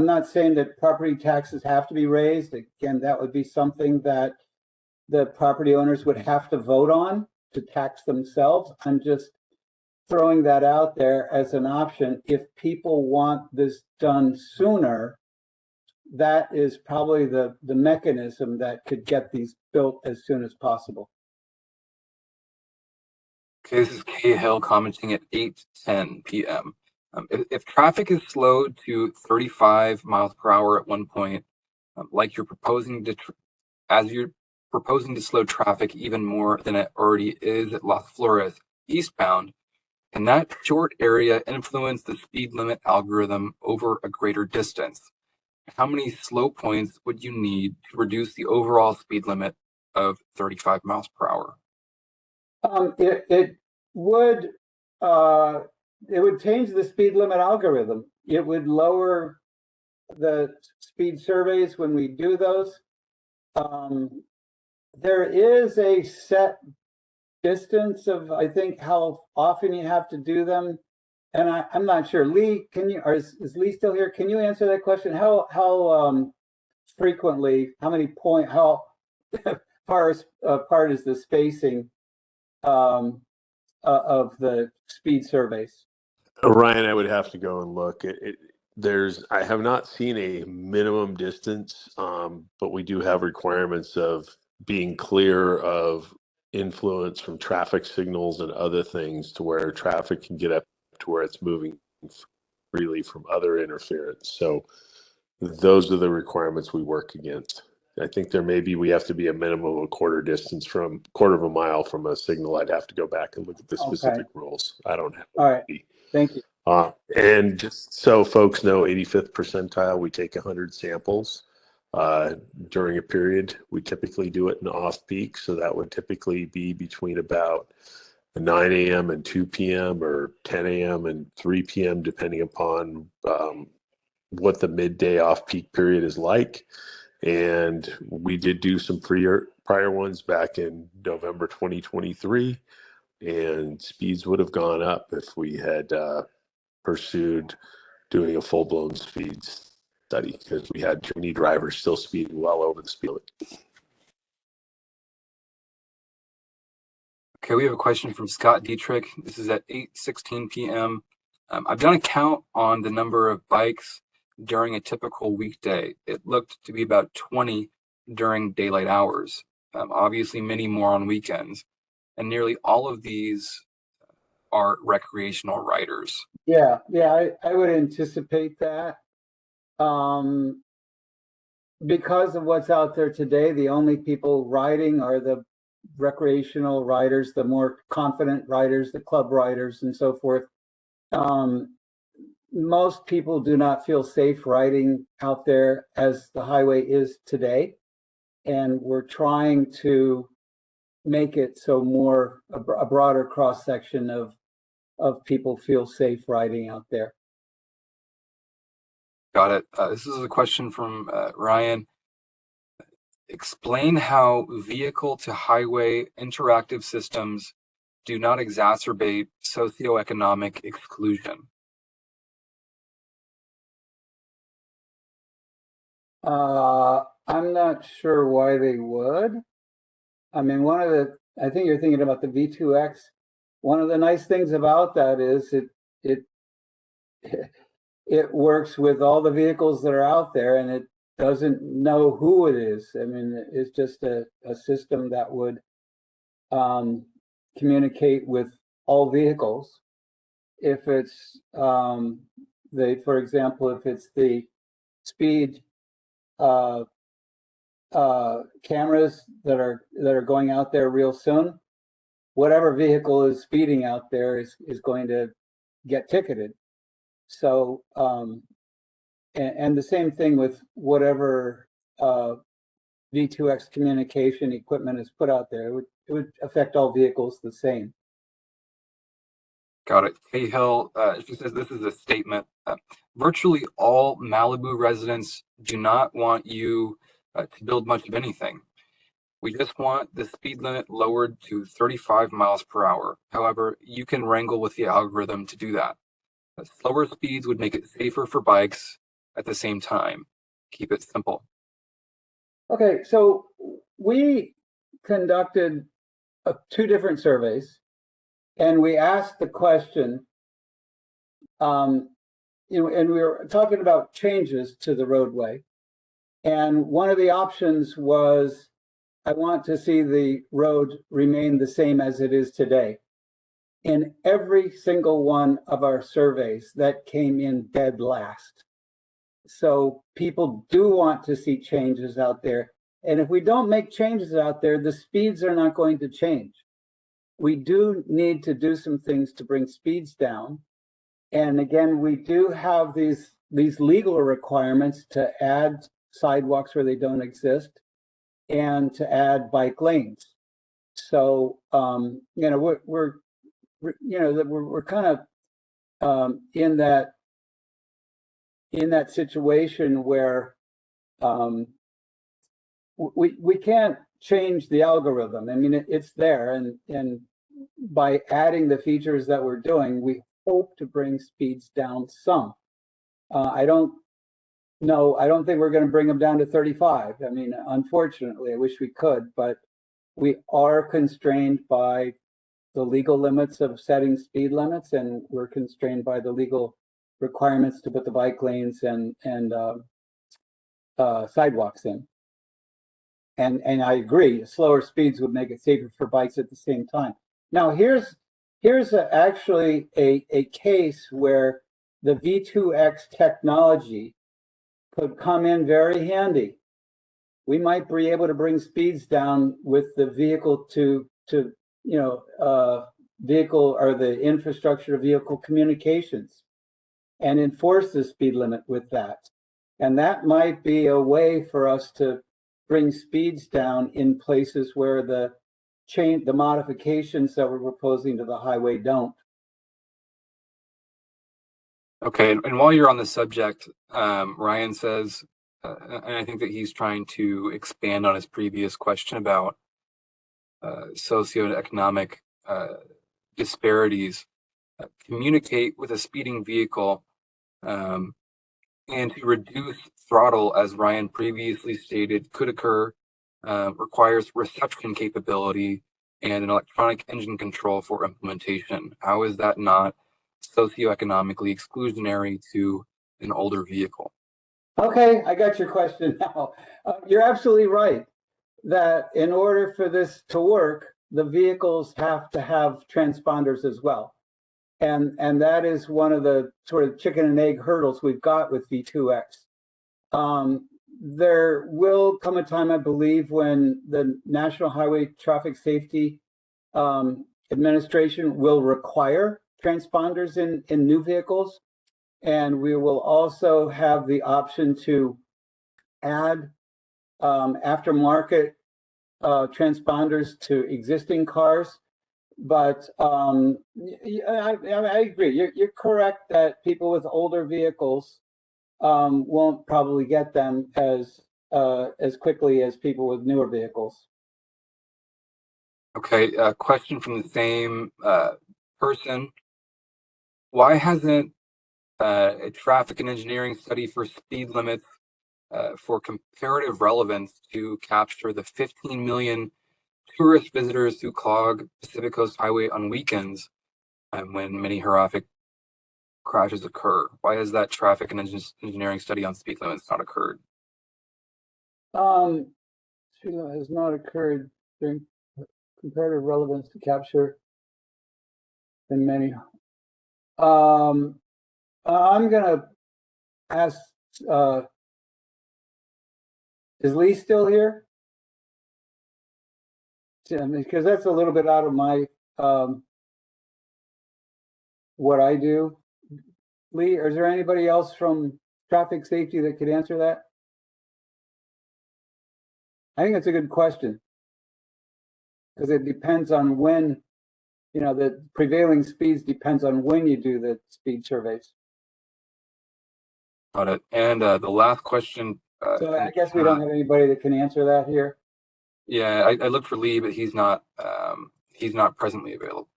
not saying that property taxes have to be raised. Again, that would be something that the property owners would have to vote on to tax themselves. I'm just throwing that out there as an option. If people want this done sooner, that is probably the mechanism that could get these built as soon as possible. Okay, this is Cahill commenting at 8:10 p.m. If traffic is slowed to 35 miles per hour at one point, like you're proposing to slow traffic even more than it already is at Las Flores eastbound, can that short area influence the speed limit algorithm over a greater distance? How many slow points would you need to reduce the overall speed limit of 35 miles per hour? It would change the speed limit algorithm. It would lower the speed surveys when we do those. There is a set distance of, I think, how often you have to do them. And I'm not sure. Lee, is Lee still here? Can you answer that question? How frequently, how far apart is the spacing of the speed surveys? Ryan, I would have to go and look. I have not seen a minimum distance, but we do have requirements of being clear of influence from traffic signals and other things to where traffic can get up to where it's moving freely from other interference. So those are the requirements we work against. I think we have to be a minimum of a quarter of a mile from a signal. I'd have to go back and look at the specific rules. I don't have. All right. Thank you. And just so folks know, 85th percentile, we take 100 samples during a period. We typically do it in off-peak, so that would typically be between about 9 a.m. and 2 p.m. or 10 a.m. and 3 p.m., depending upon what the midday off-peak period is like. And we did do some prior ones back in November 2023, and speeds would have gone up if we had pursued doing a full-blown speed study, because we had too many drivers still speeding well over the speed limit. Okay, we have a question from Scott Dietrich. This is at 8:16 p.m. I've done a count on the number of bikes during a typical weekday. It looked to be about 20 during daylight hours. Obviously, many more on weekends. And nearly all of these are recreational riders. Yeah, I would anticipate that. Because of what's out there today, the only people riding are the recreational riders, the more confident riders, the club riders, and so forth. Most people do not feel safe riding out there as the highway is today. And we're trying to make it so a broader cross section of people feel safe riding out there. Got it. This is a question from Ryan. Explain how vehicle to highway interactive systems do not exacerbate socioeconomic exclusion. I'm not sure why they would. I mean, I think you're thinking about the V2X. One of the nice things about that is it works with all the vehicles that are out there, and it doesn't know who it is. I mean, it's just a system that would communicate with all vehicles. If it's for example, if it's the speed cameras that are going out there real soon, whatever vehicle is speeding out there is going to get ticketed. So, and the same thing with whatever V2X communication equipment is put out there. It would affect all vehicles the same. Got it. Cahill, she says this is a statement. Virtually all Malibu residents do not want you to build much of anything. We just want the speed limit lowered to 35 miles per hour. However, you can wrangle with the algorithm to do that. Slower speeds would make it safer for bikes at the same time. Keep it simple. Okay, so we conducted 2 different surveys, and we asked the question, and we were talking about changes to the roadway. And one of the options was, I want to see the road remain the same as it is today. In every single one of our surveys, that came in dead last. So people do want to see changes out there. And if we don't make changes out there, the speeds are not going to change. We do need to do some things to bring speeds down. And again, we do have these legal requirements to add sidewalks where they don't exist and to add bike lanes. So, we're kind of in that situation where we can't change the algorithm. I mean, it's there, and by adding the features that we're doing, we hope to bring speeds down some. I don't think we're going to bring them down to 35. I mean, unfortunately, I wish we could, but we are constrained by the legal limits of setting speed limits, and we're constrained by the legal requirements to put the bike lanes and sidewalks in. And I agree, slower speeds would make it safer for bikes at the same time. Now, here's actually a case where the V2X technology could come in very handy. We might be able to bring speeds down with the vehicle to vehicle or the infrastructure of vehicle communications. and enforce the speed limit with that. And that might be a way for us to bring speeds down in places where the modifications that we're proposing to the highway don't. Okay, and while you're on the subject, Ryan says, and I think that he's trying to expand on his previous question about socioeconomic disparities, communicate with a speeding vehicle and to reduce throttle, as Ryan previously stated, could occur, requires reception capability and an electronic engine control for implementation. How is that not socioeconomically exclusionary to an older vehicle? Okay, I got your question now. You're absolutely right that in order for this to work, the vehicles have to have transponders as well. And that is one of the sort of chicken and egg hurdles we've got with V2X. There will come a time, I believe, when the National Highway Traffic Safety Administration will require transponders in new vehicles. And we will also have the option to add aftermarket transponders to existing cars. But I agree. You're correct that people with older vehicles won't probably get them as quickly as people with newer vehicles. Okay, a question from the same person. Why hasn't a traffic and engineering study for speed limits for comparative relevance to capture the 15 million tourist visitors who clog Pacific Coast Highway on weekends when many horrific crashes occur? Why has that traffic and engineering study on speed limits not occurred? Speed limit has not occurred during comparative relevance to capture in many. I'm gonna ask, is Lee still here? Because that's a little bit out of my what I do. Lee, is there anybody else from traffic safety that could answer that? I think that's a good question, because it depends on when, you know, the prevailing speeds depends on when you do the speed surveys. Got it. And the last question. So I guess we don't have anybody that can answer that here. Yeah, I looked for Lee, but he's not presently available.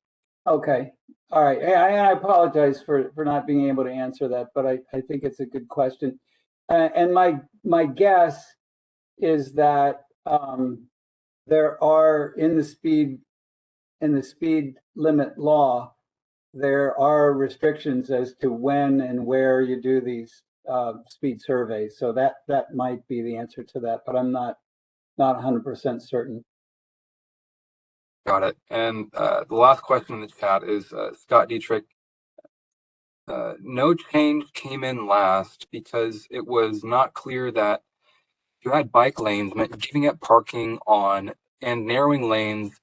Okay. All right. I apologize for not being able to answer that, but I think it's a good question. And my guess is that there are in the speed limit law, there are restrictions as to when and where you do these speed surveys. So that might be the answer to that, but I'm not 100% certain. Got it. And the last question in the chat is Scott Dietrich. No change came in last because it was not clear that if you had bike lanes meant giving up parking on and narrowing lanes,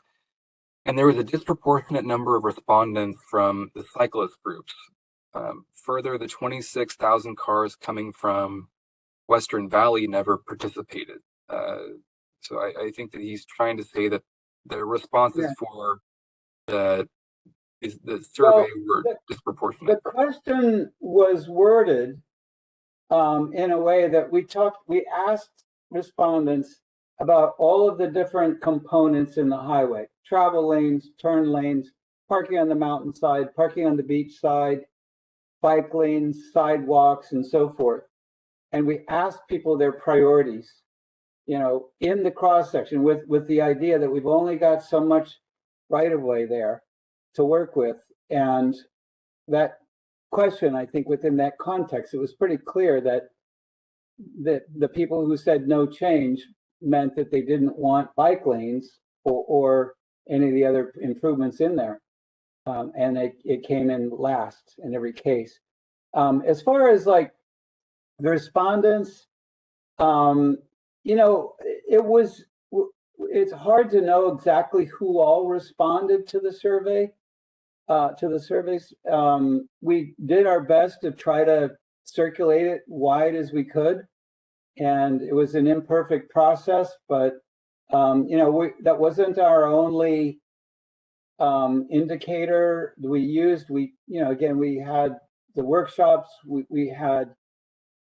and there was a disproportionate number of respondents from the cyclist groups. Further, the 26,000 cars coming from Western Valley never participated. So I think that he's trying to say that the responses for the survey were disproportionate. The question was worded in a way that we asked respondents about all of the different components in the highway: travel lanes, turn lanes, parking on the mountainside, parking on the beach side, bike lanes, sidewalks, and so forth. And we asked people their priorities, you know, in the cross section with the idea that we've only got so much right of way there to work with. And that question, I think within that context, it was pretty clear that the people who said no change meant that they didn't want bike lanes or any of the other improvements in there. And it came in last in every case. As far as like the respondents, you know, it's hard to know exactly who all responded to the survey. to the surveys. We did our best to try to circulate it wide as we could. And it was an imperfect process, but that wasn't our only indicator we used. Again, we had the workshops, we had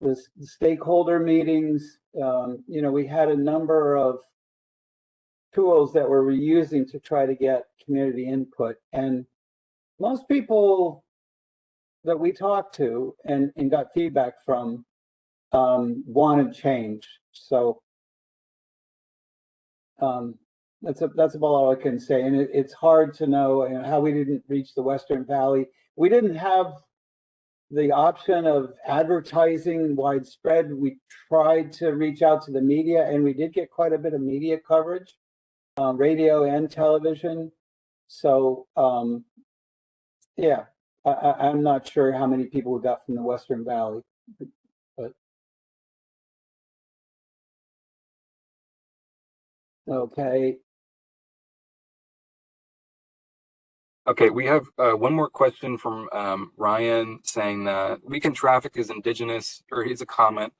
the stakeholder meetings, we had a number of tools that we're reusing to try to get community input. And most people that we talked to and got feedback from wanted change. So that's about all I can say. And it's hard to know how we didn't reach the Western Valley. We didn't have the option of advertising widespread. We tried to reach out to the media, and we did get quite a bit of media coverage, radio and television. So yeah, I'm not sure how many people we got from the Western Valley, but okay. Okay, we have one more question from Ryan saying that Weekend Traffic is indigenous, or here's a comment.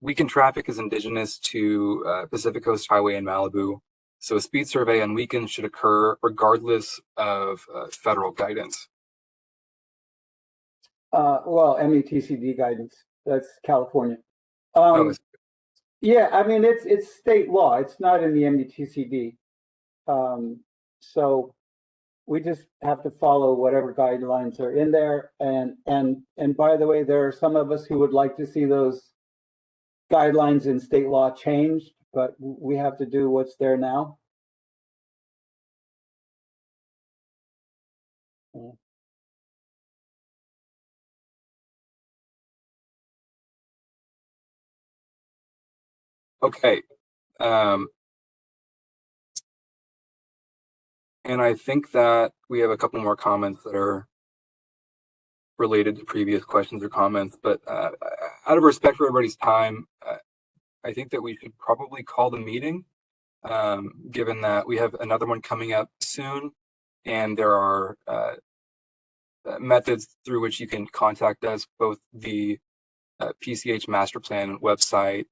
Weekend Traffic is indigenous to Pacific Coast Highway in Malibu. So a speed survey on weekends should occur regardless of federal guidance. Well, METCD guidance, that's California. Yeah, I mean, it's state law. It's not in the METCD. So we just have to follow whatever guidelines are in there. And by the way, there are some of us who would like to see those guidelines in state law changed, but we have to do what's there now. Okay. And I think that we have a couple more comments that are related to previous questions or comments, but out of respect for everybody's time, I think that we should probably call the meeting, given that we have another one coming up soon, and there are methods through which you can contact us, both the PCH Master Plan website,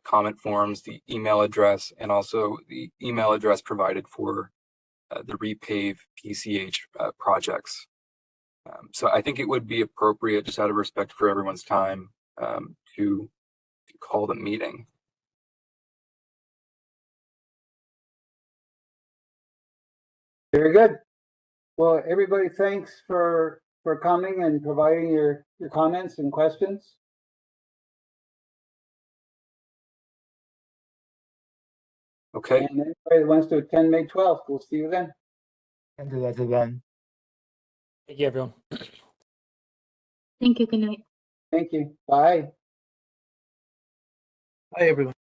comment forms, the email address, and also the email address provided for the Repave PCH projects. So I think it would be appropriate, just out of respect for everyone's time, to call the meeting. Very good. Well, everybody, thanks for coming and providing your comments and questions. Okay. And anybody that wants to attend May 12th, we'll see you then. Can do that again. Thank you, everyone. Thank you. Good night. Thank you. Bye. Hi, everyone.